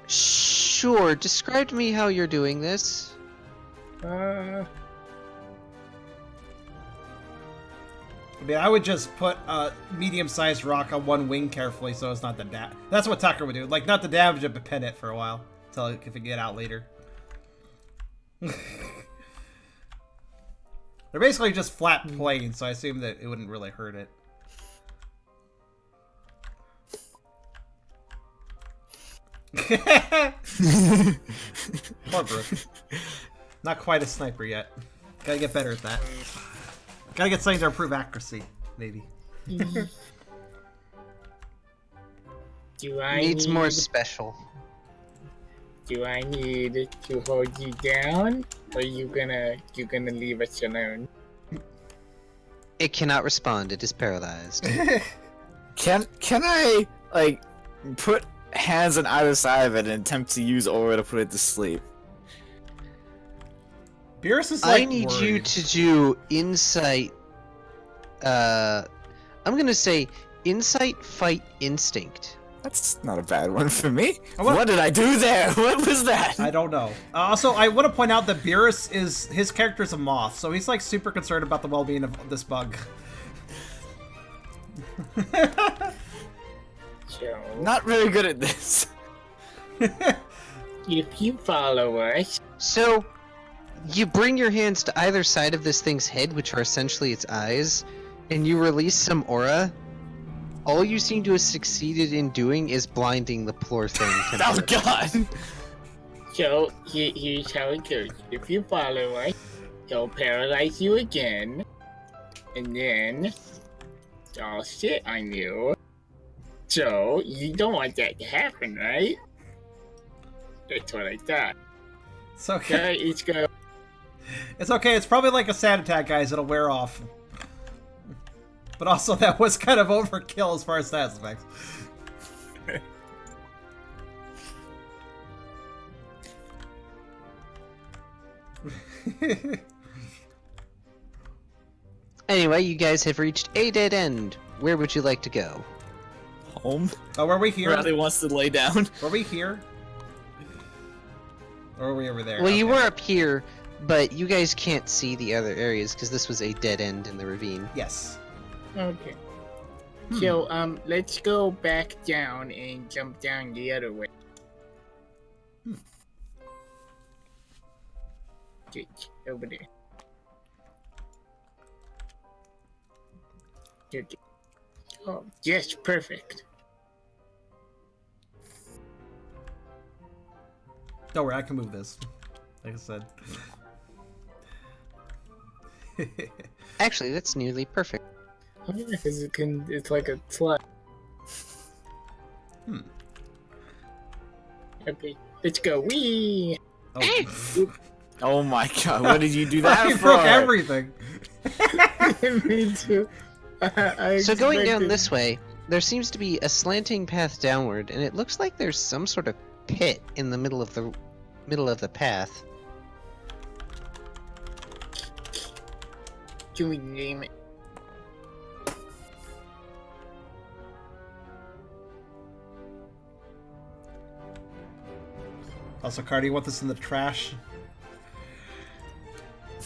Sure, describe to me how you're doing this. I mean, I would just put a medium-sized rock on one wing carefully so it's not the damage. That's what Tucker would do. Like, not the damage, but pin it for a while. Until it can get out later. They're basically just flat planes, so I assume that it wouldn't really hurt it. Poor Brooke. Not quite a sniper yet. Gotta get better at that. Gotta get something to improve accuracy, maybe. Do I Needs need, more special. Do I need to hold you down, or you gonna leave us alone? It cannot respond, it is paralyzed. Can I like put hands on either side of it and attempt to use aura to put it to sleep? Beerus is like I need worried. you to do insight. I'm gonna say insight, fight, instinct. That's not a bad one for me. wanna- What did I do there? What was that? I don't know. Also, I want to point out that Beerus is his character is a moth, so he's like super concerned about the well-being of this bug. So, Not very good at this. if you follow us, So, you bring your hands to either side of this thing's head, which are essentially its eyes, and you release some aura. All you seem to have succeeded in doing is blinding the poor thing. Oh god! so here's how it goes. If you follow us, he'll paralyze you again, and then I'll sit on you. So you don't want that to happen, right? That's what I thought. It's okay. Okay, it's go. It's okay. It's probably like a sand attack, guys. It'll wear off. But also, that was kind of overkill as far as stats effects. Anyway, you guys have reached a dead end. Where would you like to go? Home? Oh, were we here? Bradley wants to lay down. Were we here? Or were we over there? Well, you Okay. were up here, but you guys can't see the other areas because this was a dead end in the ravine. Yes. Okay. So let's go back down and jump down the other way. Good. Over there. Good. Oh, yes, perfect. Don't worry, I can move this. Like I said. Actually, that's nearly perfect. Oh, yeah, because it's like a slot. Okay, let's go. Wee! Oh. Oh my god, what did you do that You for? broke everything. Me too. So going down this way, there seems to be a slanting path downward, and it looks like there's some sort of pit in the middle of the path. Can we name it? Also, Cardi, you want this in the trash?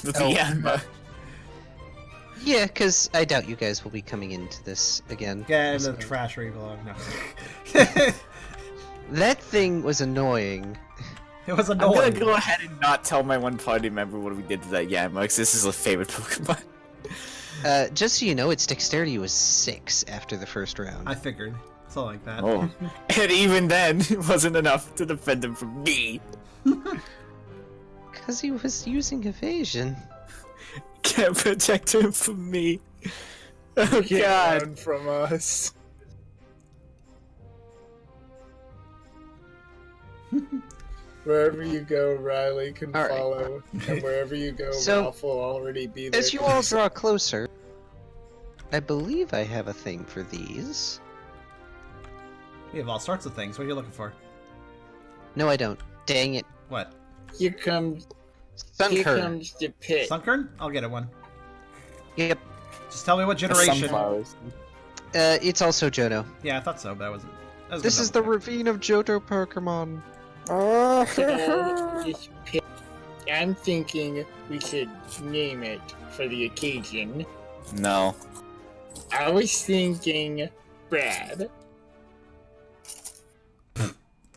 The Yanma. Yeah, because I doubt you guys will be coming into this again. Yeah, in the So- trash where you belong. No. That thing was annoying. It was I'm annoying. gonna go ahead and not tell my one party member what we did to that Yanma, because this is a favorite Pokemon. Just so you know, its dexterity was 6 after the first round. I figured. Something like that. Oh. And even then, it wasn't enough to defend him from me. Because he was using evasion. Can't protect him from me. Oh Get god. run from us. Wherever you go, Riley can All right. follow, and wherever you go, So, Ralph will already be there. As you all draw closer, I believe I have a thing for these. We have all sorts of things. What are you looking for? No, I don't. Dang it. What? Here comes Sunkern. the pit. Sunkern? I'll get it one. Yep. Just tell me what generation. Sunflowers. It's also Johto. Yeah, I thought so, but I wasn't. I was This gonna is the double check. Ravine of Johto Pokemon. So, this pit, I'm thinking we should name it for the occasion. No. I was thinking Brad.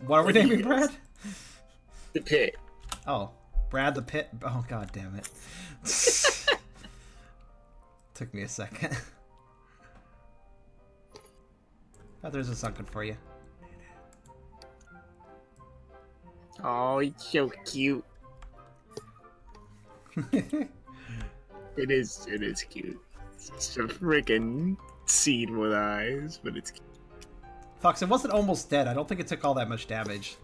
What are we naming Brad? The pit. Oh, Brad the Pit. Oh, god damn it. Took me a second. Oh, there's a Sunken for you. Oh, it's so cute. It is cute. It's a freaking seed with eyes, but it's cute. Fox, it wasn't almost dead. I don't think it took all that much damage.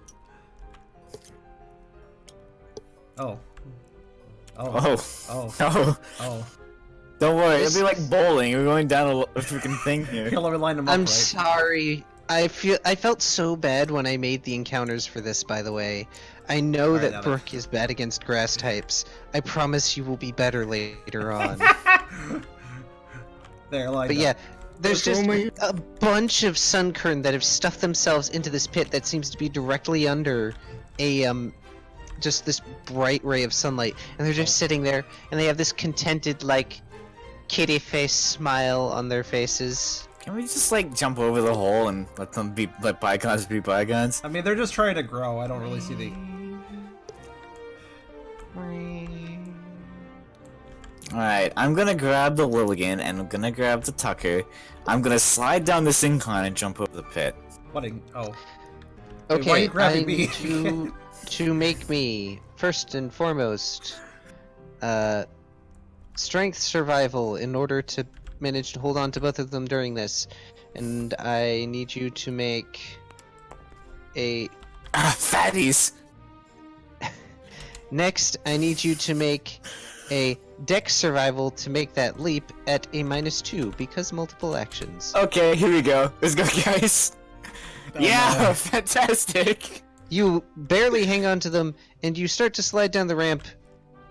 Oh. Oh. Oh. Oh. Oh. Oh. Don't worry, it'll be like bowling. We're going down a freaking thing here. Here, let me line them up I'm right. sorry. I felt so bad when I made the encounters for this, by the way. I know Alright, that now Brooke is bad against grass types. I promise you will be better later on. There, like. But yeah, there's There's just only- a bunch of Sunkern that have stuffed themselves into this pit that seems to be directly under a just this bright ray of sunlight, and they're just sitting there, and they have this contented, like, kitty face smile on their faces. Can we just like jump over the hole and let bygones be bygones? I mean, they're just trying to grow. I don't really see the. Alright, I'm gonna grab the Litigant and I'm gonna grab the Tucker. I'm gonna slide down this incline and jump over the pit. What in. Oh. Wait, Okay, why are you grabbing I me? need you to make me, first and foremost, strength survival in order to manage to hold on to both of them during this. And I need you to make a... Ah, fatties! Next, I need you to make a dex survival to make that leap at a -2, because multiple actions. Okay, here we go. Let's go, guys. Oh, Yeah, no. fantastic. You barely hang on to them, and you start to slide down the ramp,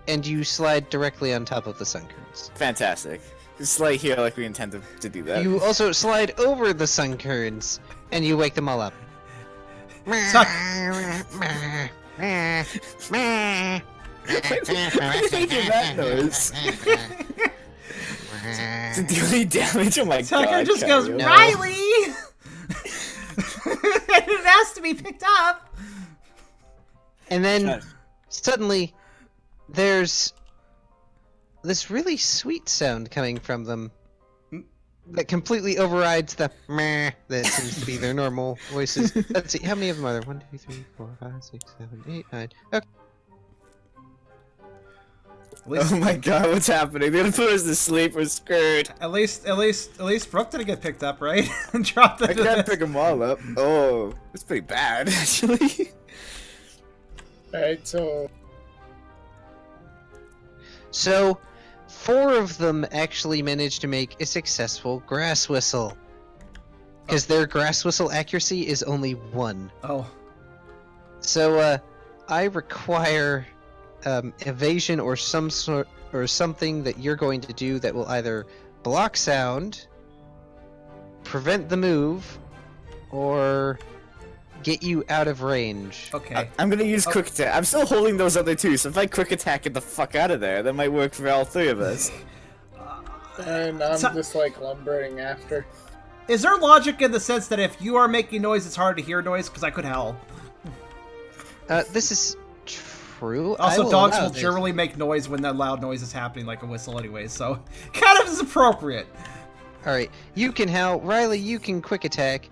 and you slide directly on top of the Sunkerns. Fantastic. Just like here, like we intend to do that. You also slide over the Sunkerns, and you wake them all up. Suck. Why are you making that noise? To do any damage? Oh my Tucker god. just goes, Kyrio. No. Riley! It has to be picked up! And then, God. suddenly, there's this really sweet sound coming from them that completely overrides the meh that seems to be their normal voices. Let's see, how many of them are there? 1, 2, 3, 4, 5, 6, 7, 8, 9. Okay. At least, Oh my god, what's happening? They're gonna put us to sleep. We're screwed. at least Brooke didn't get picked up, right? And dropped I into can't this. pick them all up. Oh, that's pretty bad, actually. Alright, so So, 4 of them actually managed to make a successful grass whistle. Because their grass whistle accuracy is only 1. Oh. So, I require evasion or some sort or something that you're going to do that will either block sound, prevent the move, or get you out of range. Okay. I'm gonna use quick attack. I'm still holding those other two, so if I quick attack, get the fuck out of there. That might work for all 3 of us. and I'm So- just like lumbering after. Is there logic in the sense that if you are making noise, it's hard to hear noise? Because I could howl. This is true. I Also, will dogs allow will this. generally make noise when that loud noise is happening, like a whistle anyway, so kind of is appropriate. Alright, you can howl. Riley, you can quick attack.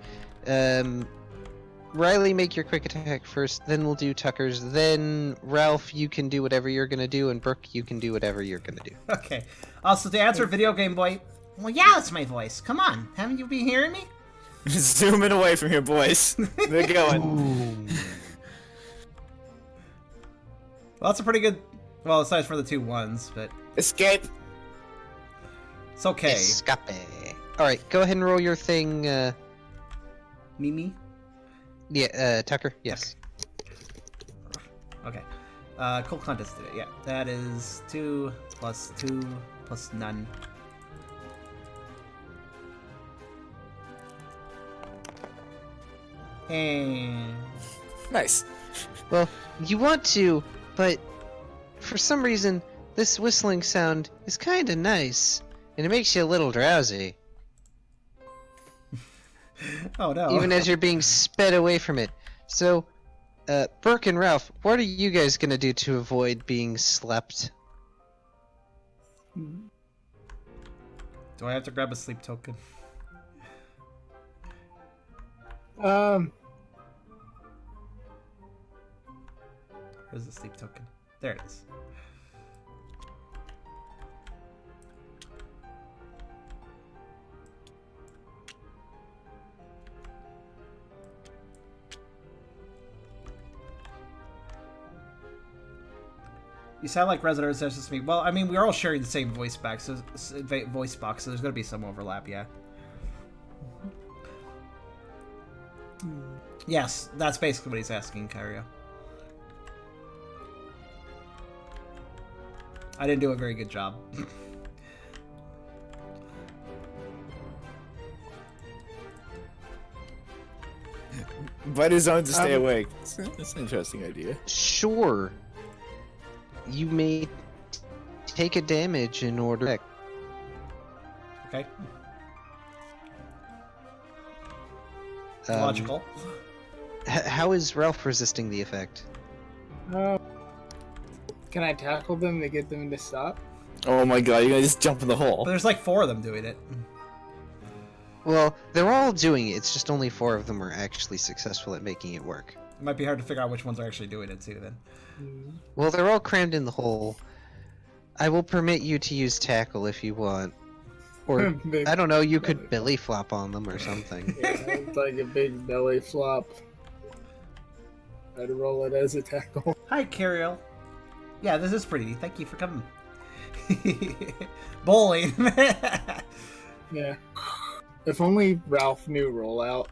Riley, make your quick attack first, then we'll do Tucker's. Then, Ralph, you can do whatever you're gonna do, and Brooke, you can do whatever you're gonna do. Okay. Also, to answer Video Game Boy, well, yeah, that's my voice. Come on, haven't you been hearing me? Zooming away from here, boys. They're going. Boom. Well, that's a pretty good... Well, aside from the 2 1s, but Escape. it's okay. Escape. Alright, go ahead and roll your thing, Mimi? yeah, Tucker, yes. Okay. Cool contest did it, yeah. That is 2 plus 2 plus none. And... Nice. Well, you want to, but for some reason, this whistling sound is kinda nice, and it makes you a little drowsy, Oh no. even as you're being sped away from it. So, Burke and Ralph, what are you guys gonna do to avoid being slept? Do I have to grab a sleep token? Where's the sleep token? There it is. You sound like Resident Evil to me. Well, I mean, we're all sharing the same voice box, so there's gonna be some overlap, yeah. Yes, that's basically what he's asking, Kyrio. I didn't do a very good job. Bite his own to stay awake. That's an interesting idea. Sure. You may take a damage in order. Okay, Um, logical. How is Ralph resisting the effect? Can I tackle them to get them to stop? Oh my god, you're gonna just jump in the hole. But there's like 4 of them doing it. Well, they're all doing it, it's just only 4 of them are actually successful at making it work. It might be hard to figure out which ones are actually doing it too, then. Well, they're all crammed in the hole. I will permit you to use tackle if you want. Or, Big- I don't know, you could belly flop on them or something. Yeah, it's like a big belly flop. I'd roll it as a tackle. Hi, Kyrio. Yeah, this is pretty. Thank you for coming. Bowling. Yeah. If only Ralph knew rollout.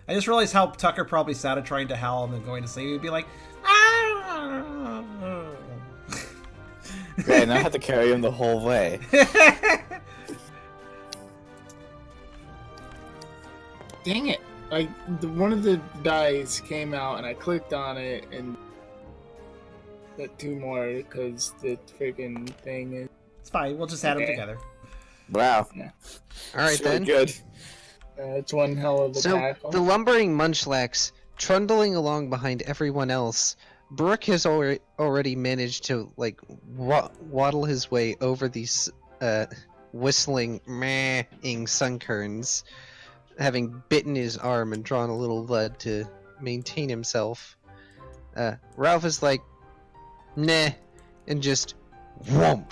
I just realized how Tucker probably sounded trying to howl and then going to sleep. He'd be like, "Ah!" Yeah, and I had to carry him the whole way. Dang it! Like one of the dice came out and I clicked on it and got 2 more because the freaking thing is. It's fine. We'll just add them Okay. together. Wow. Alright It's really then. good. It's one hell of a So, tackle. the lumbering munchlax, trundling along behind everyone else, Brooke has already managed to, like, waddle his way over these, whistling, meh-ing sunkerns, having bitten his arm and drawn a little blood to maintain himself. Ralph is like, nah, and just whomp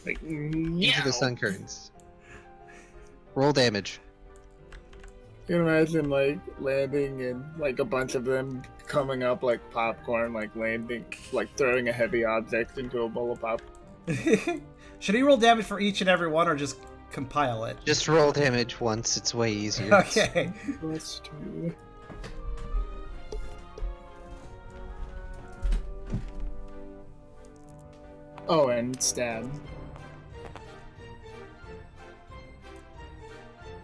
Like, into the sunkerns. Roll damage. You can imagine like landing and like a bunch of them coming up like popcorn, like landing, like throwing a heavy object into a bowl of popcorn. Should he roll damage for each and every one or just compile it? Just roll damage once, it's way easier. Okay. Let's do. Oh, and stab.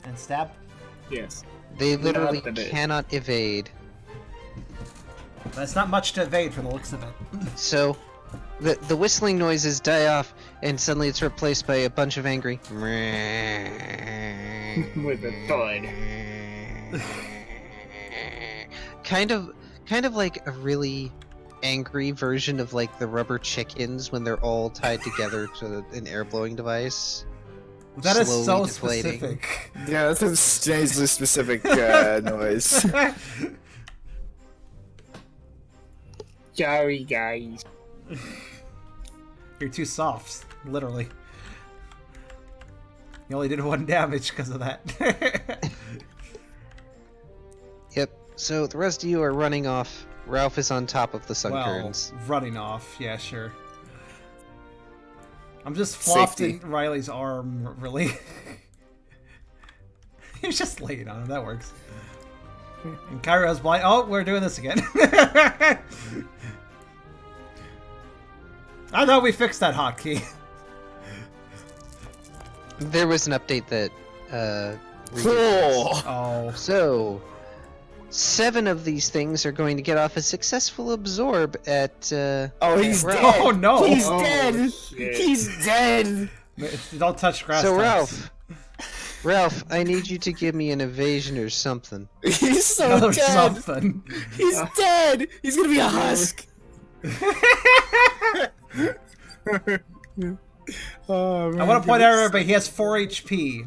And stab? Yes. They literally Not the bit. cannot evade. That's not much to evade from the looks of it. So, the whistling noises die off, and suddenly it's replaced by a bunch of angry. With a thud. kind of like a really angry version of like the rubber chickens when they're all tied together to an air blowing device. That is so Slowly deflating. specific. Yeah, that's a strangely specific noise. Sorry, guys. You're too soft, literally. You only did 1 damage because of that. Yep. So the rest of you are running off. Ralph is on top of the Well, Sunkerns. running off, yeah, sure. I'm just flopped Safety. in Riley's arm, really. He's just laying on him, that works. And Kyrio's blind. Oh, we're doing this again. I thought we fixed that hotkey. There was an update that Cool. Oh. So 7 of these things are going to get off a successful absorb at Oh, he's Ralph. dead. Oh, no. He's Oh, dead. shit. He's dead. Don't touch grass So types. Ralph, I need you to give me an evasion or something. He's so Another dead. something. He's dead. He's gonna be a husk. Oh, I want to point out everybody, he has 4 HP.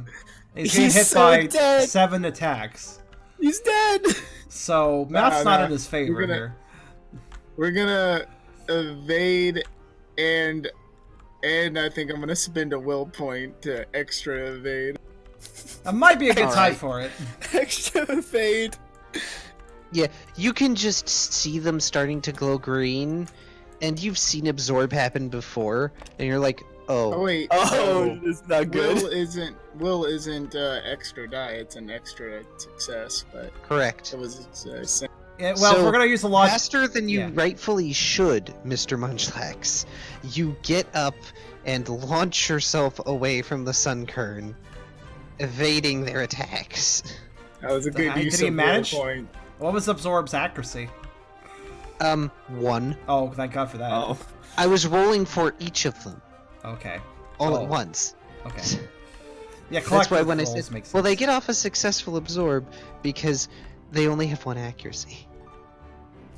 He's getting He's hit so by dead. 7 attacks. He's dead. So, math's No, not no. in his favor We're gonna- here. We're gonna evade and I think I'm gonna spend a will point to extra evade. That might be a good time Alright. for it. Extra fade. Yeah, you can just see them starting to glow green, and you've seen absorb happen before, and you're like, Oh oh, wait. Oh, it's not good. Will isn't extra die. It's an extra success, but correct. it was Yeah, well, if So, we're going to use the logic... Faster than you Yeah. rightfully should, Mr. Munchlax. You get up and launch yourself away from the Sunkern, evading their attacks. that was a good Did use he of manage? will point. What was Absorb's accuracy? 1. Oh, thank God for that. Oh. I was rolling for each of them, Okay. all Oh. at once. Okay. Yeah, That's why collective when I rolls said, make sense. well, they get off a successful absorb because they only have 1 accuracy.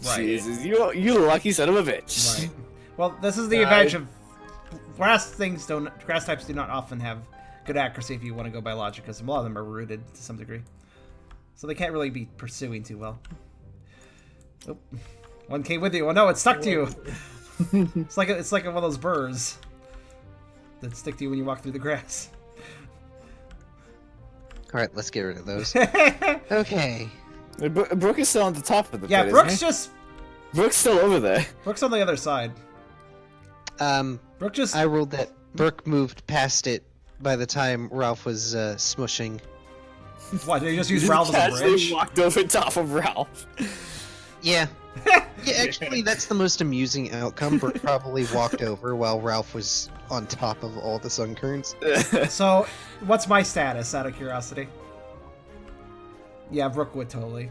Right. Jesus, you lucky son of a bitch. Right. Well, this is the Yeah, advantage of grass types do not often have good accuracy if you want to go by logic, because a lot of them are rooted to some degree. So they can't really be pursuing too well. Oh, 1K with you. Oh no, it stuck to you. It's like one of those burrs that stick to you when you walk through the grass. All right, let's get rid of those. Yeah, Okay. Brooke is still on the top of the pit, Brooke's isn't just he? Brooke's still over there. Brooke's on the other side. Brooke just I ruled that Brooke moved past it by the time Ralph was smushing. what? Did you just use Just Ralph as a casually bridge? walked over top of Ralph. Yeah. Yeah, actually, that's the most amusing outcome. Brooke probably walked over while Ralph was on top of all the Sunkerns. So, what's my status, out of curiosity? Yeah, Brooke would totally.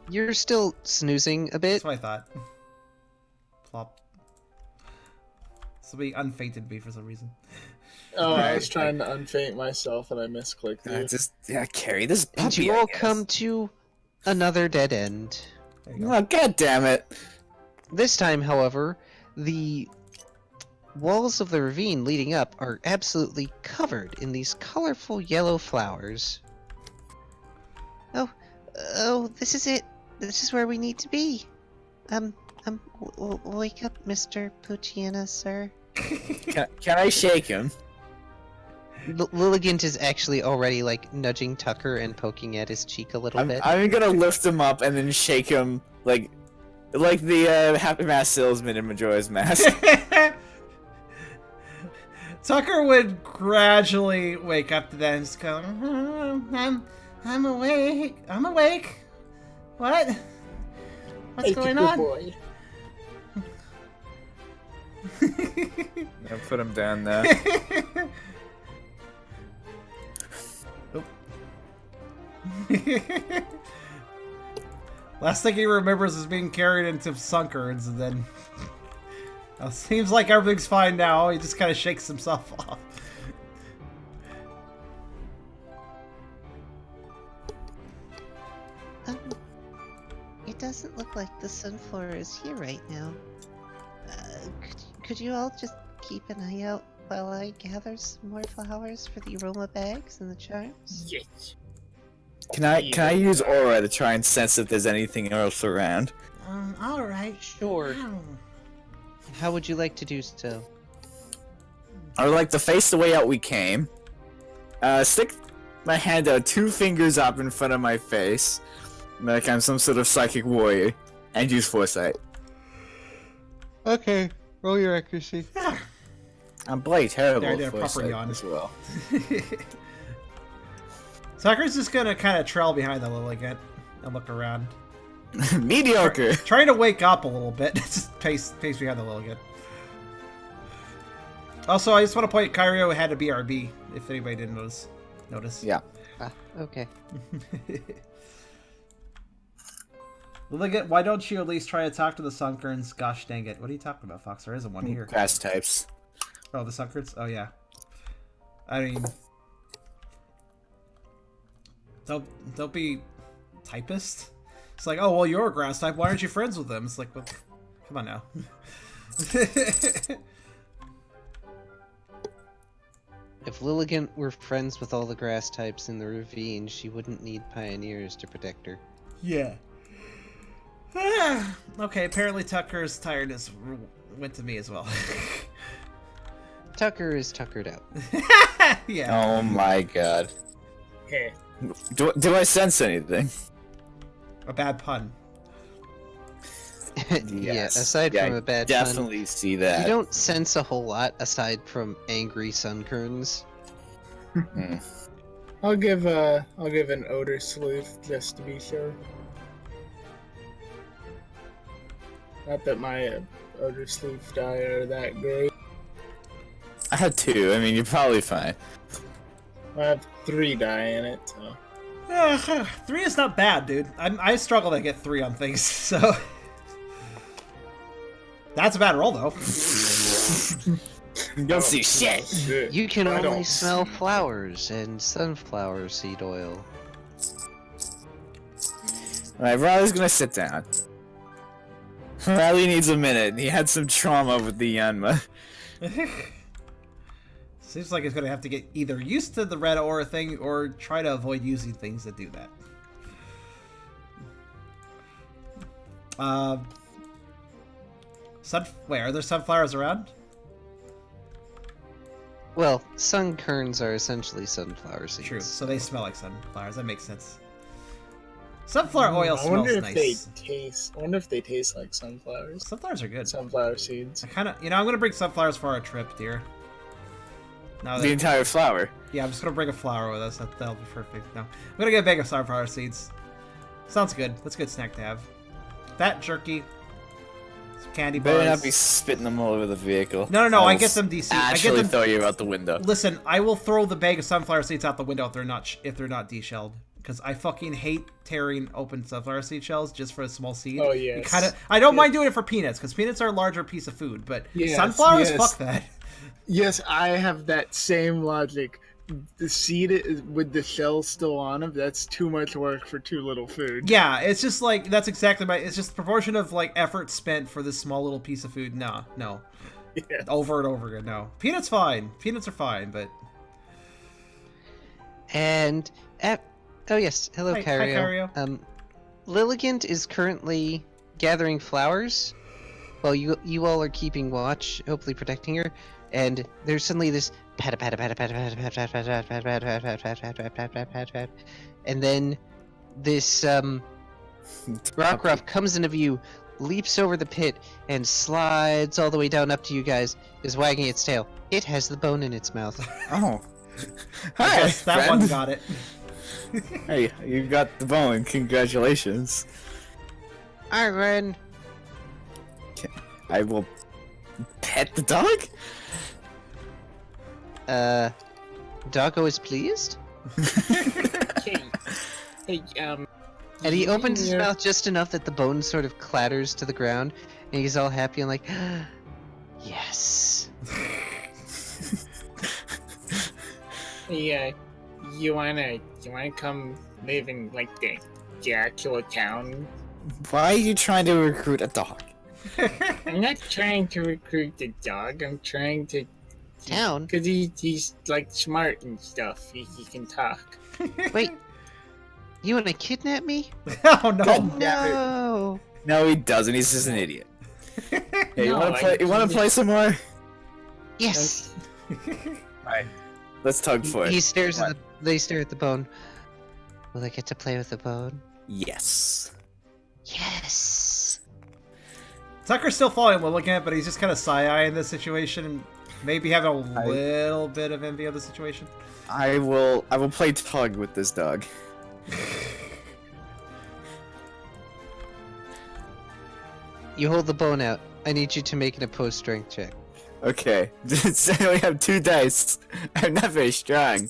You're still snoozing a bit. That's what I thought. Plop. This will be unfainted me for some reason. Oh, I Right. was trying to unfaint myself and I misclicked it. Carry this And puppy. you I all guess. come to another dead end. There you go. Oh, God damn it. This time, however, the walls of the ravine leading up are absolutely covered in these colorful yellow flowers. Oh, this is it. This is where we need to be. Wake up, Mr. Pucciana, sir. Can I shake him? Litigant is actually already like nudging Tucker and poking at his cheek a little bit. I'm gonna lift him up and then shake him like the Happy Mask salesman in Majora's Mask. Tucker would gradually wake up to that and just go, I'm awake. I'm awake. What? What's going on? Boy. I'll put him down there. Last thing he remembers is being carried into Sunkerns, and then seems like everything's fine now. He just kind of shakes himself off. It it doesn't look like the Sunflora is here right now. Could you all just keep an eye out while I gather some more flowers for the aroma bags and the charms? Yes. Can I use aura to try and sense if there's anything else around? All right. Sure. How would you like to do so? I would like to face the way out we came. Stick my hand out, 2 fingers up in front of my face, like I'm some sort of psychic warrior, and use foresight. Okay, roll your accuracy. I'm bloody terrible There, I did at a proper foresight yawn. as well. Sucker's just gonna kind of trail behind the Litigant and look around. Mediocre! Trying to wake up a little bit. Just pace behind the Litigant. Also, I just want to point Kyrio had a BRB, if anybody didn't notice. Yeah. Okay. Litigant, why don't you at least try to talk to the Sunkerns? Gosh dang it. What are you talking about, Fox? There isn't one here. Grass types. Oh, the Sunkerns? Oh, yeah. I mean... Don't be... typist? It's like, oh, well, you're a grass type. Why aren't you friends with them? It's like, well, come on now. If Litigant were friends with all the grass types in the ravine, she wouldn't need pioneers to protect her. Yeah. Okay, apparently Tucker's tiredness went to me as well. Tucker is tuckered out. Yeah. Oh my god. Heh. Do I sense anything? A bad pun. Yeah, aside from a bad pun, definitely see that. you don't sense a whole lot aside from angry Sunkerns. I'll give an odor sleuth just to be sure. Not that my odor sleuth die are that great. I have 2. I mean, you're probably fine. I have 3 die in it, so. 3 is not bad, dude. I struggle to get 3 on things, so... That's a bad roll, though. You don't see shit! Shit. You can I only don't smell see- flowers and sunflower seed oil. Alright, Riley's gonna sit down. Riley needs a minute. He had some trauma with the Yanma. Seems like he's gonna have to get either used to the red aura thing or try to avoid using things that do that. Wait, are there sunflowers around? Well, sunkerns are essentially sunflower seeds. True, so they smell like sunflowers. That makes sense. Sunflower oil I wonder smells if nice. I wonder if they taste like sunflowers. Sunflowers are good. Sunflower seeds. I kind of, I'm gonna bring sunflowers for our trip, dear. Now The that, entire flower. yeah, I'm just gonna bring a flower with us. That'll be perfect. No, I'm gonna get a bag of sunflower seeds. Sounds good. That's a good snack to have. That jerky, some candy bars. Better not be spitting them all over the vehicle. No, I I'll get them DC. I get Actually them. throw you out the window. Listen, I will throw the bag of sunflower seeds out the window if they're not deshelled. Because I fucking hate tearing open sunflower seed shells just for a small seed. Oh, yes. I don't mind doing it for peanuts because peanuts are a larger piece of food, but Yes, sunflowers, yes. fuck that. Yes, I have that same logic. The seed with the shell still on them, that's too much work for too little food. Yeah, it's just like that's exactly my. It's just proportion of like effort spent for this small little piece of food. No, Yeah. over and over again. No, peanuts fine. Peanuts are fine, but And oh yes, hello Hi, Kyrio. Kyrio. Litigant is currently gathering flowers, while you all are keeping watch, hopefully protecting her. And there's suddenly this pat pat pat pat pat pat pat pat pat pat pat pat pat pat pat pat pat pat, and then this Rockruff comes into view, leaps over the pit, and slides all the way down up to you guys. Is wagging its tail. It has the bone in its mouth. Oh. I Hi, guess that friend. one got it. Hey, you got the bone. Congratulations. Iron. I will pet the dog? Doggo is pleased, Hey, and he opens his mouth just enough that the bone sort of clatters to the ground, and he's all happy and like, yes. Hey, you wanna come live in like the actual town Why are you trying to recruit a dog? I'm not trying to recruit the dog. I'm trying to. Town? Because he's like smart and stuff. He can talk. Wait. You want to kidnap me? Oh no! God. No. No, he doesn't. He's just an idiot. Hey, you No, wanna I- play? You wanna play some more? Yes. Alright. Let's tug for it. He stares What? at they stare at the bone. Will I get to play with the bone? Yes. Yes. Tucker's still following Lilligant, but he's just kind of side-eye in this situation and maybe having a little bit of envy of the situation. I will play tug with this dog. You hold the bone out. I need you to make an opposed strength check. Okay. I only have 2 dice. I'm not very strong.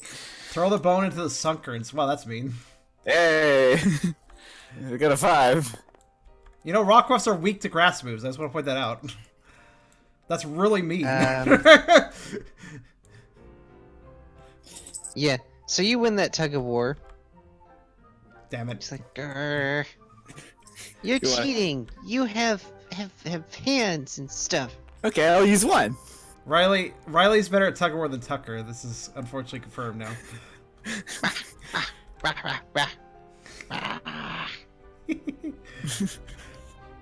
Throw the bone into the Sunkerns. Wow, that's mean. Hey! We got a 5. You know, Rockruffs are weak to grass moves. I just want to point that out. That's really mean. Yeah. So you win that tug of war. Damn it. It's like, grrr. You're You wanna- cheating. You have hands and stuff. Okay, I'll use 1. Riley's better at tug of war than Tucker. This is unfortunately confirmed now. Rah, rah, rah. Rah.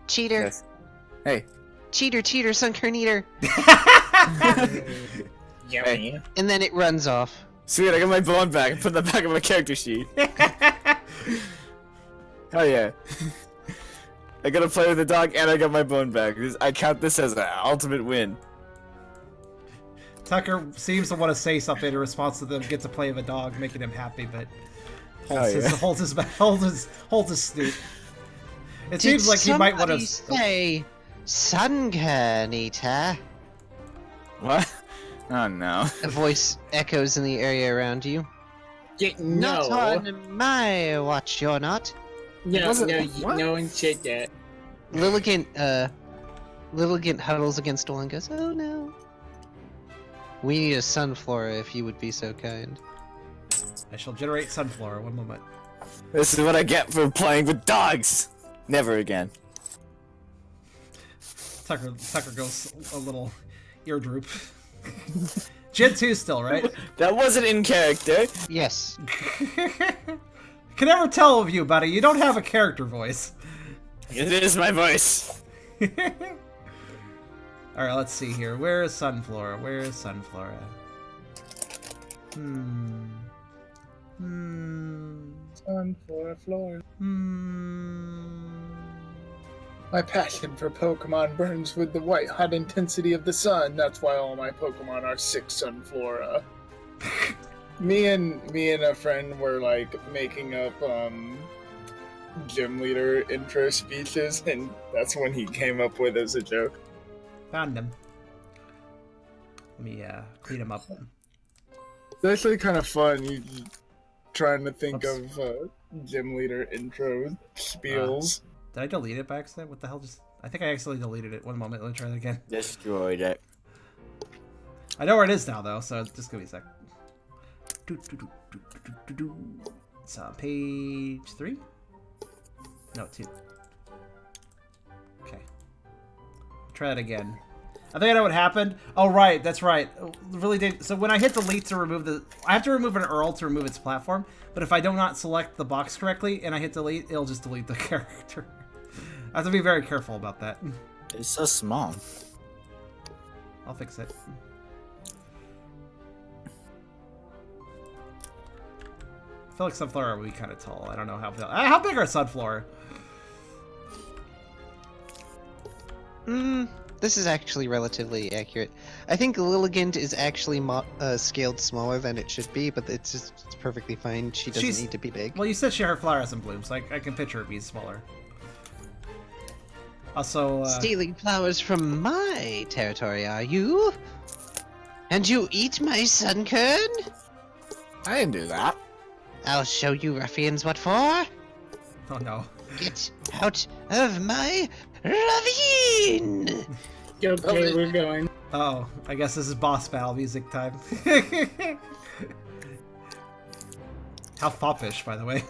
Cheater. Yes. Hey. Cheater, Sunkern eater. Yummy. And then it runs off. Sweet, I got my bone back. I put it in the back of my character sheet. Hell yeah. I gotta play with the dog and I got my bone back. I count this as an ultimate win. Tucker seems to want to say something in response to them get to play with a dog, making him happy, but holds his snoot. It seems like he might want to say Sunkern eater. What? Oh no. A voice echoes in the area around you. No. Not on my watch, you're not. No, wasn't- no, what? no one said that. Lilligant huddles against Wall and goes, "Oh no. We need a Sunflora if you would be so kind." I shall generate Sunflora. One moment. This is what I get for playing with dogs! Never again. Tucker goes a little ear droop. Gen 2 still, right? That wasn't in character. Yes. Can never tell of you, buddy. You don't have a character voice. It is my voice. Alright, let's see here. Where is Sunflora? Sunflora. My passion for Pokemon burns with the white hot intensity of the sun. That's why all my Pokemon are 6 Sunflora. Me and a friend were like making up gym leader intro speeches, and that's when he came up with as a joke. Found him. Let me clean him up. It's actually kind of fun. You trying to think Oops. of gym leader intro spiels. Did I delete it by accident? What the hell just... I think I accidentally deleted it. One moment, let me try that again. Destroyed it. I know where it is now, though, so just give me a sec. It's on page 3? No, 2. Okay. Try that again. I think I know what happened. Oh, right, that's right. Really did. So when I hit delete to remove the... I have to remove an URL to remove its platform, but if I do not select the box correctly and I hit delete, it'll just delete the character. I have to be very careful about that. It's so small. I'll fix it. I feel like Sunflora will be kind of tall. I don't know how big are Sunflora? This is actually relatively accurate. I think Lilligant is actually scaled smaller than it should be, but it's perfectly fine. She doesn't need to be big. Well, you said her flower hasn't bloomed, so I can picture it being smaller. Also, Stealing flowers from my territory, are you? And you eat my Sunkern? I didn't do that. I'll show you ruffians what for. oh no. Get out of my ravine! Okay, we're going. Oh, I guess this is boss battle music time. How foppish, by the way.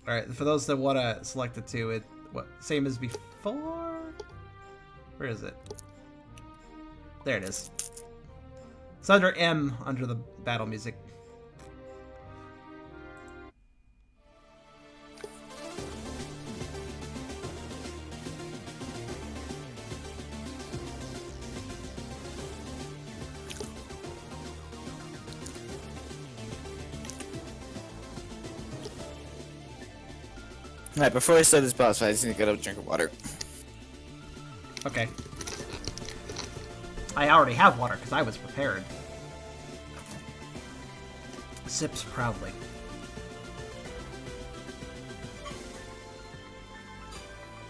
All right, for those that want to select it too, it what same as before? Where is it? There it is. It's under M under the battle music. Alright, before I start this boss fight, I just need to get a drink of water. Okay. I already have water because I was prepared. Sips proudly.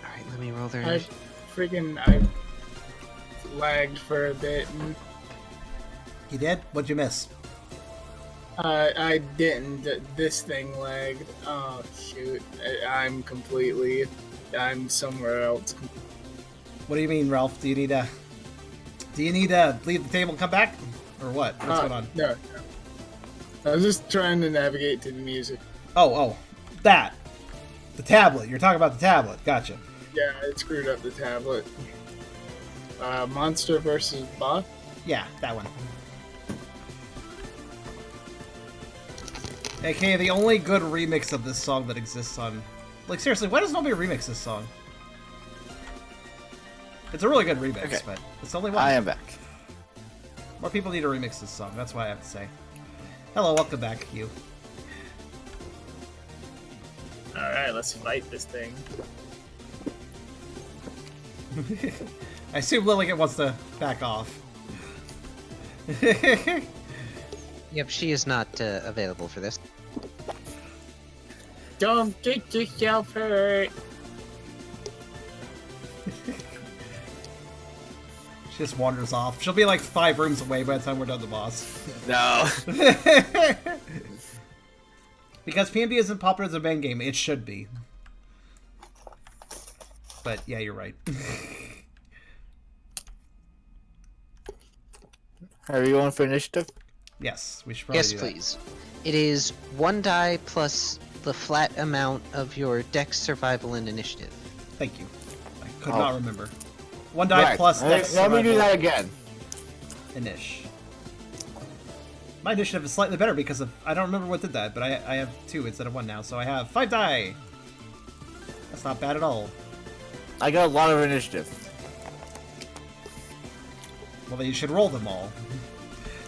Alright, let me roll their I lagged for a bit. And You did? What'd you miss? I didn't. This thing lagged. Oh shoot! I'm somewhere else. What do you mean, Ralph? Do you need to leave the table and come back? Or what? What's going on? No. I was just trying to navigate to the music. Oh, that. The tablet. You're talking about the tablet. Gotcha. Yeah, it screwed up the tablet. Monster versus boss. Yeah, that one. AKA the only good remix of this song that exists on... Like, seriously, why does nobody remix this song? It's a really good remix, Okay. but it's only one. I am back. More people need to remix this song, that's what I have to say. Hello, welcome back, you. Alright, let's fight this thing. I assume Lilligant wants to back off. Yep, she is not available for this. Don't get yourself hurt. She just wanders off. She'll be like 5 rooms away by the time we're done the boss. No. Because PMD isn't popular as a main game, it should be. But yeah, you're right. Are we going for initiative? Yes, we should probably Yes, do that. please. It is 1 die plus the flat amount of your Dex, Survival, and Initiative. Thank you. I could Oh. not remember. 1 die Right. plus Let Dex me do survival that again. Inish. My initiative is slightly better because of... I don't remember what did that, but I have 2 instead of 1 now, so I have 5 die! That's not bad at all. I got a lot of initiative. Well, then you should roll them all.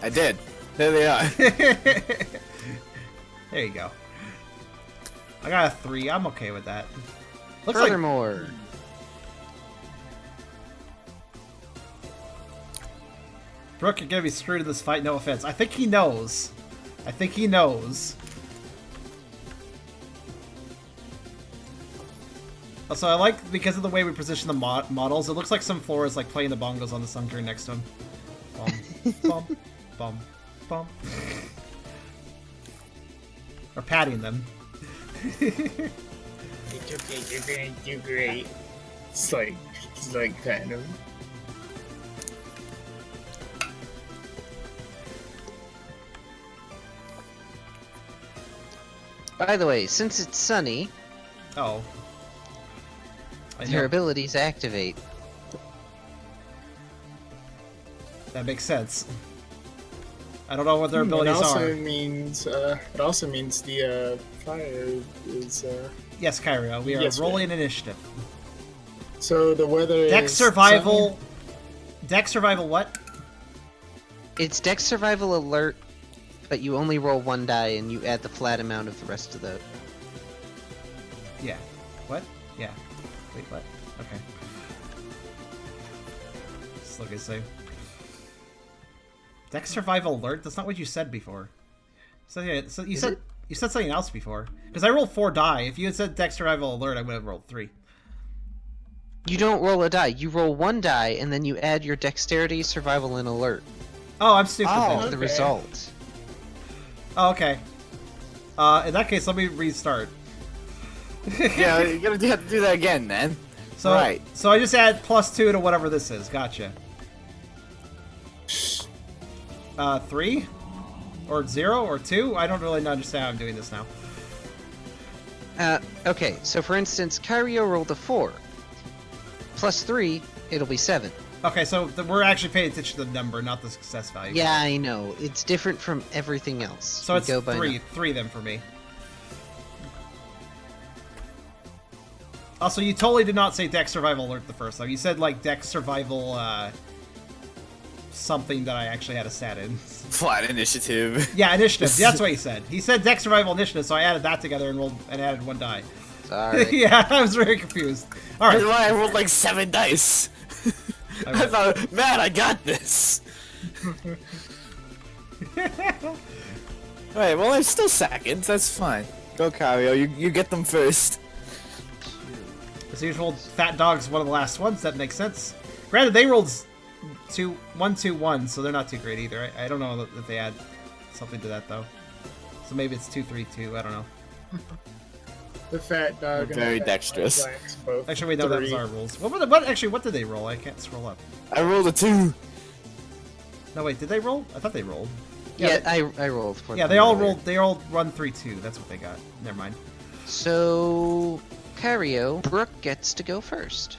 I did. There they are. There you go. I got a 3. I'm okay with that. Looks like Furthermore, Brooke, you're gonna be screwed in this fight. No offense. I think he knows. I think he knows. Also, I like, because of the way we position the models, it looks like Sunflora is like playing the bongos on the Sunkern next to him. Bum, bum, bum. Or patting them. It's okay, you're gonna do great. It's like kind of. by the way, since it's sunny, Oh. I their know. abilities activate. That makes sense. I don't know what their abilities it also are. means it also means the fire is Yes, Kyrio, we are Yes, rolling initiative. so the weather Dex is survival. Dex survival what? It's Dex, Survival, Alert, but you only roll 1 die and you add the flat amount of the rest of the... Yeah. What? Yeah. Wait, what? Okay. Just look at say. Dex survival alert? That's not what you said before. So yeah, so you said something else before. Because I rolled 4 die. If you had said Dex survival alert, I would have rolled 3. You don't roll a die. You roll 1 die and then you add your Dexterity, Survival, and Alert Oh, I'm stupid. Oh. then. to the Okay. result. Oh, okay. In that case, let me restart. Yeah, you gotta have to do that again, man. So, Right. So I just add +2 to whatever this is. Gotcha. 3? Or 0? Or 2? I don't really understand how I'm doing this now. Okay, so for instance, Kyrio rolled a 4. Plus 3, it'll be 7. Okay, so we're actually paying attention to the number, not the success value. Yeah, I know. It's different from everything else. So We it's go by three then for me. Also, you totally did not say Dex Survival Alert the first time. You said, like, Dex Survival, something that I actually had a stat in. Flat initiative. Yeah, initiative. That's what he said. He said Dex Survival Initiative, so I added that together and rolled and added 1 die. Sorry. Yeah, I was very confused. All That's right. why I rolled like 7 dice. I thought, man, I got this. Alright, well, I'm still second. That's fine. Go, Kyrio. You get them first. As usual, Fat Dog's one of the last ones. That makes sense. Granted, they rolled 1, 2, 1, so they're not too great either. I don't know if they add something to that, though. So maybe it's 2, 3, 2. I don't know. The fat dog. Very and the fat dexterous. blacks both Actually, wait, no, that was 3. our rules. What did they roll? I can't scroll up. I rolled a 2. No, wait, did they roll? I thought they rolled. Yeah, I rolled for Yeah, them they all earlier. rolled. They all run 3, 2. That's what they got. Never mind. So, Kyrio, Brooke gets to go first.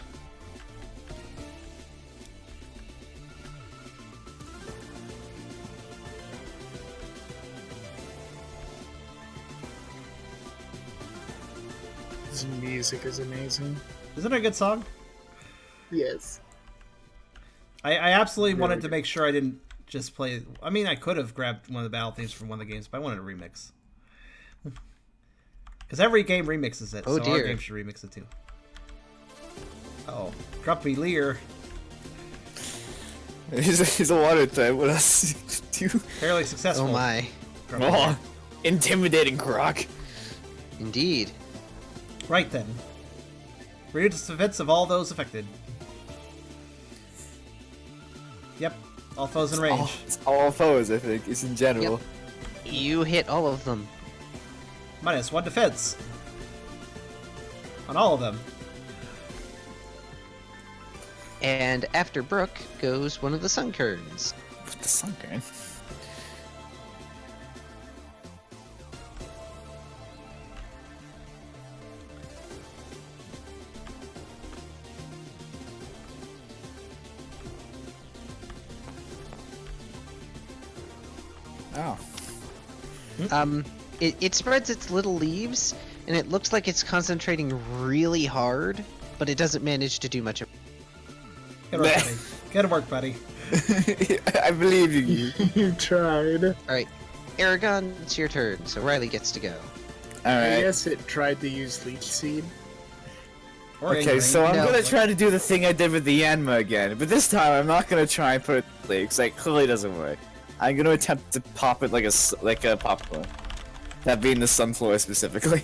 This music is amazing. Isn't it a good song? Yes. I absolutely Very wanted to good. make sure I didn't just play. I mean, I could have grabbed one of the battle themes from one of the games, but I wanted a remix. Because every game remixes it, Oh, so our dear. game should remix it too. Oh, Grumpy Lear. He's a water type. What else do you do? Fairly successful. Oh my. Grumpy Lear. Oh, intimidating croc. Indeed. Right then. Reduce the defense of all those affected. Yep, all foes in range. It's all foes, I think. It's in general. You hit all of them. -1 defense. On all of them. And after Brooke goes one of the Sunkerns. With the Sunkern. Oh. It spreads its little leaves, and it looks like it's concentrating really hard, but it doesn't manage to do much of Good work, buddy. Good work, buddy. I believe you. You tried. Alright, Eragon, it's your turn, so Riley gets to go. I Alright. guess it tried to use Leech Seed. Or Okay, angry. so I'm No. gonna try to do the thing I did with the Yanma again, but this time I'm not gonna try and put it in the because that clearly doesn't work. I'm gonna attempt to pop it like a popcorn. That being the Sunflora specifically.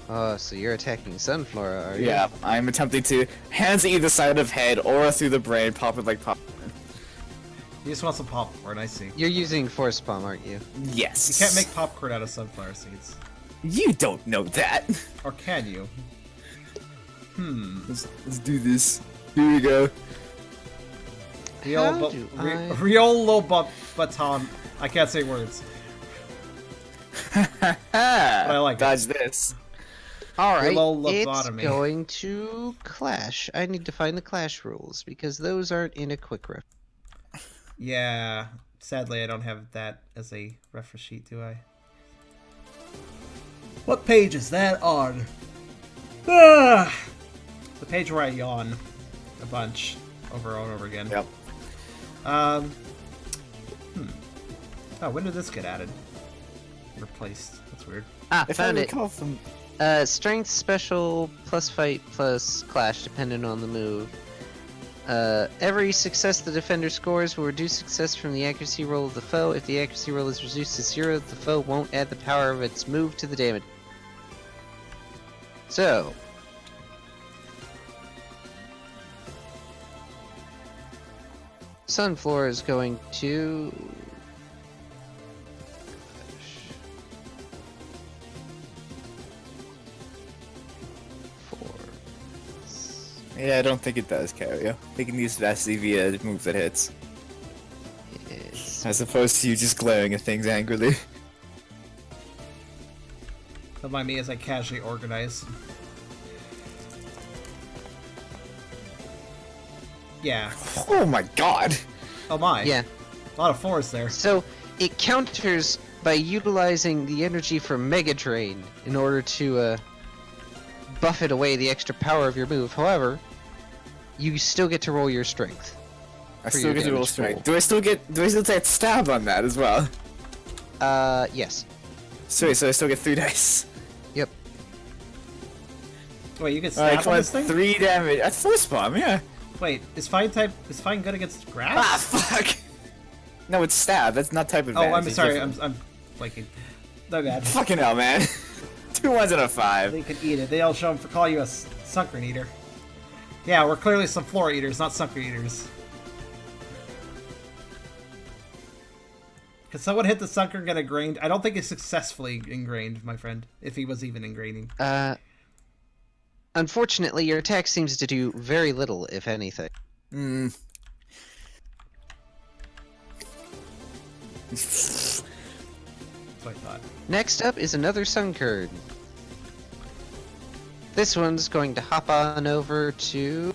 Oh, so you're attacking Sunflora, are you? Yeah, I'm attempting to hands either side of head or through the brain, pop it like popcorn. You just want some popcorn, I see. You're using Force Palm, aren't you? Yes. You can't make popcorn out of sunflower seeds. You don't know that. Or can you? Let's do this. Here we go. How do I- Riolo baton. I can't say words. but I like it. Dodge this. Alright, Little it's lobotomy. going to clash. I need to find the clash rules, because those aren't in a quick ref. Yeah. Sadly, I don't have that as a reference sheet, do I? What page is that on? Ah! The page where I yawn a bunch over and over again. Yep. Oh, when did this get added? Replaced. That's weird. Ah, If found I it. recall from Strength, special, plus fight, plus clash, depending on the move. Every success the defender scores will reduce success from the accuracy roll of the foe. If the accuracy roll is reduced to 0, the foe won't add the power of its move to the damage. So, Sunflora is going to... Yeah, I don't think it does, Kyrio. I think it needs to actually be a move that hits. It's As opposed to you just glaring at things angrily. Don't mind me as I casually organize. Yeah. Oh my god. Oh my. Yeah. A lot of fours there. So it counters by utilizing the energy from Mega Drain in order to buffet away the extra power of your move. However, you still get to roll your strength. I For still your get to roll damage strength. pool. Do I still get stab on that as well? Yes. Sweet, so I still get 3 dice. Yep. Wait, you get Alright, stabbed come on on, this thing? 3 damage. That's force bomb, yeah. Wait, is Fine good against grass? Ah, fuck! No, it's stab. That's not type Oh, advantage. I'm it's sorry. different. I'm blanking. No bad. Fucking hell, man. 2 1s and a 5. They can eat it. They all show him for call you a Sunkern eater. Yeah, we're clearly Sunflora eaters, not Sunkern eaters. Can someone hit the Sunkern get ingrained? I don't think it's successfully ingrained, my friend. If he was even ingraining. Unfortunately, your attack seems to do very little, if anything. Hmm. That's what I thought. Next up is another Sunkern. This one's going to hop on over to...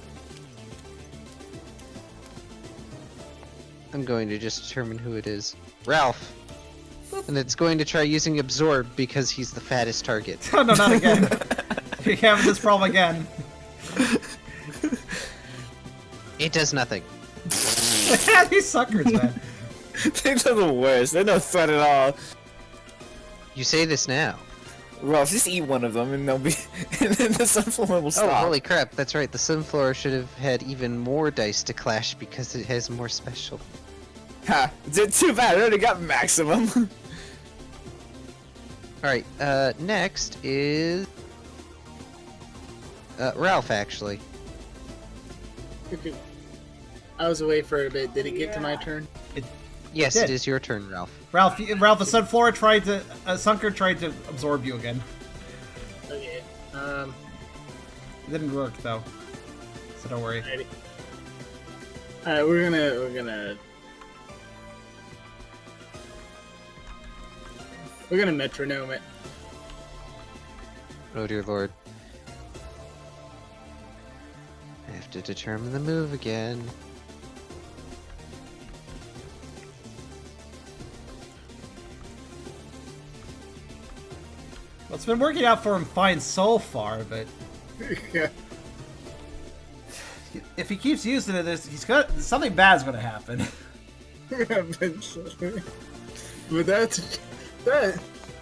I'm going to just determine who it is. Ralph. And it's going to try using Absorb because he's the fattest target. Oh, no, not again. You're having this problem again. It does nothing. These suckers, man. They're the worst. They're no threat at all. You say this now. Ralph, just eat one of them and they'll be. And then the Sunflora will stop. Oh, holy crap, that's right. The Sunflora should have had even more dice to clash because it has more special. Ha! Too bad. I already got maximum. Alright, next is... Ralph, actually. I was away for a bit. Did it get to my turn? Yes, did. it is your turn, Ralph. Ralph, the Sunflora tried to... Sunkern tried to absorb you again. Okay. It didn't work, though. So don't worry. Alright, we're gonna metronome it. Oh dear lord. I have to determine the move again. Well, it's been working out for him fine so far, but Yeah. if he keeps using it, something bad's going to happen. But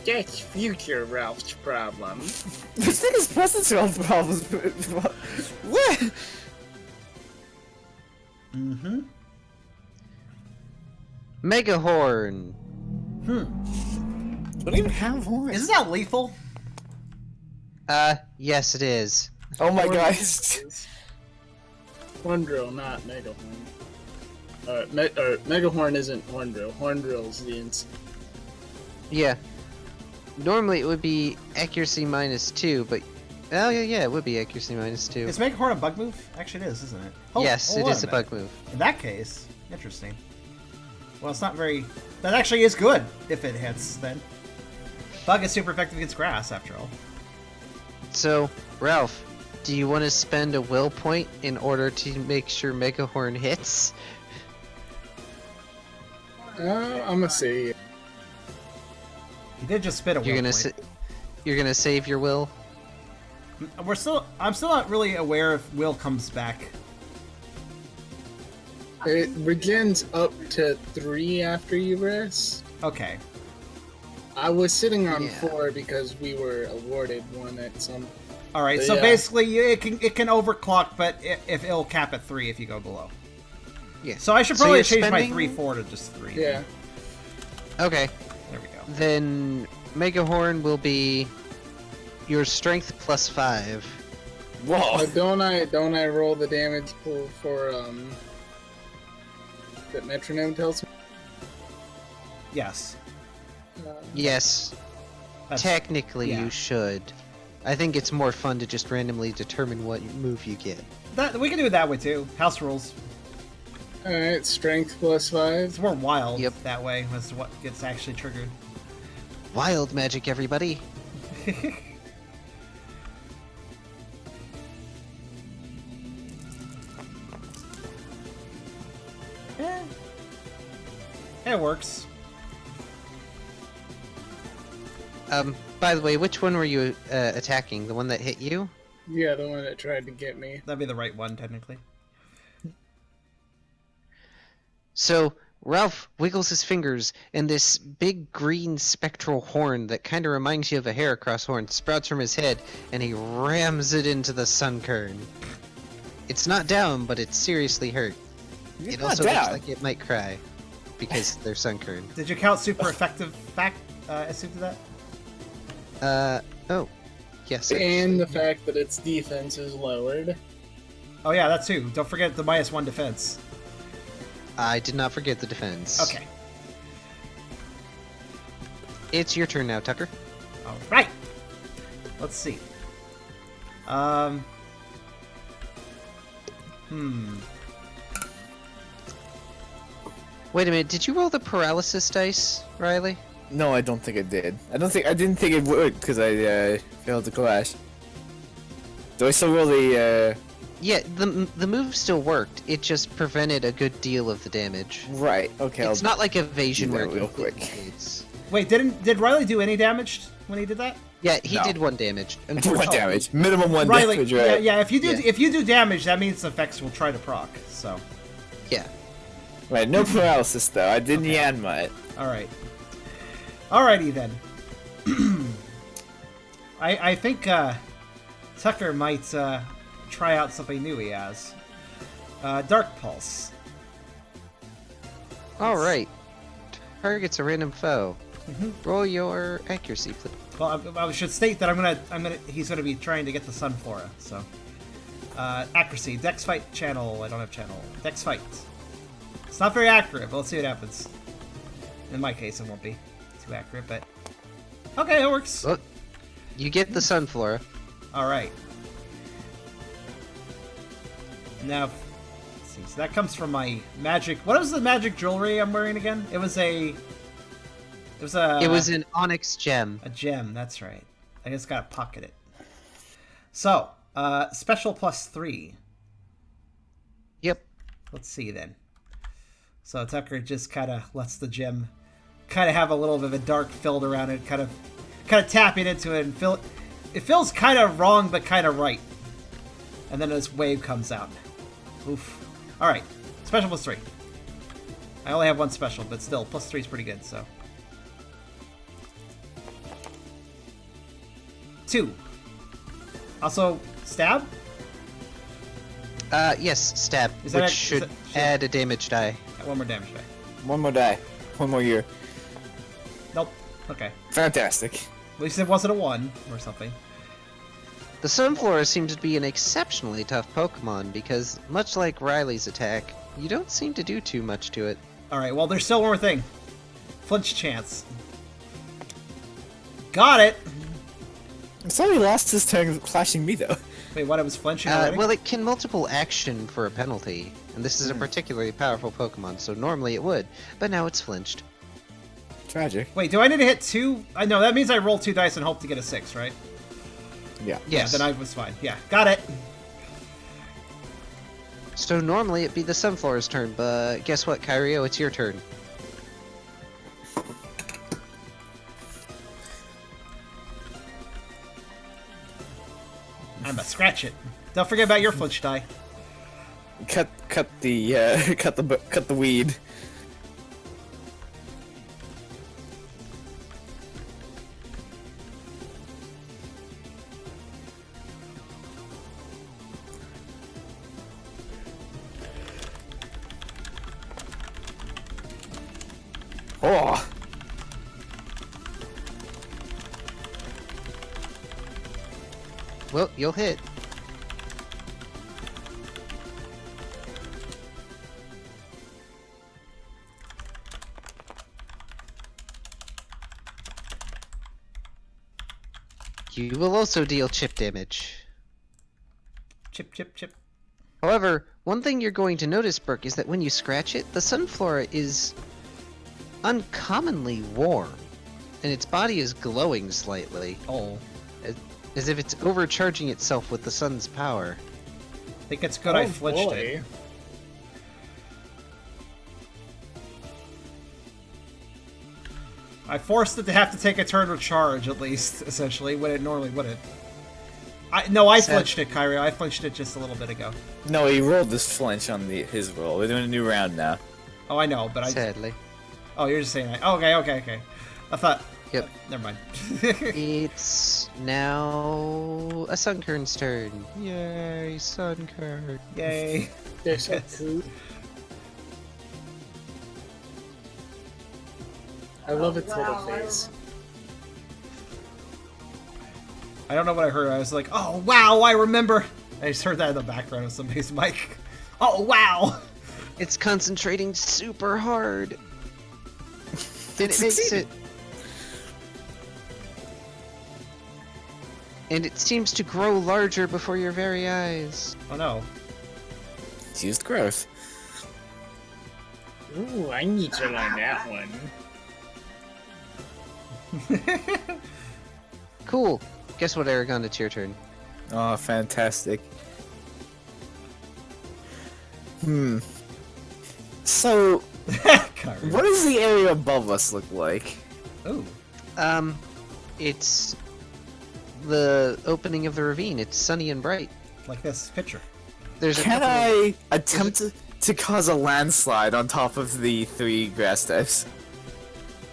that's future Ralph's problem. This thing is present Ralph's problems. What? Mm-hmm. Mega Horn! I don't even have horns. Isn't that lethal? Yes it is. Oh my god. Horn drill, not mega horn. Mega horn isn't horn drill. Horn drill's the Yeah. Normally it would be accuracy -2, but... Oh yeah, it would be accuracy -2. Is Mega Horn a bug move? Actually, it is, isn't it? Yes, it hold is a on bug minute. move. In that case, interesting. Well, it's not very... That actually is good, if it hits, then. Bug is super effective against grass, after all. So, Ralph, do you want to spend a will point in order to make sure Mega Horn hits? I'm gonna say He did just spit a You're will gonna point. you're gonna save your will? I'm still not really aware if Will comes back. it regens up to 3 after you rest. Okay. I was sitting on Yeah. 4 because we were awarded one at some. All right. But So yeah. basically, it can overclock, but if it'll cap at 3 if you go below. Yeah. So I should So probably you're change spending- my 3-4 to just 3. Yeah. Okay. There we go. Then Mega Horn will be your strength +5. Whoa. But don't I roll the damage pool for that metronome tells me? Yes. Yes, That's- technically yeah. you should. I think it's more fun to just randomly determine what move you get. We can do it that way too. House rules. Alright, strength +5. It's more wild Yep. that way as to what gets actually triggered. Wild magic, everybody! Eh. It works. By the way, which one were you attacking? The one that hit you? Yeah, the one that tried to get me. That'd be the right one, technically. So, Ralph wiggles his fingers, and this big green spectral horn that kind of reminds you of a Heracross horn sprouts from his head, and he rams it into the Sunkern. It's not down, but it's seriously hurt. It's It not also down. looks like it might cry, because they're Sunkern. Did you count super effective assume to that? Oh. Yes. And the fact that its defense is lowered. Oh yeah, that too. Don't forget the -1 defense. I did not forget the defense. Okay. It's your turn now, Tucker. All right. Let's see. Wait a minute, did you roll the paralysis dice, Riley? No, I don't think I did. I didn't think it would because I failed to clash. Do I still roll the? Yeah, the move still worked. It just prevented a good deal of the damage. Right. Okay. It's not like evasion do where that it real completely quick. negates. Wait, did Riley do any damage when he did that? Yeah, he No. did 1 damage. One Unfortunately. damage. Minimum 1 Riley, damage. Right. yeah. If you do Yeah. if you do damage, that means the effects will try to proc. So, Yeah. Right. No paralysis though. I didn't Yanma it. all right. Alrighty then. I think Tucker might try out something new he has. Dark Pulse. Alright. Target's a random foe. Mhm. Roll your accuracy, please. Well, I should state that he's gonna be trying to get the Sunflora. So, accuracy, Dex Fight channel. I don't have channel. Dex Fight. It's not very accurate, but let's see what happens. In my case, it won't be too accurate, but okay, it works. Look, you get the Sunflora. All right. Now, let's see. So that comes from my magic. What was the magic jewelry I'm wearing again? It was an Onyx gem. a gem. That's right. I just gotta pocket it. So, special +3. Yep. Let's see then. So Tucker just kind of lets the gem kind of have a little bit of a dark filled around it, kind of tapping into it, and it feels kind of wrong but kind of right. And then this wave comes out. Oof. All right, special +3. I only have 1 special, but still +3 is pretty good. So 2. Also stab. Yes, stab, Is that which a- should is that- add a damage die. 1 more damage die. One more die. One more year. Nope. Okay. Fantastic. At least it wasn't a 1 or something. The Sunflora seems to be an exceptionally tough Pokemon because, much like Riley's attack, you don't seem to do too much to it. All right. Well, there's still one more thing. Flinch chance. Got it. I saw he lost his turn clashing me though. Wait, what? I was flinching already? Well, it can multiple action for a penalty, and this is a particularly powerful Pokemon, so normally it would, but now it's flinched. Tragic. Wait, do I need to hit 2? I know that means I roll 2 dice and hope to get a 6, right? Yeah. Yes. Yeah, then I was fine. Yeah, got it. So normally it'd be the Sunflora's turn, but guess what, Kyrio? It's your turn. I'm gonna scratch it. Don't forget about your flinch die. Cut the cut the weed. Oh. Well, you'll hit. You will also deal chip damage. Chip, chip, chip. However, one thing you're going to notice, Burke, is that when you scratch it, the Sunflora is uncommonly warm. and its body is glowing slightly, Oh. as if it's overcharging itself with the sun's power. I think it's good I flinched boy. it. I forced it to have to take a turn to charge, at least, essentially, when it normally wouldn't. I flinched it, Kyrio. I flinched it just a little bit ago. No, he rolled this flinch on his roll. We're doing a new round now. Oh, I know, but Sadly. Oh, you're just saying that. Oh, okay. I thought... Yep. Never mind. It's now a Sunkern's turn. Yay, Sunkern. Yay. They're so cool. I love its little face. I don't know what I heard. I was like, oh, wow, I remember. I just heard that in the background of somebody's mic. Oh, wow. It's concentrating super hard. And it makes it. And it seems to grow larger before your very eyes. Oh, no. It's used growth. Ooh, I need to learn that one. Cool. Guess what, Eragon? It's your turn. Oh, fantastic. So, Kyrie. what does the area above us look like? Ooh. It's the opening of the ravine. It's sunny and bright. Like this picture. There's a Can couple of- I attempt to cause a landslide on top of the 3 grass types?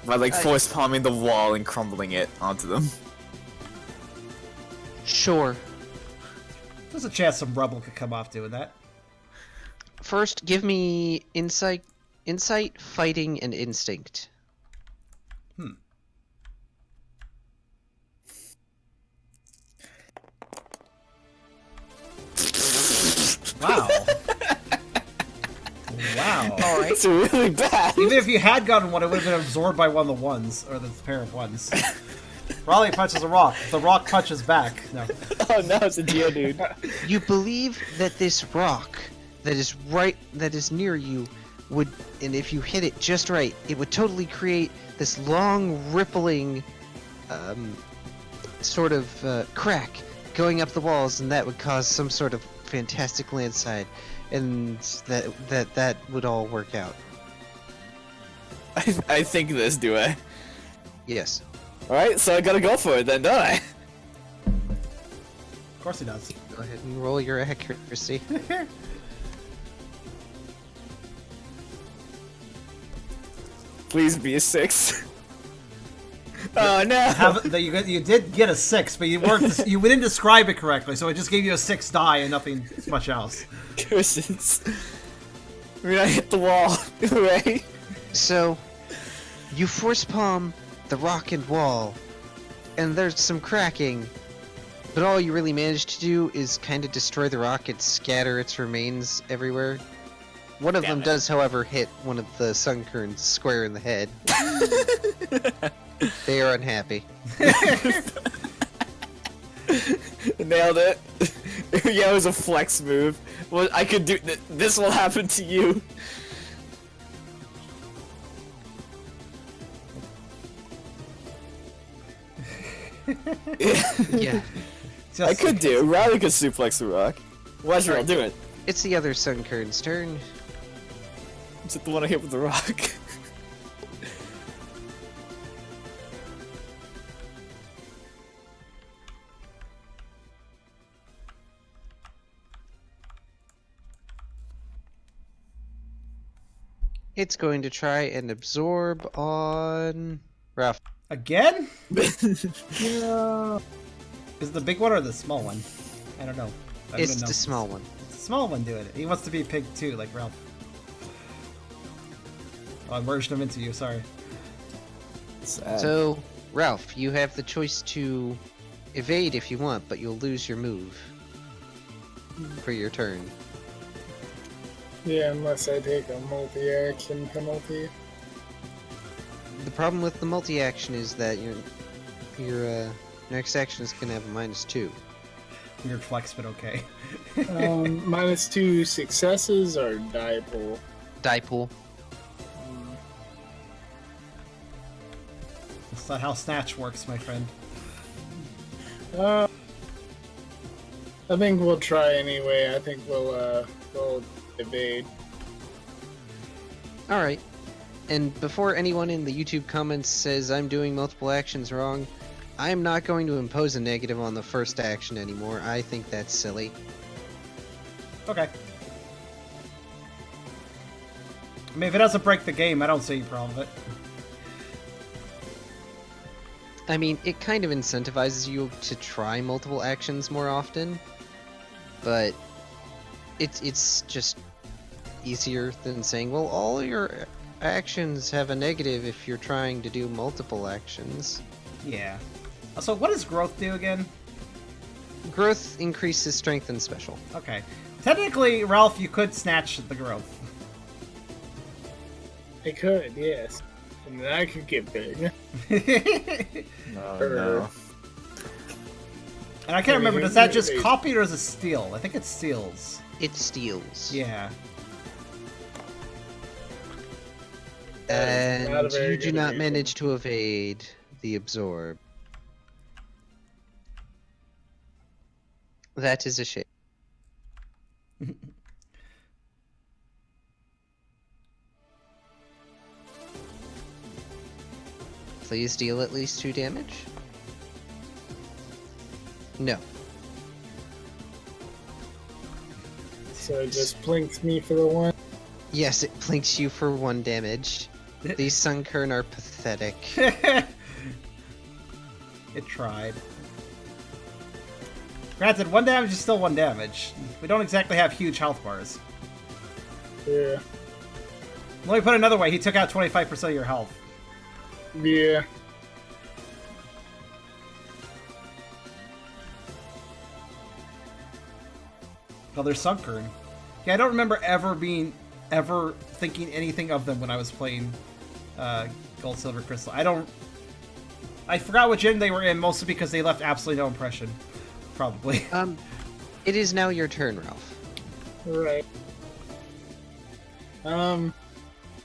By, like, force palming the wall and crumbling it onto them. Sure. There's a chance some rubble could come off doing that. First, give me insight, fighting, and instinct. Wow. Wow. Alright. It's really bad. Even if you had gotten one, it would have been absorbed by one of the ones, or the pair of ones. Raleigh punches a rock. The rock punches back. No. Oh no, it's a Geodude. You believe that this rock that is near you would, and if you hit it just right, it would totally create this long rippling sort of crack going up the walls, and that would cause some sort of fantastic landslide, and that would all work out. I think this, do I? Yes. Alright, so I gotta go for it then, don't I? Of course he does. Go ahead and roll your accuracy. Please be a 6. Oh no! You did get a 6, but you didn't describe it correctly, so it just gave you a 6 die and nothing much else. Curses. I mean, I hit the wall, right? So, you force palm the rock and wall, and there's some cracking, but all you really managed to do is kind of destroy the rock and scatter its remains everywhere. One of them does, however, hit one of the Sunkerns square in the head. They are unhappy. Nailed it. Yeah, it was a flex move. Well, I could do. This will happen to you. Yeah. I could do. Riley could suplex the rock. Watch her, I'll do it. It's the other Sunkern's turn. Is it the one I hit with the rock? It's going to try and absorb on Ralph. Again? Yeah. Is it the big one or the small one? I don't know. I don't It's even know. the small one. It's the small one doing it. He wants to be pig too, like Ralph. Oh, I merged him into you, sorry. Sad. So, Ralph, you have the choice to evade if you want, but you'll lose your move for your turn. Yeah, unless I take a multi-action penalty. The problem with the multi-action is that your next action is going to have a -2. Weird flex, but okay. -2 successes or die pool? Die pool. That's not how Snatch works, my friend. I think we'll try anyway. I think we'll evade. Alright. And before anyone in the YouTube comments says I'm doing multiple actions wrong, I'm not going to impose a negative on the first action anymore. I think that's silly. Okay. I mean, if it doesn't break the game, I don't see any problem with it. I mean, it kind of incentivizes you to try multiple actions more often, but it's just easier than saying, well, all your actions have a negative if you're trying to do multiple actions. Yeah. So what does growth do again? Growth increases strength and special. Okay. Technically, Ralph, you could snatch the growth. I could, yes. And then I could get big. Oh, no. And I can't remember, does that just copy or does it steal? I think it steals. It steals. Yeah. And Not a very you do good not evasion. manage to evade the absorb. That is a shame. Please deal at least 2 damage. No. So it just blinks me for the one. Yes, it blinks you for 1 damage. These Sunkern are pathetic. It tried. Granted, 1 damage is still 1 damage. We don't exactly have huge health bars. Yeah. Let me put it another way, he took out 25% of your health. Yeah. Oh, they're Sunkern. Yeah, I don't remember ever thinking anything of them when I was playing Gold, Silver, Crystal. I forgot what gen they were in, mostly because they left absolutely no impression. Probably. It is now your turn, Ralph. Right.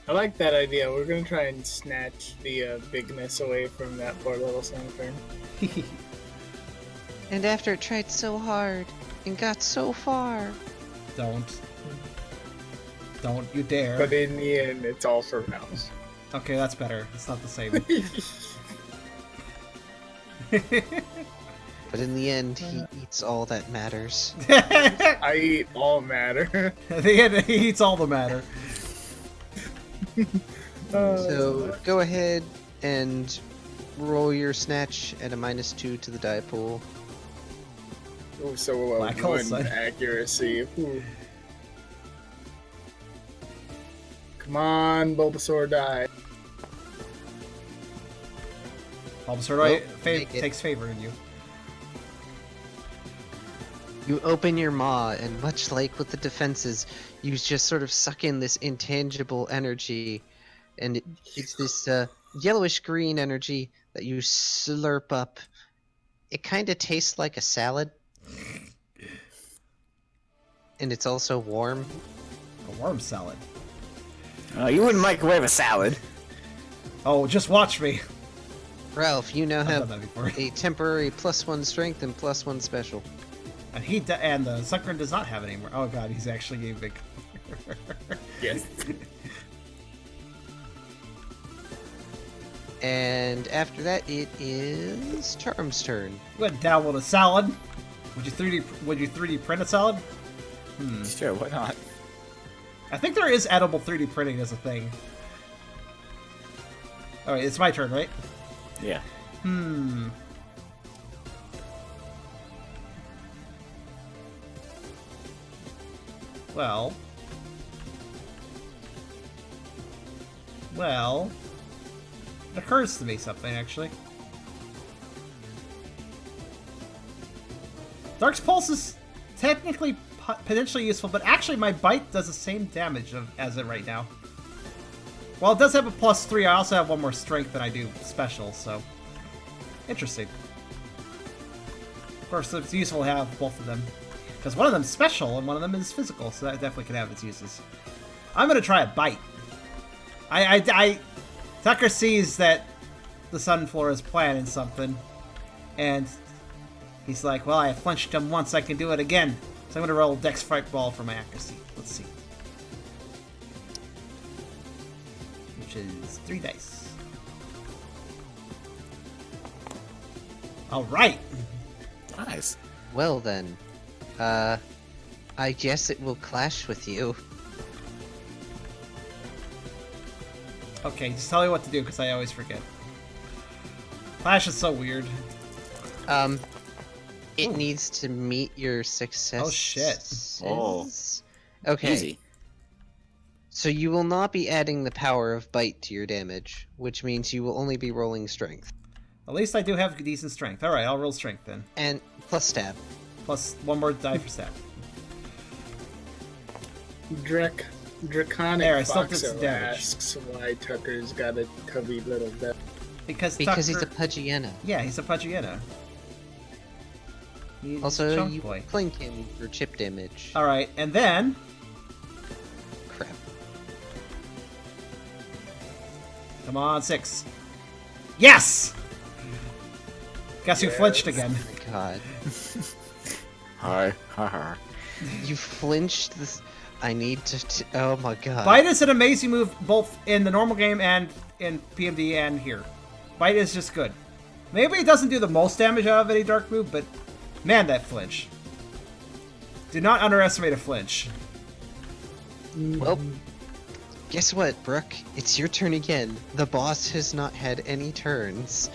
I like that idea. We're gonna try and snatch the bigness away from that poor little Sunflora. And after it tried so hard and got so far. Don't you dare. But in the end, it's all for Mouse. Okay, that's better. It's not the same. But in the end, he eats all that matters. I eat all matter. At the end, he eats all the matter. So go ahead and roll your snatch at a -2 to the die pool. Oh, so Black hole, 1 son. accuracy. Ooh. Come on, Bulbasaur, die. Bulbasaur make it. takes favor in you. You open your maw, and much like with the defenses, you just sort of suck in this intangible energy, and it's this yellowish green energy that you slurp up. It kind of tastes like a salad, and it's also warm. A worm salad. You wouldn't microwave a salad. Oh, just watch me. Ralph, you now I've done have that before. a temporary +1 strength and +1 special. And and the Sunkern does not have it anymore. Oh god, he's actually a big. Yes. And after that, it is Charm's turn. You went down with a salad. Would you 3D print a salad? Sure, why not? I think there is edible 3D printing as a thing. Alright, it's my turn, right? Yeah. Well, it occurs to me something, actually. Dark's Pulse is technically potentially useful, but actually my bite does the same damage as it right now. Well, it does have a +3, I also have 1 more strength than I do special, so... Interesting. Of course, it's useful to have both of them. Because one of them's special, and one of them is physical, so that definitely can have its uses. I'm gonna try a bite. Tucker sees that the Sunflora's planning something, and he's like, well, I flinched him once, I can do it again. So I'm gonna roll Dex Fright Ball for my accuracy. Let's see. Which is 3 dice. Alright! Nice. Well then, I guess it will clash with you. Okay, just tell me what to do, because I always forget. Flash is so weird. It needs to meet your success. Oh, shit. Oh. Okay. Easy. So you will not be adding the power of bite to your damage, which means you will only be rolling strength. At least I do have decent strength. Alright, I'll roll strength then. And plus stab. Plus 1 more die for stab. Draconic There, I still did some Foxo damage. asks why Tucker's got a tubby little bit. Because Because Tucker... he's a Pudgiana. Yeah, he's a Pudgiana. He's Also, Chunk you Boy. clink him for chip damage. Alright, and then... Crap. Come on, 6. Yes! Guess who Yes. flinched again? Oh my god. Hi. Ha. You flinched this. I need to. Oh my god. Bite is an amazing move both in the normal game and in PMD and here. Bite is just good. Maybe it doesn't do the most damage out of any dark move, but man, that flinch. Do not underestimate a flinch. Well, guess what, Brooke? It's your turn again. The boss has not had any turns.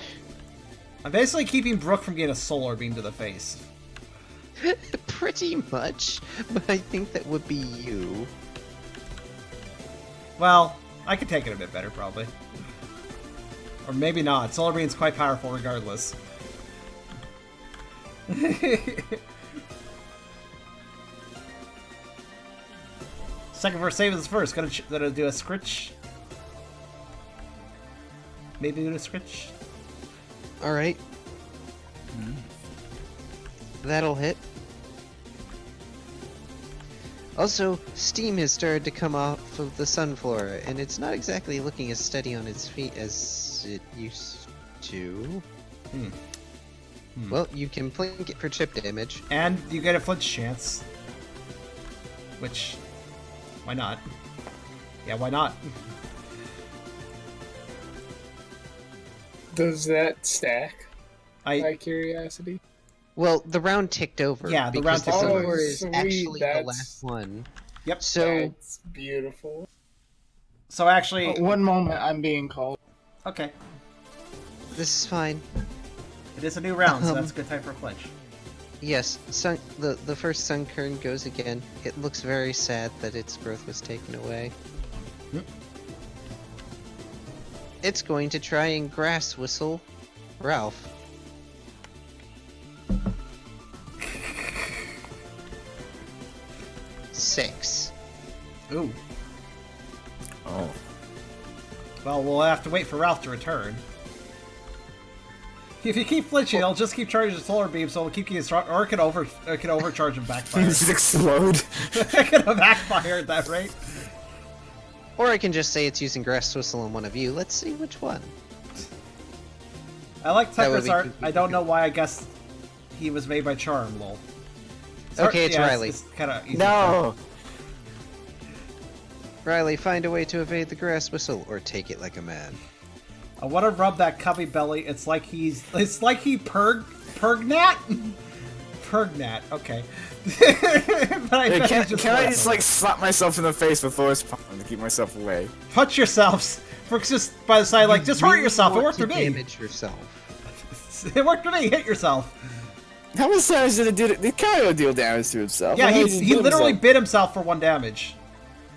I'm basically keeping Brooke from getting a solar beam to the face. Pretty much, but I think that would be you. Well, I could take it a bit better, probably. Or maybe not. Solar beam's quite powerful regardless. Second verse save is first. Gonna do a scritch. Maybe do a scritch. Alright. That'll hit. Also, steam has started to come off of the Sunflora, and it's not exactly looking as steady on its feet as it used to. Well, you can blink it for chip damage. And you get a flinch chance. Which, why not? Yeah, why not? Does that stack? I By curiosity. Well, the round ticked over. Yeah, the because round ticked the over. Sunflora is Sweet, actually the that's- last one. Yep. So, That's beautiful. So actually, Oh, one moment, I'm being called. okay, this is fine. it is a new round, so that's a good time for a flinch. Yes, the first Sunkern goes again. It looks very sad that its growth was taken away. Yep. It's going to try and grass whistle Ralph. Six. Ooh. Oh. Well, we'll have to wait for Ralph to return. If you keep flinching, it'll just keep charging the solar beam, so it'll keep getting strong, or it can overcharge and backfire. Just explode. It can backfire at that rate. Or I can just say it's using grass whistle on one of you. Let's see which one. I like That would Tucker's be art. completely I don't know good. why I guessed he was made by Charm, lol. Okay, it's yeah, Riley. It's kind of easy. No. Riley, find a way to evade the grass whistle, or take it like a man. I want to rub that cubby belly. It's like he Pergnat? Pergnat, okay. But I Hey, bet can he just I likes just him. like slap myself in the face with Thor's palm to keep myself away? Punch yourselves. For just by the side, like, just hurt Really yourself. It want worked to for me. Damage yourself. It worked for me. Hit yourself. How much damage did it do? Did Kyrio deal damage to himself? Yeah, Or he just he bit literally himself? bit himself for 1 damage.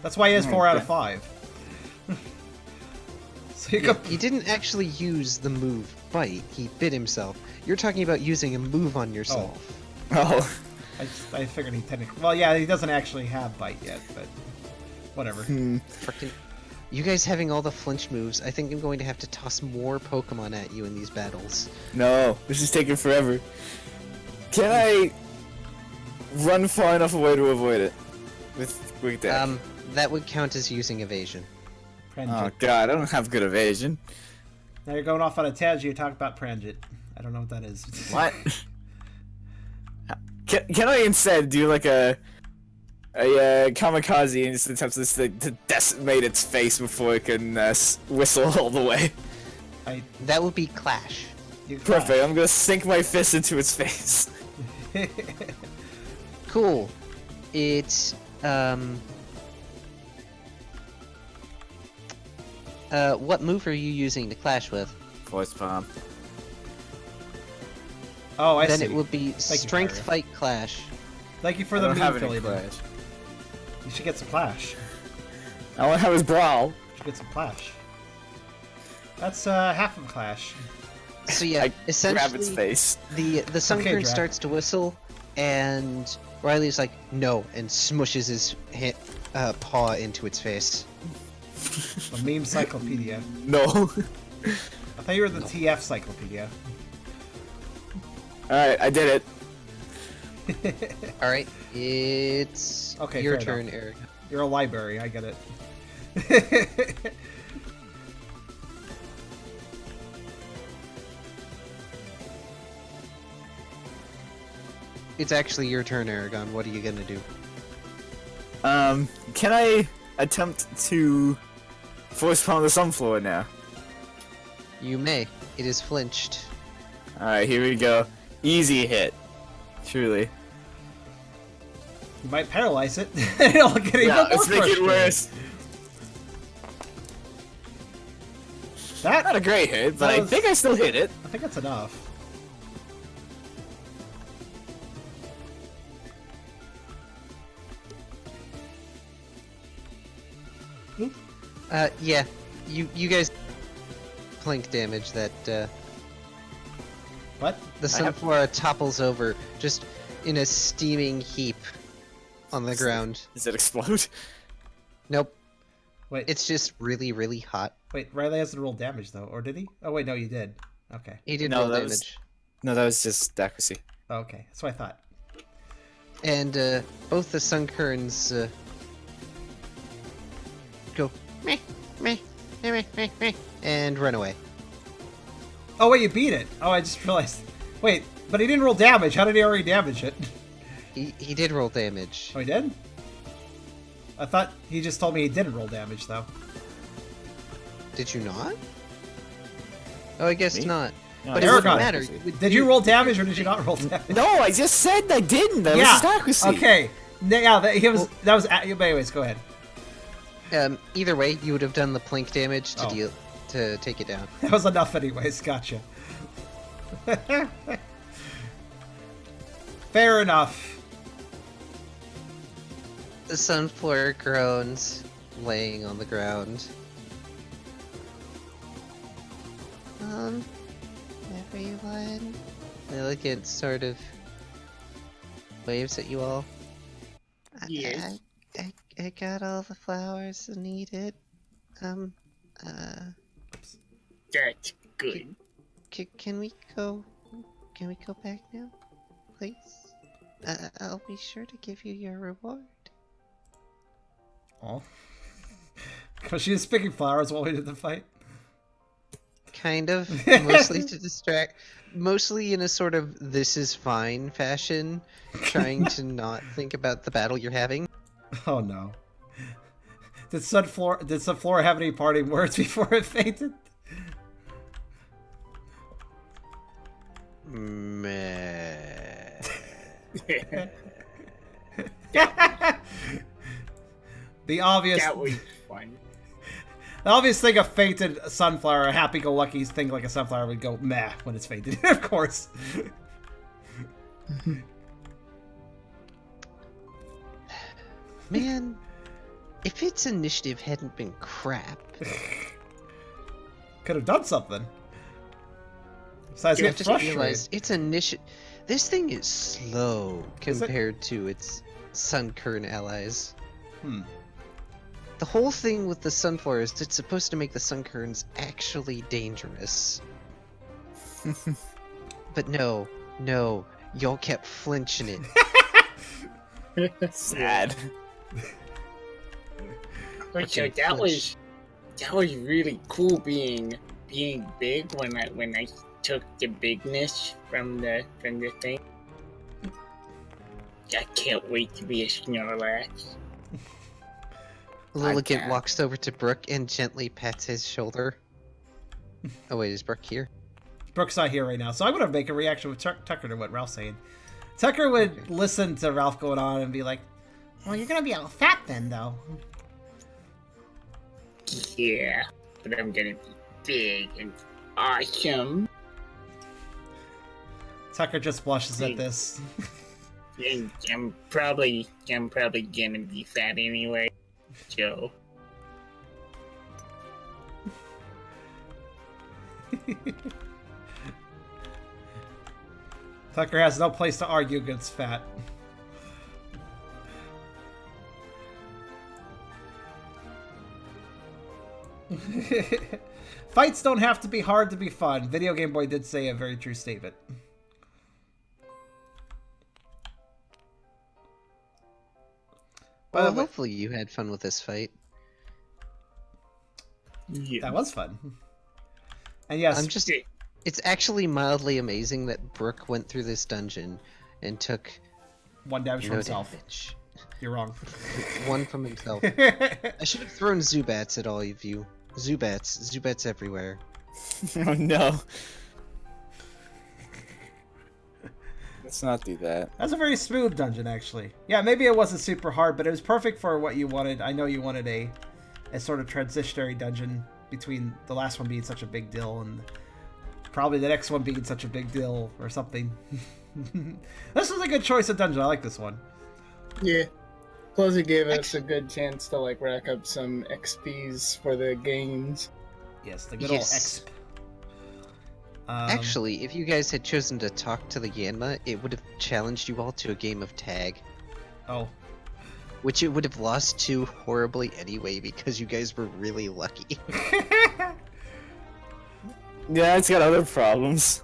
That's why he has Oh, 4 out of okay. 5. So you go. He didn't actually use the move bite, he bit himself. You're talking about using a move on yourself. Oh. I figured he technically. Well, yeah, he doesn't actually have bite yet, but whatever. Frickin'. You guys having all the flinch moves, I think I'm going to have to toss more Pokemon at you in these battles. No, this is taking forever. Can I run far enough away to avoid it with quick dash? That would count as using evasion. Oh god, I don't have good evasion. Now you're going off on a tangent. You talk about Pranjit. I don't know what that is. What? Can I instead do like a kamikaze and just attempt to decimate its face before it can whistle all the way? That would be Clash. Perfect. I'm gonna sink my fist into its face. Cool. It's what move are you using to clash with? Voice palm. Oh, I Then see. it would be Strength Kyrio. Fight Clash. Thank you for I the don't meme, have any Philly. clash. You should get some Clash. I only have his brawl. You should get some Clash. That's half of Clash. So yeah, I grab its essentially face. the Sunkern Dragon. starts to whistle, and Riley's like, no, and smushes his paw into its face. A meme cyclopedia. No. I thought you were the TF cyclopedia. Alright, I did it. Alright, it's Okay, your fair turn, enough. Eric. You're a library, I get it. It's actually your turn, Eragon. What are you gonna do? Can I attempt to force palm the Sunflora now? You may. It is flinched. Alright, here we go. Easy hit. Truly. You might paralyze it. It'll get even Yeah, more let's make it frustrating. worse. That, Not a great hit, but That I was- think I still hit it. I think that's enough. Yeah. You guys plink damage that What? the Sunflora topples over just in a steaming heap on the ground. Does it explode? Nope. Wait, It's just really, really hot. wait. Riley hasn't rolled damage though, or did he? Oh wait, no, you did. Okay. He did No, roll that damage. was- No, that was just accuracy. Oh, okay, that's what I thought. And both the Sunkerns go meh, meh, meh, meh, meh, meh, and run away. Oh wait, you beat it. Oh, I just realized. Wait, but he didn't roll damage. How did he already damage it? He did roll damage. Oh, he did? I thought he just told me he didn't roll damage though. Did you not? Oh, I guess Me? not. No, But it it's Eragon. doesn't matter. accuracy. Did you roll damage or did you not roll damage? No, I just said I didn't. That was just accuracy. Okay. Yeah, that was. But anyways, go ahead. Either way, you would have done the plink damage to Oh. to take it down. That was enough, anyways. Gotcha. Fair enough. The Sunflora groans, laying on the ground. Everyone. Litigant sort of waves at you all. Yes. I got all the flowers needed. That's good. Can we go? Can we go back now, please? I'll be sure to give you your reward. Oh. Because she was picking flowers while we did the fight. Kind of, mostly to distract, mostly in a sort of this is fine fashion, trying to not think about the battle you're having. Oh no. Did Sunflora have any parting words before it fainted? Meh. The obvious, That was fun. the obvious thing a fainted sunflower, a happy-go-lucky thing like a sunflower would go meh when it's fainted. Of course. Man, if its initiative hadn't been crap, Could have done something. Besides you get have just frustrated. realized its initiative. This thing is slow Is it? compared to its Sunkern allies. Hmm. The whole thing with the Sunflora is it's supposed to make the Sunkerns actually dangerous. But no, y'all kept flinching it. Sad. So Fucking that was really cool being being big when I took the bigness from the thing. I can't wait to be a Snorlax. Litigant can't. walks over to Brooke and gently pats his shoulder. Oh wait, is Brooke here? Brooke's not here right now, so I'm gonna make a reaction with Tucker to what Ralph's saying. Tucker would listen to Ralph going on and be like, "Well, you're gonna be all fat then, though." Yeah, but I'm gonna be big and awesome. Tucker just blushes at this. And I'm probably gonna be fat anyway, so. Tucker has no place to argue against fat. Fights don't have to be hard to be fun. Video Game Boy did say a very true statement. By Well, the way, hopefully you had fun with this fight. Yeah. that was fun. And yes, It's actually mildly amazing that Brooke went through this dungeon and took one damage from no himself. damage. You're wrong. One from himself. I should have thrown Zubats at all of you. Zubats everywhere. Oh no. Let's not do that. That's a very smooth dungeon, actually. Yeah, maybe it wasn't super hard, but it was perfect for what you wanted. I know you wanted a sort of transitionary dungeon between the last one being such a big deal and probably the next one being such a big deal or something. This was a good choice of dungeon. I like this one. Yeah. Plus, it gave us a good chance to like rack up some XPs for the games. Yes, the good Yes. old exp. Actually, if you guys had chosen to talk to the Yanma, it would have challenged you all to a game of tag. Oh. Which it would have lost to horribly anyway because you guys were really lucky. Yeah, it's got other problems.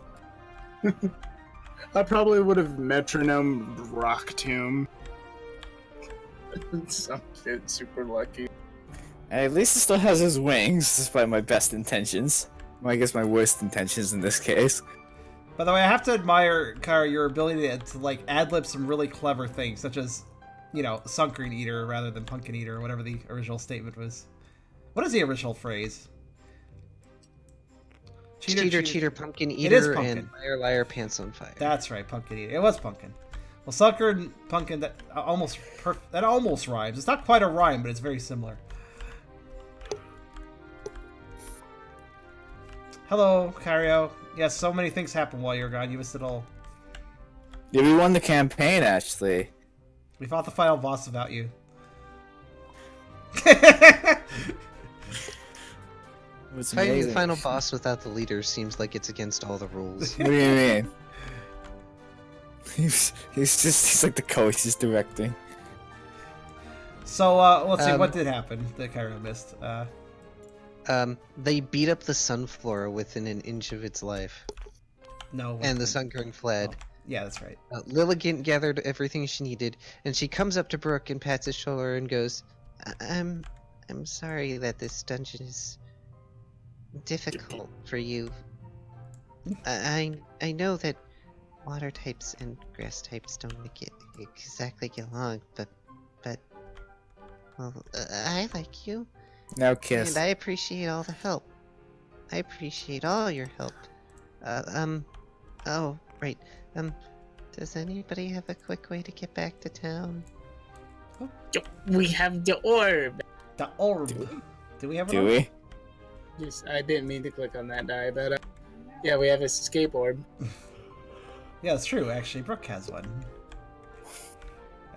I probably would have metronome rock tomb. Some kid super lucky. At least it still has his wings, despite my best intentions. Well, I guess my worst intentions in this case. By the way, I have to admire, Kyrio, your ability to like ad-lib some really clever things, such as, you know, Sunkern Eater rather than Pumpkin Eater, or whatever the original statement was. What is the original phrase? Cheater, pumpkin It is eater, pumpkin. and liar, pants on fire. That's right, Pumpkin Eater. It was Pumpkin. Well, Sucker and Pumpkin, that almost rhymes. It's not quite a rhyme, but it's very similar. Hello, Kyrio. Yes, so many things happened while you were gone. You missed it all. Yeah, we won the campaign, actually. We fought the final boss without you. What's Fighting the amazing. final boss without the leader seems like it's against all the rules. What do you mean? He's like the coach, he's directing. So, let's see, what did happen that Kyrio missed? They beat up the Sunflora within an inch of its life, No. and the Sunkern fled. Oh, yeah, that's right. Litigant gathered everything she needed, and she comes up to Brooke and pats his shoulder and goes, I'm sorry that this dungeon is difficult for you. I know that water types and grass types don't exactly get along, but well, I like you, Now kiss. and I appreciate all the help. I appreciate all your help. Oh, right. Does anybody have a quick way to get back to town? We have the orb. The orb. Do we have an Do orb? we? Just, I didn't mean to click on that die, but yeah, we have a skateboard. Yeah, that's true, actually. Brooke has one.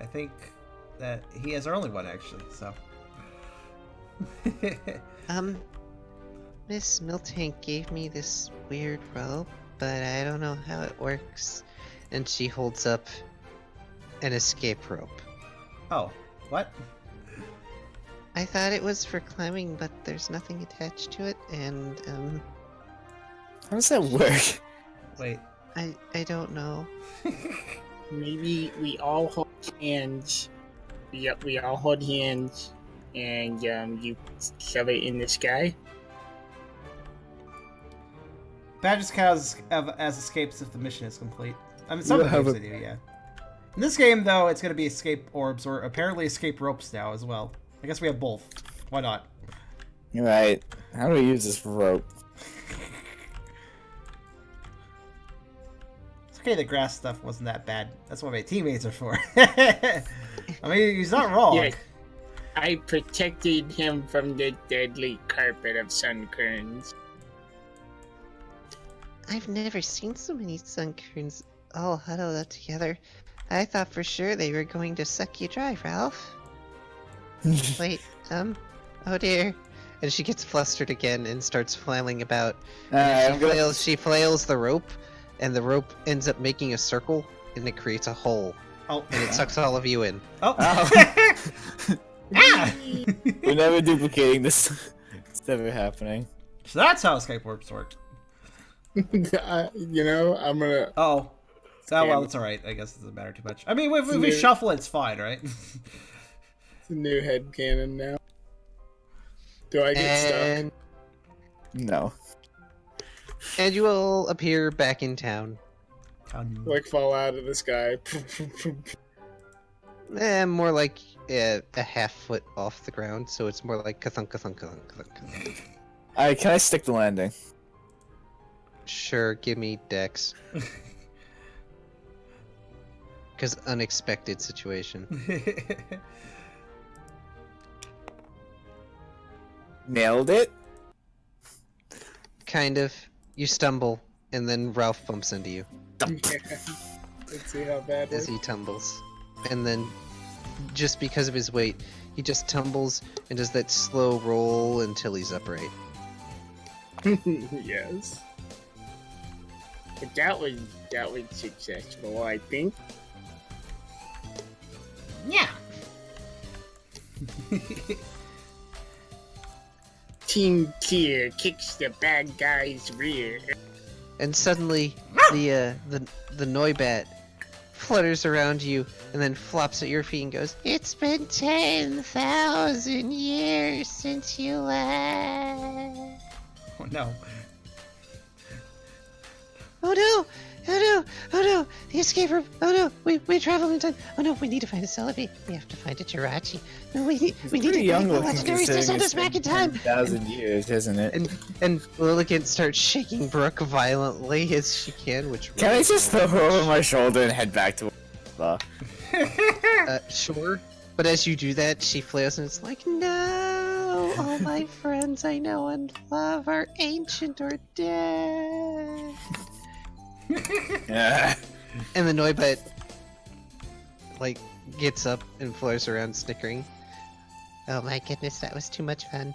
I think that he has our only one, actually, so. Miss Miltank gave me this weird rope, but I don't know how it works. And she holds up an escape rope. Oh, what? I thought it was for climbing, but there's nothing attached to it, and How does that work? Wait. I don't know. Maybe we all hold hands. Yep, we all hold hands, and you shove it in the sky. Badges count as escapes if the mission is complete. I mean, some of the have games they do, yeah. In this game, though, it's going to be escape orbs or apparently escape ropes now as well. I guess we have both. Why not? You're right. How do we use this rope? It's okay the grass stuff wasn't that bad. That's what my teammates are for. I mean, he's not wrong. Yeah, I protected him from the deadly carpet of Sunkerns. I've never seen so many Sunkerns all huddled up together. I thought for sure they were going to suck you dry, Ralph. Wait, oh dear. And she gets flustered again and starts flailing about. And she flails the rope, and the rope ends up making a circle, and it creates a hole. Oh. And it sucks all of you in. Oh. Ah! We're never duplicating this. It's never happening. So that's how escape orbs work. I'm gonna. Oh. Oh, well, it's alright. I guess it doesn't matter too much. I mean, if we shuffle, it's fine, right? It's a new headcanon now. Do I get stuck? No. And you will appear back in town. Like fall out of the sky. More like a half foot off the ground, so it's more like ka-thunk, ka-thunk, ka-thunk, ka-thunk. Alright, can I stick the landing? Sure, give me Dex. Because unexpected situation. Nailed it? Kind of. You stumble, and then Ralph bumps into you Let's see how bad as he tumbles. And then, just because of his weight, he just tumbles and does that slow roll until he's upright. Yes. But that was successful, I think. Yeah. Team Tier kicks the bad guy's rear. And suddenly, the Noibat flutters around you and then flops at your feet and goes, "It's been 10,000 years since you left." Oh, no. Oh no! Oh no! Oh no! The escape room! Oh no! We traveled in time! Oh no! We need to find a Celebi! We have to find a Jirachi! No, we need to Pretty young thank the looking legendaries to send us back in time! 10,000 years, isn't it? And Lilligant starts shaking Brooke violently as she can, which Can I just throw her over my shoulder and head back to sure. But as you do that, she flails and it's like, no! All my friends I know and love are ancient or dead. Yeah. And the Noibat, like, gets up and floors around snickering. Oh my goodness, that was too much fun.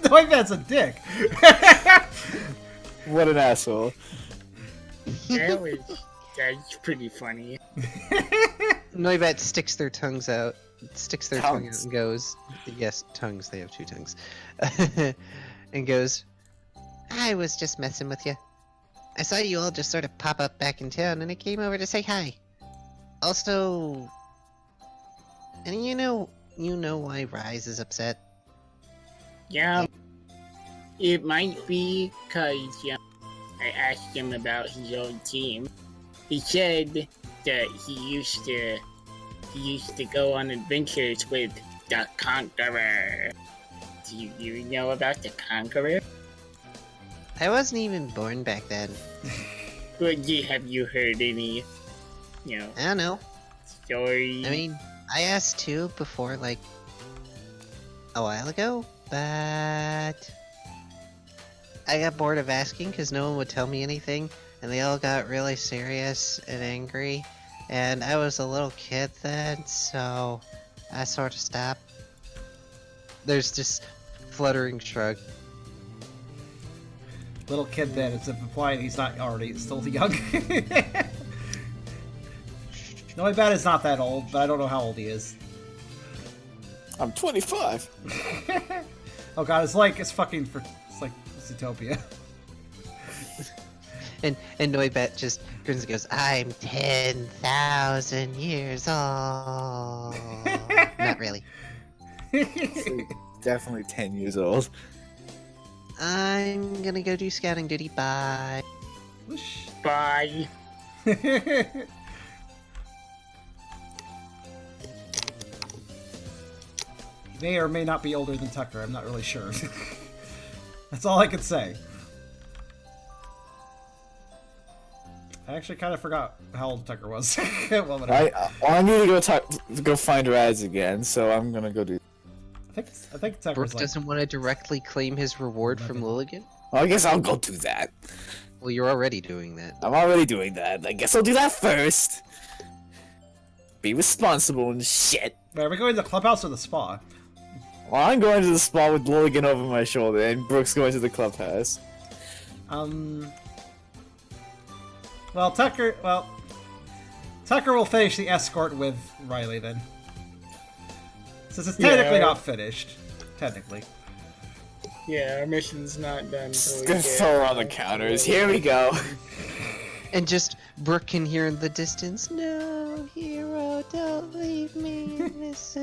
Noibat's a dick. What an asshole. That's pretty funny. Noibat sticks their tongue out Tongues. and goes, yes, tongues, they have two tongues. And goes, I was just messing with you. I saw you all just sort of pop up back in town and I came over to say hi. Also, and you know why Rise is upset? Yeah, it might be because I asked him about his old team. He said that he used to go on adventures with the Conqueror. Do you know about the Conqueror? I wasn't even born back then. Well, have you heard any, I don't know. stories? I mean, I asked too before, like, a while ago, but I got bored of asking because no one would tell me anything, and they all got really serious and angry, and I was a little kid then, so I sort of stopped. There's just fluttering shrug. Little kid then, it's implying he's not already still young. Noibat is not that old, but I don't know how old he is. I'm 25. Oh god, it's like Zootopia. And Noibat just grins and goes, I'm 10,000 years old. Not really. Definitely 10 years old. I'm gonna go do scouting duty. Bye. Whoosh. Bye. He may or may not be older than Tucker. I'm not really sure. That's all I could say. I actually kind of forgot how old Tucker was. Well, whatever. I need to go find Raz again, so I'm gonna go do. I think Tucker's Brooke like... doesn't want to directly claim his reward from Litigant? Well, I guess I'll go do that. Well, you're already doing that. I'm already doing that. I guess I'll do that first. Be responsible and shit. Wait, are we going to the clubhouse or the spa? Well, I'm going to the spa with Lilligan over my shoulder, and Brooke's going to the clubhouse. Well, Tucker will finish the escort with Riley then. Since it's technically not finished. Technically. Yeah, our mission's not done. Just gonna throw her on the counters. Here we go. And just Brooke can hear in the distance, "No, hero, don't leave me in this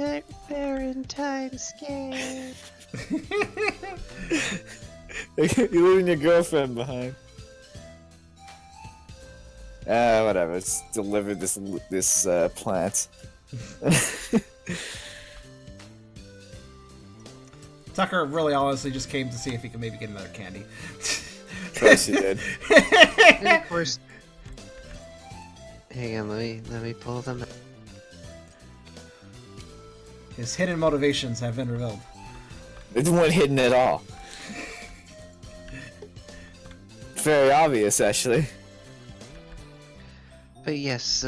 barren timescape." You're leaving your girlfriend behind. Whatever. Let's deliver this plant. Tucker really honestly just came to see if he could maybe get another candy. Of course he did. And of course. Hang on, let me pull them. His hidden motivations have been revealed. It wasn't hidden at all. Very obvious, actually. But yes,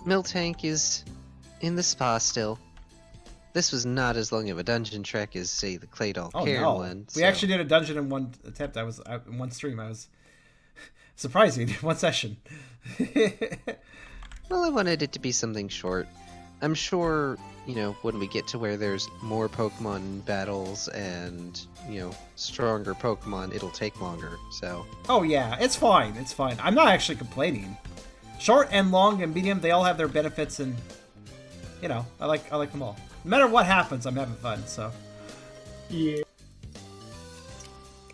Miltank is in the spa still. This was not as long of a dungeon trek as, say, the Claydol Cairn one. We actually did a dungeon in one attempt. In one stream. I was surprised we did one session. Well, I wanted it to be something short. I'm sure, when we get to where there's more Pokemon battles and, stronger Pokemon, it'll take longer, so... Oh yeah, it's fine, it's fine. I'm not actually complaining. Short and long and medium, they all have their benefits and, I like them all. No matter what happens, I'm having fun, so... Yeah.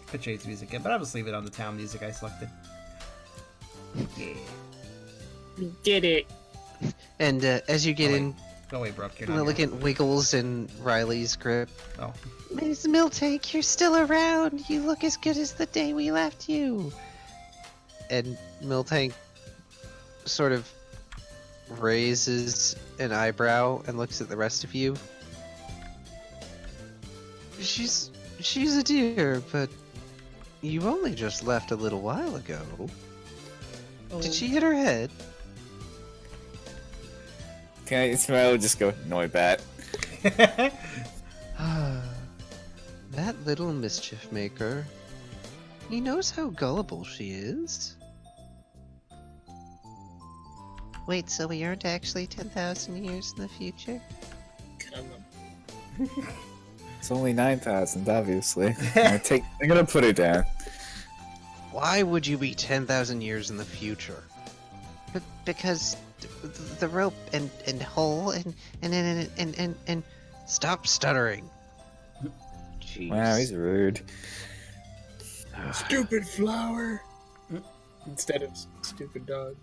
Could change music again, but I'll just leave it on the town music I selected. Yeah. We did it. And as you get in, Go away, Brooke. You're not Elegant wiggles in Riley's grip. Oh. Miss Miltank, you're still around. You look as good as the day we left you. And Miltank sort of raises an eyebrow and looks at the rest of you. She's a dear, but you only just left a little while ago. Did she hit her head? Can I smile? Just go Noibat. That little mischief maker. He knows how gullible she is. Wait, so we aren't actually 10,000 years in the future? Come on. It's only 9,000, obviously. I'm gonna put it down. Why would you be 10,000 years in the future? Because the rope and hole and Stop stuttering. Jeez. Wow, he's rude. Stupid flower! Instead of stupid dog.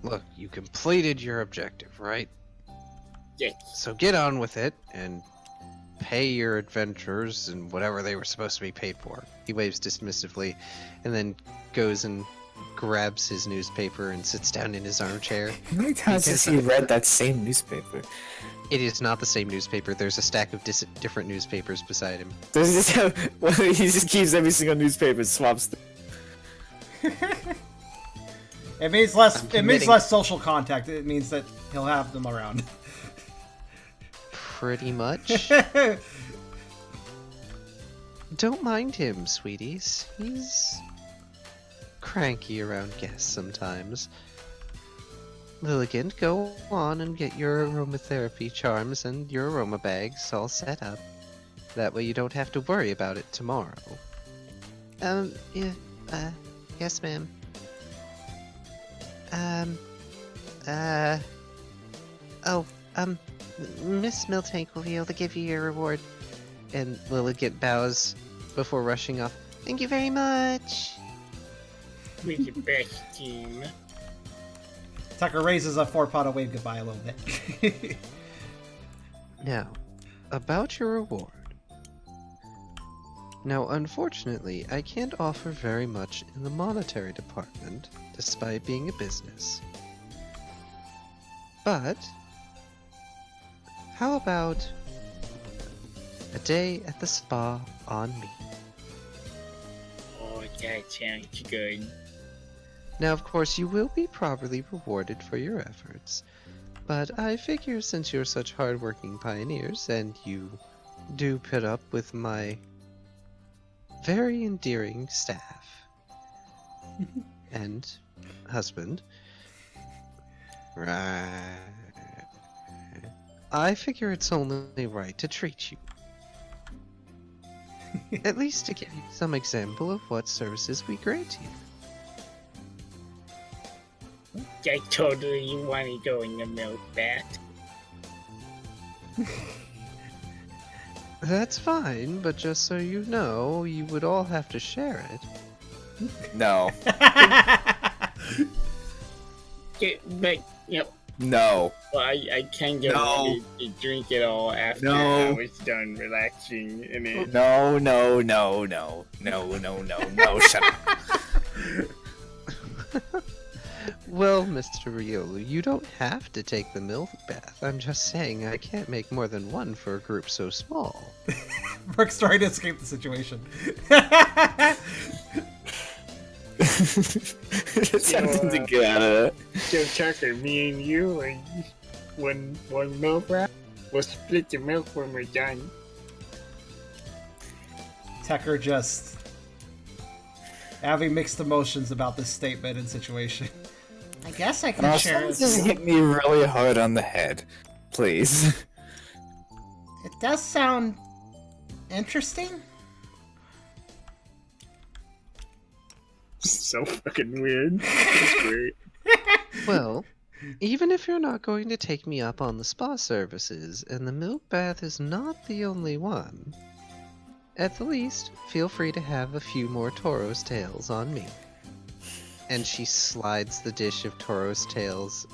Look, you completed your objective, right? Yes. So get on with it and pay your adventures and whatever they were supposed to be paid for. He waves dismissively and then goes and grabs his newspaper and sits down in his armchair. How many times has he read that same newspaper? It is not the same newspaper. There's a stack of different newspapers beside him. Does he just he just keeps every single newspaper and swaps them? It means less. It means less social contact. It means that he'll have them around. Pretty much. Don't mind him, sweeties. He's cranky around guests sometimes. Liligant, go on and get your aromatherapy charms and your aroma bags all set up. That way you don't have to worry about it tomorrow. Yeah, yes, ma'am. Oh, Miss Miltank will be able to give you your reward. And Litigant bows before rushing off. Thank you very much. We're the best team. Tucker raises a 4-paw to wave goodbye a little bit. Now, about your reward. Now, unfortunately, I can't offer very much in the monetary department, despite being a business. But, how about a day at the spa on me? Oh, that sounds good. Now, of course, you will be properly rewarded for your efforts, but I figure since you're such hardworking pioneers and you do put up with my very endearing staff and husband, I figure it's only right to treat you. At least to give you some example of what services we grant you. I totally want to go in the milk bath. That's fine, but just so you know, you would all have to share it. No. Yeah, but, you know, No. well, I can go No. to drink it all after No. I was done relaxing in it. No. Shut up. Well, Mr. Riolu, you don't have to take the milk bath. I'm just saying I can't make more than one for a group so small. Brooke's trying to escape the situation. Something to get out of it. So Tucker, me and you, like, one milk bath. We'll split the milk when we're done. Tucker just having mixed emotions about this statement and situation. I guess I can Now, share someone it. just hit me really hard on the head. Please. It does sound interesting. So fucking weird. That's great. Well, even if you're not going to take me up on the spa services, and the milk bath is not the only one, at the least, feel free to have a few more Toro's tails on me. And she slides the dish of Toro's tails.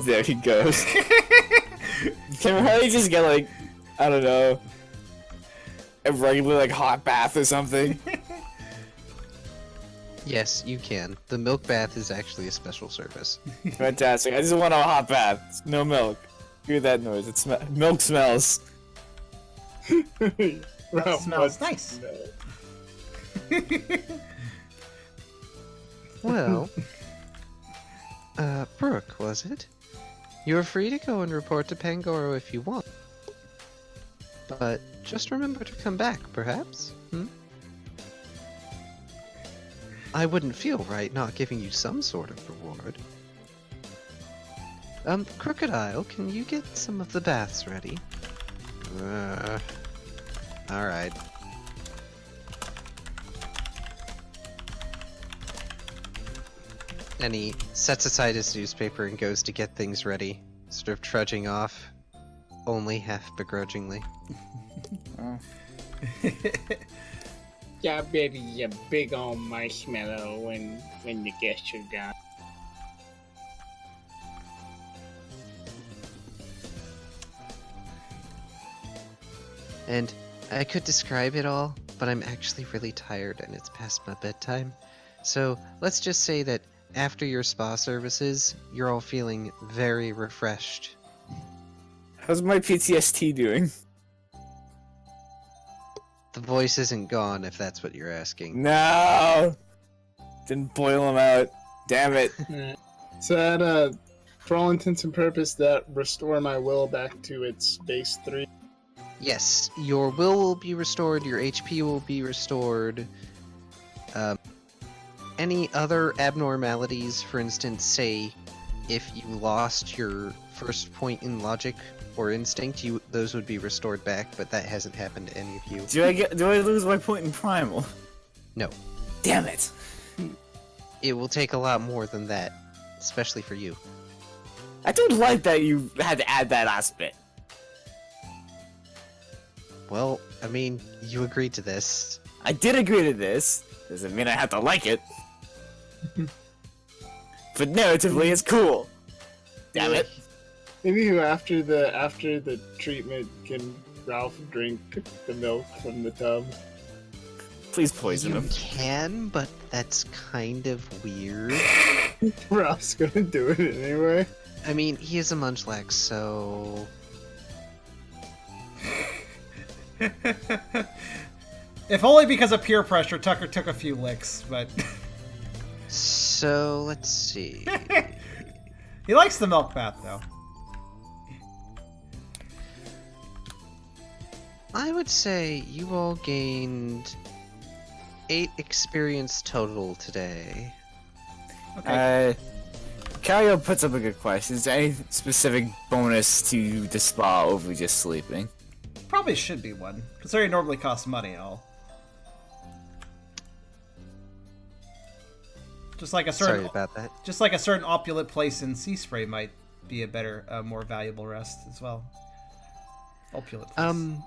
There he goes. Can we probably just get, like, I don't know, a regular, like, hot bath or something? Yes, you can. The milk bath is actually a special service. Fantastic. I just want a hot bath. No milk. Hear that noise. Milk smells. That smells nice. Well, Brooke, was it? You're free to go and report to Pangoro if you want. But just remember to come back, perhaps? I wouldn't feel right not giving you some sort of reward. Crocodile, can you get some of the baths ready? Alright. And he sets aside his newspaper and goes to get things ready, sort of trudging off, only half begrudgingly. Oh. Yeah, baby, a big old marshmallow when the guests are gone. And I could describe it all, but I'm actually really tired and it's past my bedtime. So let's just say that after your spa services, you're all feeling very refreshed. How's my PTSD doing? The voice isn't gone, if that's what you're asking. No! Didn't boil him out. Damn it. Alright. So that, for all intents and purposes, that restore my will back to its base 3. Yes, your will be restored, your HP will be restored. Any other abnormalities, for instance, say if you lost your first point in logic or instinct, those would be restored back, but that hasn't happened to any of you. Do I lose my point in primal? No. Damn it. It will take a lot more than that, especially for you. I do like that you had to add that last bit. Well, I mean, you agreed to this. I did agree to this. Doesn't mean I have to like it. But narratively, it's cool. Damn it. Maybe after the treatment, can Ralph drink the milk from the tub? Please poison You him. can, but that's kind of weird. Ralph's gonna do it anyway. I mean, he is a munchlax, so... If only because of peer pressure, Tucker took a few licks, but So, let's see. he likes the milk bath, though. I would say you all gained 8 experience total today. Okay. Kyrio puts up a good question. Is there any specific bonus to the spa over just sleeping? Probably should be one, considering it normally costs money and all. Just like a certain, Sorry about that. just like a certain opulent place in Sea Spray might be a better, more valuable rest as well. Opulent place.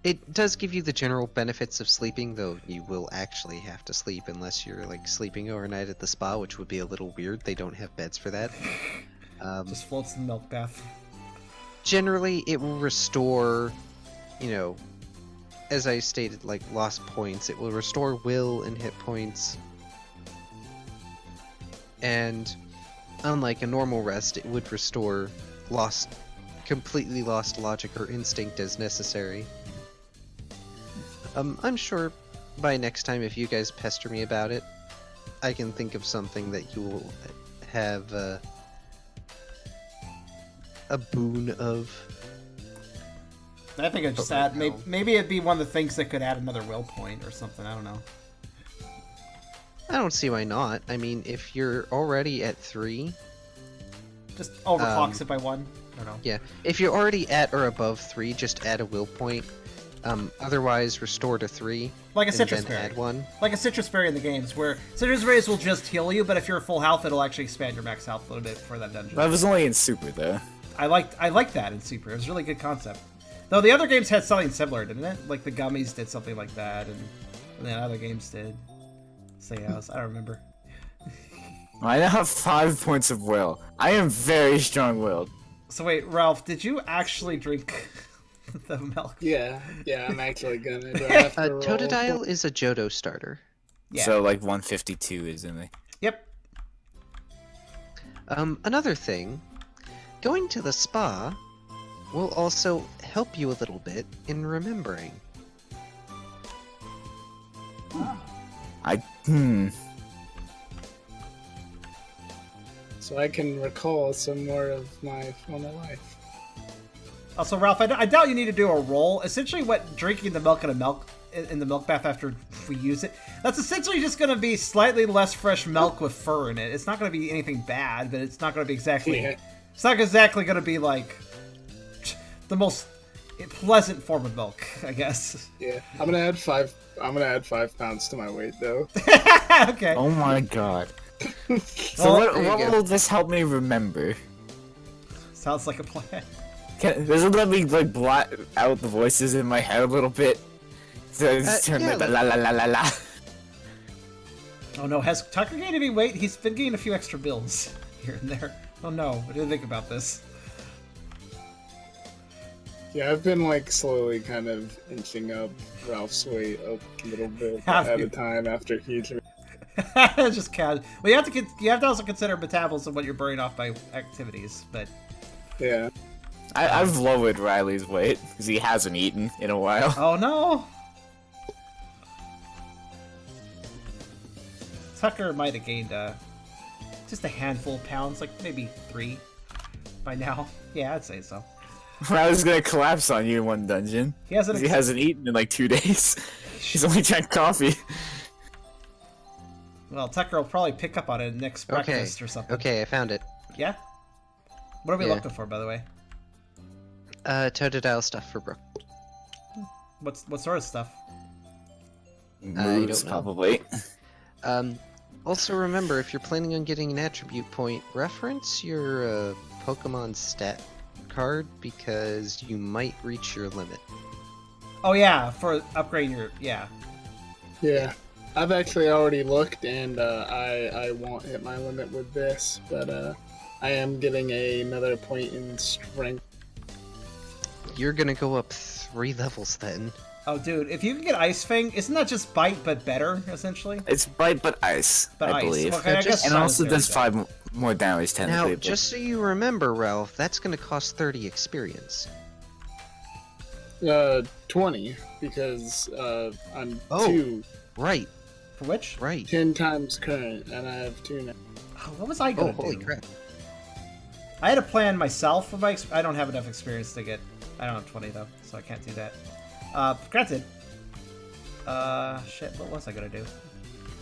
It does give you the general benefits of sleeping, though you will actually have to sleep unless you're like sleeping overnight at the spa, which would be a little weird. They don't have beds for that. Just floats in the milk bath. Generally, it will restore, you know, as I stated, like lost points. It will restore will and hit points. And unlike a normal rest, it would restore completely lost logic or instinct as necessary. I'm sure by next time, if you guys pester me about it, I can think of something that you will have a boon of. I think I'd just But right add, now- maybe it'd be one of the things that could add another will point or something, I don't know. I don't see why not. I mean, if you're already at 3, Just overclocks it by 1, I don't know. yeah. If you're already at or above 3, just add a will point. Otherwise, restore to 3. Like a and citrus then berry. add 1. Like a citrus berry in the games, where citrus berries will just heal you, but if you're full health, it'll actually expand your max health a little bit for that dungeon. That was only in Super, though. I liked that in Super. It was a really good concept. Though the other games had something similar, didn't it? Like the gummies did something like that, and then other games did. Say else, I don't remember. I now have 5 points of will. I am very strong-willed. So wait, Ralph, did you actually drink the milk? Yeah, I'm actually gonna. Do I have to roll? Totodile is a Johto starter. Yeah. So, like, 152 is in there. Yep. Another thing, going to the spa will also help you a little bit in remembering. So I can recall some more of my former life. Also, Ralph, I doubt you need to do a roll. Essentially, what drinking the milk in the milk bath after we use it, that's essentially just going to be slightly less fresh milk with fur in it. It's not going to be anything bad, but it's not going to be exactly. Yeah. It's not exactly going to be like the most pleasant form of milk, I guess. Yeah, I'm gonna add 5 pounds to my weight though. Okay. Oh my god. So Well, there you what go. will this help me remember? Sounds like a plan. Does it let me, like, blot out the voices in my head a little bit? So just turn yeah, like the la la la la la. Oh no, has Tucker gained any weight? He's been gaining a few extra bills here and there. Oh no, I didn't think about this. Yeah, I've been like slowly kind of inching up Ralph's weight up a little bit Have at you? a time after he's. Just casual. Well, you have to also consider metabolism what you're burning off by activities, but Yeah. I've lowered Riley's weight because he hasn't eaten in a while. oh no. Tucker might have gained just a handful of pounds, like maybe 3 by now. Yeah, I'd say so. Riley's gonna collapse on you in one dungeon. He hasn't. 'Cause he hasn't eaten in like 2 days. He's only drank coffee. Well, Tucker will probably pick up on it next Okay. breakfast or something. Okay, I found it. Yeah. What are we Yeah. looking for, by the way? Totodile stuff for Brooke. What sort of stuff? Moves, know. probably. Also remember, if you're planning on getting an attribute point, reference your Pokemon stat card because you might reach your limit. Oh yeah, for upgrading your Yeah, I've actually already looked, and I won't hit my limit with this, but I am getting another point in strength. You're gonna go up 3 levels then. Oh dude, if you can get Ice Fang, isn't that just bite but better essentially? It's bite but ice, But I ice. believe. Okay, I guess And sun also is very does good. 5 more damage technically. Now, but- just so you remember, Ralph, that's gonna cost 30 experience. 20, because I'm Oh. 2, Right, For which? right. 10 times current, and I have 2 now. Oh, what was I Oh, gonna holy do? crap. I had a plan myself for my. I don't have enough experience to get. I don't have 20 though, so I can't do that. Granted. Shit. What was I gonna do?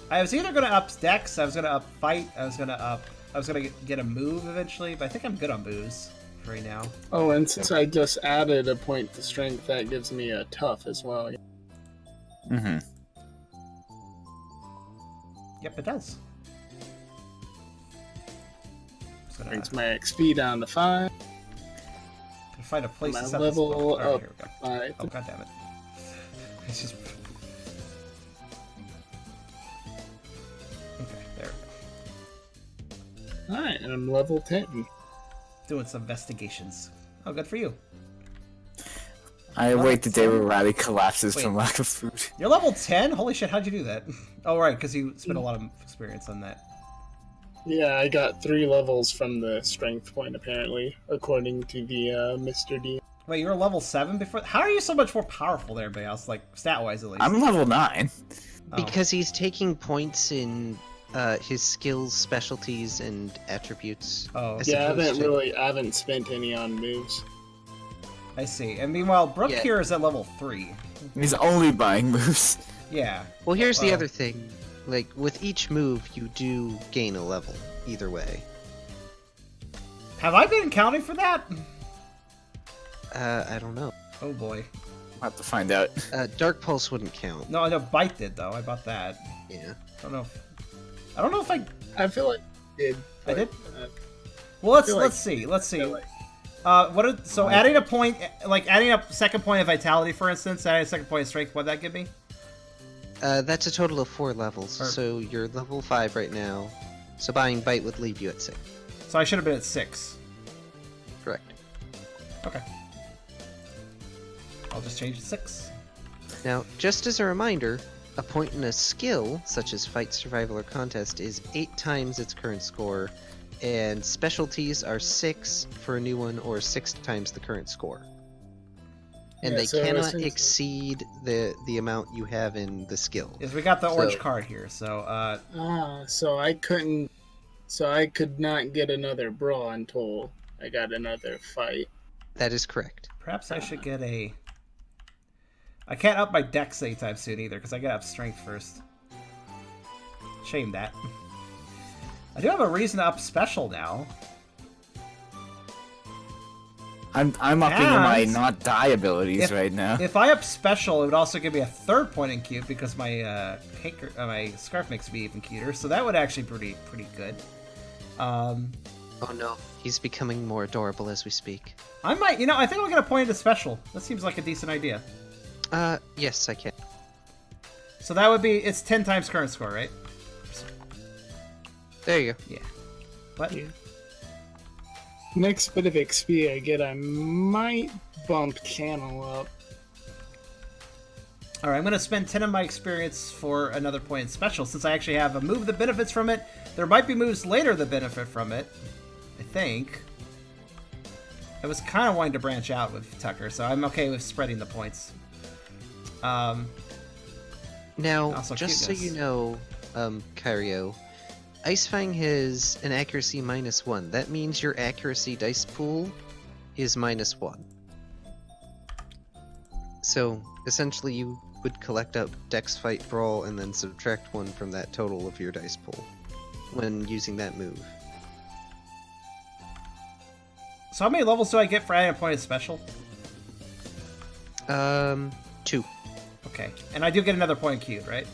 I was either gonna up Dex. I was gonna up Fight. I was gonna get a move eventually, but I think I'm good on moves right now. Oh, and since I just added a point to strength, that gives me a tough as well. Mhm. Yep, it does. Just gonna Brings my XP down to 5. find a place My to set level this book. All right, up. here we go. Alright. Oh god damn it! It's just. Okay, there we go. Alright, and I'm level 10. Doing some investigations. Oh, good for you. I Oh, wait the day where so- Riley collapses Wait. from lack of food. You're level 10? Holy shit, how'd you do that? Oh, right, because you spent a lot of experience on that. Yeah, I got 3 levels from the strength point, apparently, according to the Mr. D. Wait, you were level 7 before? How are you so much more powerful than everybody else, like, stat-wise at least? I'm level 9. Oh. Because he's taking points in his skills, specialties, and attributes. Oh, As Yeah, opposed I haven't spent any on moves. I see. And meanwhile, Brooke Yeah. here is at level 3. He's only buying moves. Yeah. Well, here's the Well- other thing. Like, with each move, you do gain a level, either way. Have I been accounting for that? I don't know. Oh boy. I'll have to find out. Dark Pulse wouldn't count. No, I know Bite did, though. I bought that. Yeah. I don't know if I... I feel like I did. I did? uh, Well, feel let's see. Let's see. feel like- So adding a point, like adding a second point of vitality, for instance, adding a second point of strength, what'd that give me? That's a total of 4 levels. Or- So you're level 5 right now. So buying Bite would leave you at 6. So I should have been at 6. Correct. Okay. I'll just change it to 6. Now, just as a reminder, a point in a skill, such as Fight, Survival, or Contest, is 8 times its current score, and specialties are 6 for a new one, or 6 times the current score. And Yeah, they so cannot essentially- exceed the amount you have in the skill. Yes, we got the orange So- card here, so, So I couldn't. So I could not get another brawl until I got another fight. That is correct. perhaps I should get a... I can't up my dex anytime soon either, because I gotta up strength first. Shame that. I do have a reason to up special now. I'm upping my And not die abilities right now. If I up special, it would also give me a 3rd point in cute because my my scarf makes me even cuter. So that would actually be pretty good. Oh no, he's becoming more adorable as we speak. I might, I think I'm gonna point it to special. That seems like a decent idea. Yes, I can. So that would be, it's 10 times current score, right? There you go. Yeah. What? Yeah. Next bit of XP I get, I might bump channel up. All right, I'm gonna spend 10 of my experience for another point in special, since I actually have a move that benefits from it. There might be moves later that benefit from it, I think. I was kind of wanting to branch out with Tucker, so I'm okay with spreading the points. Now, Also just so cuteness. you know, Kyrio, Ice Fang has an accuracy -1. That means your accuracy dice pool is -1. So, essentially, you would collect up Dex, Fight, Brawl, and then subtract 1 from that total of your dice pool when using that move. So how many levels do I get for adding a point of special? 2. Okay, and I do get another point in cute, right?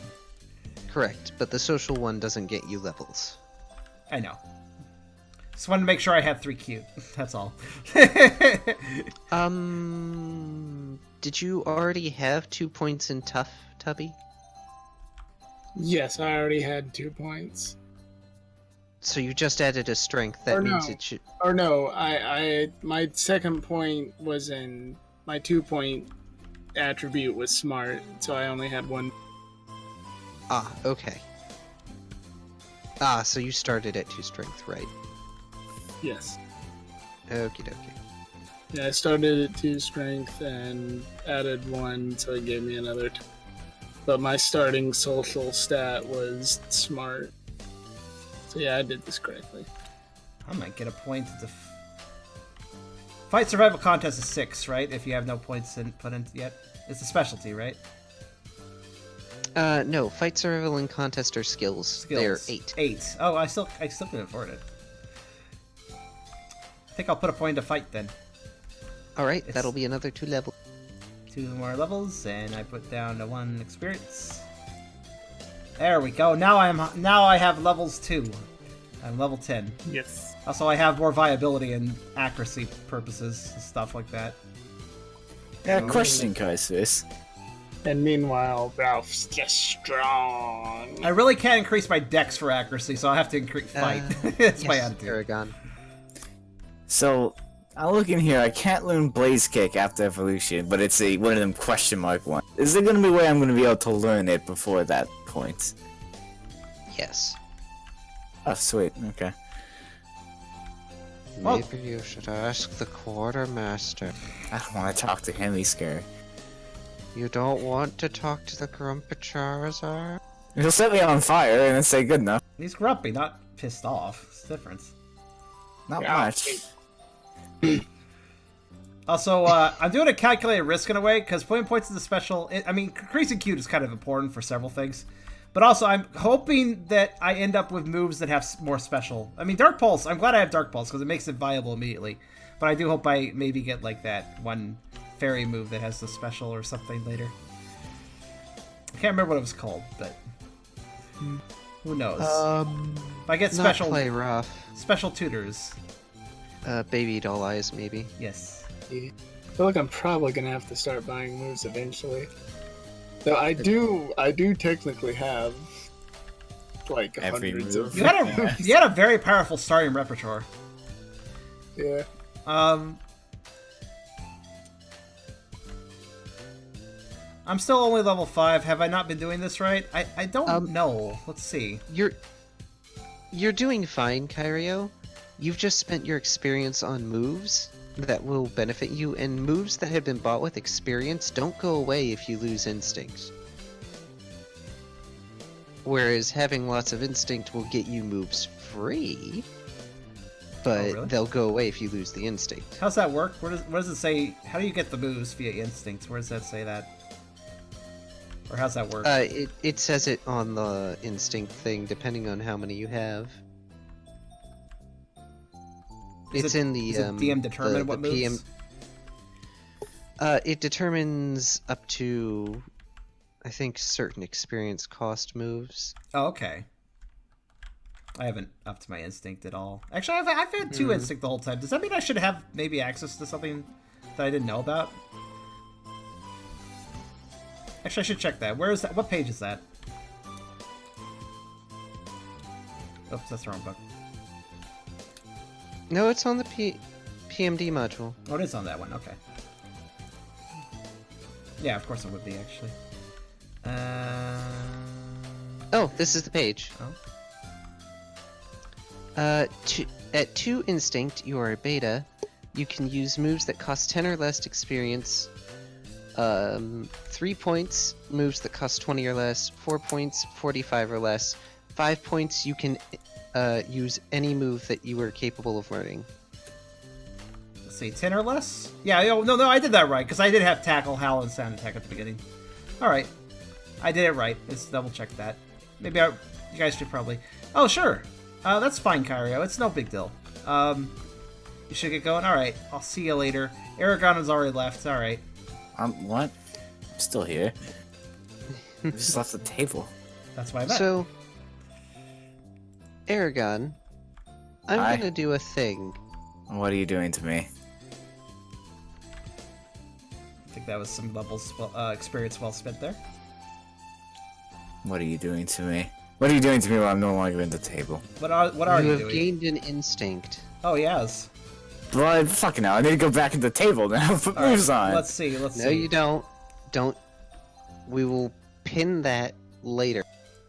Correct, but the social one doesn't get you levels. I know. Just wanted to make sure I had 3 cute. That's all. Did you already have 2 points in tough, Tubby? Yes, I already had 2 points. So you just added a strength. That Or means no. it should. Or no, my second point was in my 2-point attribute was smart, so I only had 1. Ah, okay. So you started at 2 strength, right? Yes. Okie dokie. Yeah, I started at 2 strength and added 1, so it gave me another 2. But my starting social stat was smart. So yeah, I did this correctly. I might get a point. Fight survival contest is 6, right? If you have no points put in yet. It's a specialty, right? No. Fight, survival, and contest are skills. They're 8. 8. Oh, I still can afford it. I think I'll put a point to fight then. Alright, that'll be another 2 levels. 2 more levels, and I put down the 1 experience. There we go. Now I have levels 2. I'm level 10. Yes. Also, I have more viability and accuracy purposes and stuff like that. Yeah, question, Karserus. And meanwhile, Ralph's just strong. I really can't increase my dex for accuracy, so I'll have to increase fight. That's my attitude. Eragon. So, I look in here, I can't learn Blaze Kick after evolution, but it's one of them question mark ones. Is there gonna be a way I'm gonna be able to learn it before that point? Yes. Oh, sweet, okay. Well- Maybe you should ask the quartermaster. I don't want to talk to him, he's scary. You don't want to talk to the Grumpy Charizard? He'll set me on fire and then say good enough. He's grumpy, not pissed off. It's the difference. Not Yeah, much. Also, I'm doing a calculated risk in a way, because putting points in the special... increasing cute is kind of important for several things. But also, I'm hoping that I end up with moves that have more special... Dark Pulse, I'm glad I have Dark Pulse, because it makes it viable immediately. But I do hope I maybe get, like, that one fairy move that has the special or something later. I can't remember what it was called, but... Who knows? If I get Not play rough. special tutors. Baby doll eyes, maybe. Yes. I feel like I'm probably gonna have to start buying moves eventually. Though I do technically have like Every hundreds move. of. You had a very powerful starting repertoire. Yeah. I'm still only level 5. Have I not been doing this right? I don't know. Let's see. You're doing fine, Kyrio. You've just spent your experience on moves that will benefit you, and moves that have been bought with experience don't go away if you lose instinct. Whereas having lots of instinct will get you moves free, but really? they'll go away if you lose the instinct. How's that work? What does it say? How do you get the moves via instincts? Where does that say that? Or how's that work? It says it on the instinct thing, depending on how many you have. It's in the does the DM determine what moves? PM. It determines up to, I think, certain experience cost moves. Oh, okay. I haven't upped my instinct at all. Actually, I've had 2 instinct the whole time. Does that mean I should have maybe access to something that I didn't know about? Actually, I should check that. Where is that? What page is that? Oops, that's the wrong book. No, it's on the PMD module. Oh, it is on that one. Okay. Yeah, of course it would be, actually. Oh, this is the page. Oh. At 2 instinct, you are a beta. You can use moves that cost 10 or less experience. 3 points, moves that cost 20 or less. 4 points, 45 or less. 5 points, you can use any move that you are capable of learning. Let's see, 10 or less? Yeah, no, I did that right, because I did have Tackle, Howl, and Sound Attack at the beginning. Alright. I did it right. Let's double check that. Maybe you guys should probably... Oh, sure. That's fine, Kyrio. It's no big deal. You should get going? Alright. I'll see you later. Eragon has already left. Alright. What? I'm still here. I just left the table. That's why I bet. So, Eragon, I'm Hi. gonna do a thing. What are you doing to me? I think that was some levels experience well spent there. What are you doing to me? What are you doing to me while I'm no longer in the table? What are You you have doing? gained an instinct. Oh, yes. Well, fucking hell, I need to go back in the table now. Put All right, moves on. let's see. No, you don't. Don't. We will pin that later.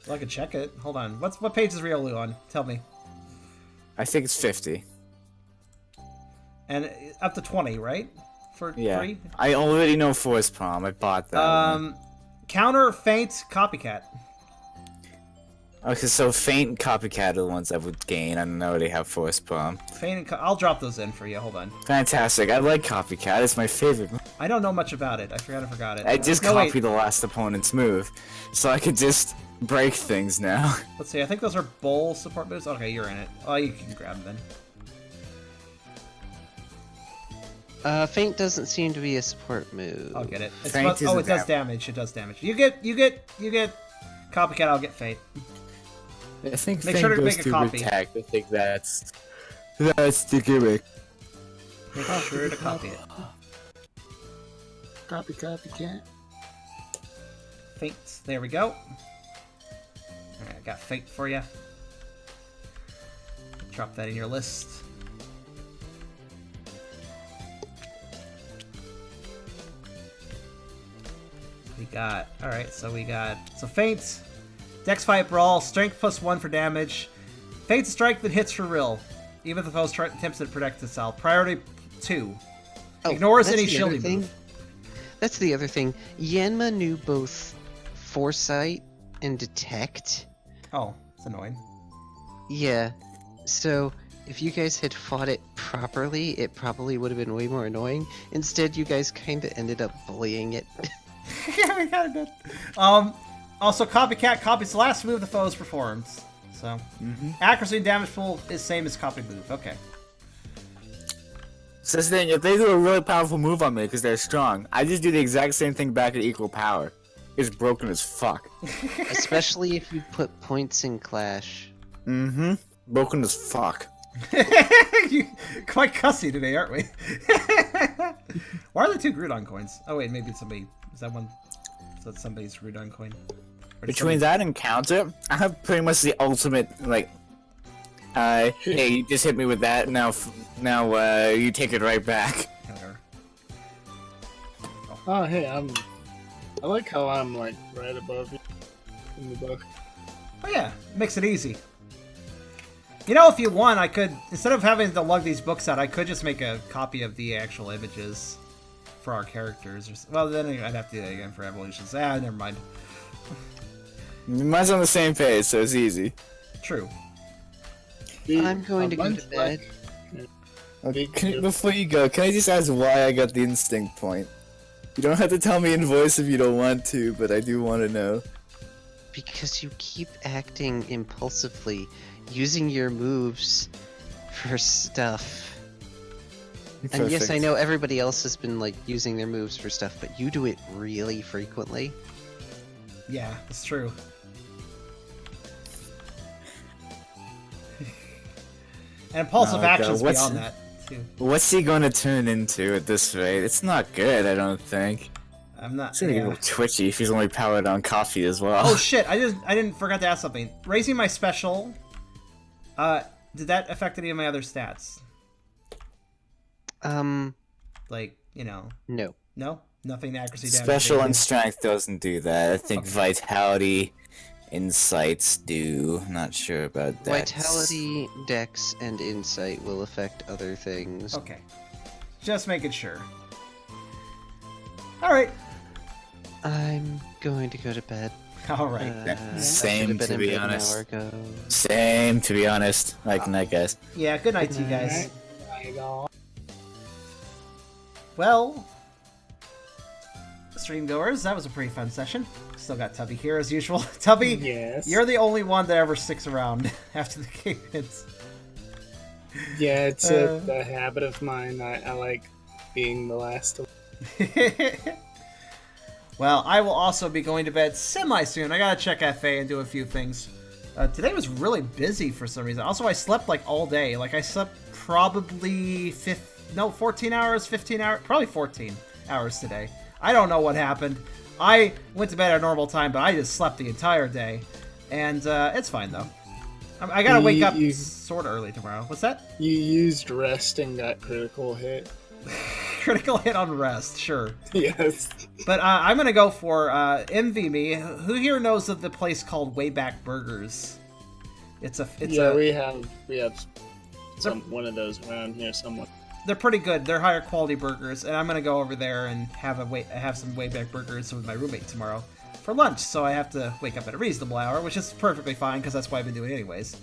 Well, I can check it. Hold on. What page is Riolu on? Tell me. I think it's 50. And up to 20, right? For Yeah. 3? I already know Forest Palm. I bought that. one. Counter, Feint, Copycat. Okay, so Faint and Copycat are the ones I would gain. I don't already have Forest Palm. Feint and I'll drop those in for you. Hold on. Fantastic. I like Copycat. It's my favorite. I don't know much about it. I forgot it. I just No, copy wait. the last opponent's move, so I could just break things now. Let's see. I think those are bowl support moves. Okay, you're in it. Oh, you can grab them then. Feint doesn't seem to be a support move. I'll get it. It's Feint oh, is it a does damage. It does damage. You get Copycat. I'll get Feint. I think Make Faint sure to goes make a to copy. protect. I think that's the gimmick. Make sure to copy it. Copycat. Feint. There we go. Alright, I got Feint for you. Drop that in your list. We got, alright, so Feint, Dex Fight Brawl, Strength +1 for damage. Feint's strike that hits for real, even if the foe attempts to protect itself. Priority 2. Oh, Ignores that's any the other shielding thing. move. That's the other thing. Yanma knew both Foresight and Detect. Oh, it's annoying. Yeah, so if you guys had fought it properly, it probably would have been way more annoying. Instead, you guys kind of ended up bullying it. Yeah, we kind of did. Also, Copycat copies the last move the foe has performed. So, accuracy and damage pool is same as copy move. Okay. Says then, if they do a really powerful move on me because they're strong, I just do the exact same thing back at equal power. It's broken as fuck. Especially if you put points in Clash. Mm-hmm. Broken as fuck. You quite cussy today, aren't we? Why are there 2 Groudon coins? Oh wait, maybe it's somebody. Is that one? Is that somebody's Groudon coin? Or did Between that and counter, I have pretty much the ultimate, like, hey, you just hit me with that, now you take it right back. Whatever. Oh, hey, I like how I'm like right above you in the book. Oh yeah, makes it easy. You know, if you want, I could, instead of having to lug these books out, I could just make a copy of the actual images for our characters. Well, then I'd have to do that again for evolutions. Ah, never mind. Mine's on the same page, so it's easy. True. I'm going to go to bed. Okay, before you go, can I just ask why I got the instinct point? You don't have to tell me in voice if you don't want to, but I do want to know. Because you keep acting impulsively, using your moves for stuff. And yes, I Perfect. know everybody else has been like using their moves for stuff, but you do it really frequently. Yeah, it's true. And impulsive Oh, God, actions what's- beyond that, too. What's he gonna turn into at this rate? It's not good, I don't think. I'm not. It's gonna Yeah. get twitchy if he's only powered on coffee as well. Oh shit! I didn't forget to ask something. Raising my special. Did that affect any of my other stats? Like, you know, No. no, nothing. Accuracy, damage. Special and anything? strength doesn't do that. I think vitality, insights do. Not sure about that. Vitality, Dex, and Insight will affect other things. Okay, just making sure. All right. I'm going to go to bed. All right. I Same, should have been to in be bed honest. An hour ago. Same, to be honest. Like, night, guys. Yeah. Good night to you guys. Right on. Well, stream goers, that was a pretty fun session. Still got Tubby here as usual. Tubby, Yes. you're the only one that ever sticks around after the game ends. Yeah, it's a habit of mine. I like being the last to. Well, I will also be going to bed semi-soon. I gotta check FA and do a few things. Today was really busy for some reason. Also, I slept like all day. Like I slept probably 14 hours, 15 hours, probably 14 hours today. I don't know what happened. I went to bed at a normal time, but I just slept the entire day. And it's fine, though. I gotta wake up sort of early tomorrow. What's that? You used rest and got critical hit. Critical hit on rest, sure. Yes. But I'm gonna go for Envy Me. Who here knows of the place called Wayback Burgers? We have one of those around here somewhere. They're pretty good. They're higher quality burgers, and I'm gonna go over there and have some Wayback Burgers with my roommate tomorrow for lunch. So I have to wake up at a reasonable hour, which is perfectly fine because that's what I've been doing anyways.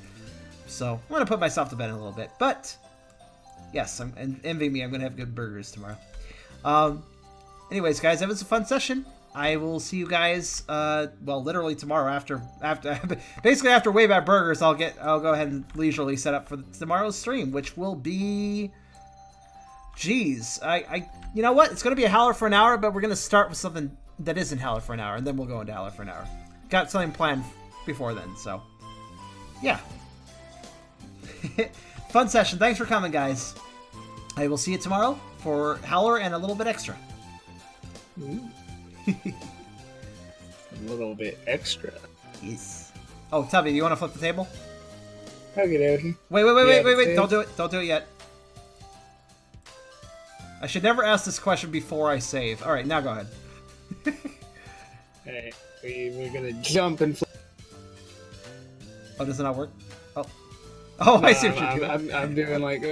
So I'm gonna put myself to bed in a little bit, but yes, envy me. I'm gonna have good burgers tomorrow. Anyways, guys, that was a fun session. I will see you guys, literally tomorrow after basically after Wayback Burgers. I'll go ahead and leisurely set up for tomorrow's stream, which will be, geez, you know what? It's gonna be a Howler for an hour, but we're gonna start with something that isn't Howler for an hour, and then we'll go into Howler for an hour. Got something planned before then, so yeah. Fun session. Thanks for coming, guys. I will see you tomorrow for Howler and a little bit extra. Ooh. A little bit extra. Yes. Oh, Tubby, you want to flip the table? Okay. Wait. Don't do it. Don't do it yet. I should never ask this question before I save. All right, now go ahead. Hey, we're gonna jump and flip. Oh, does it not work? Oh, No, I see what you're doing. I'm doing like,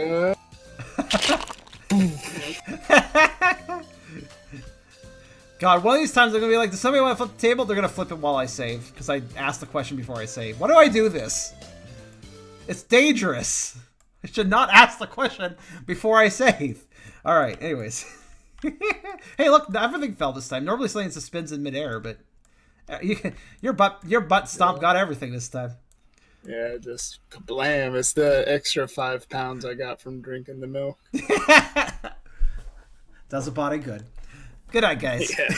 God, one of these times they're gonna be like, does somebody want to flip the table? They're gonna flip it while I save, because I asked the question before I save. Why do I do this? It's dangerous. I should not ask the question before I save. Alright, anyways. Hey, look, everything fell this time. Normally something spins in midair, but your butt stomp got everything this time. yeah, just kablam. It's the extra 5 pounds I got from drinking the milk. Does a body good. Good night, guys. Yeah.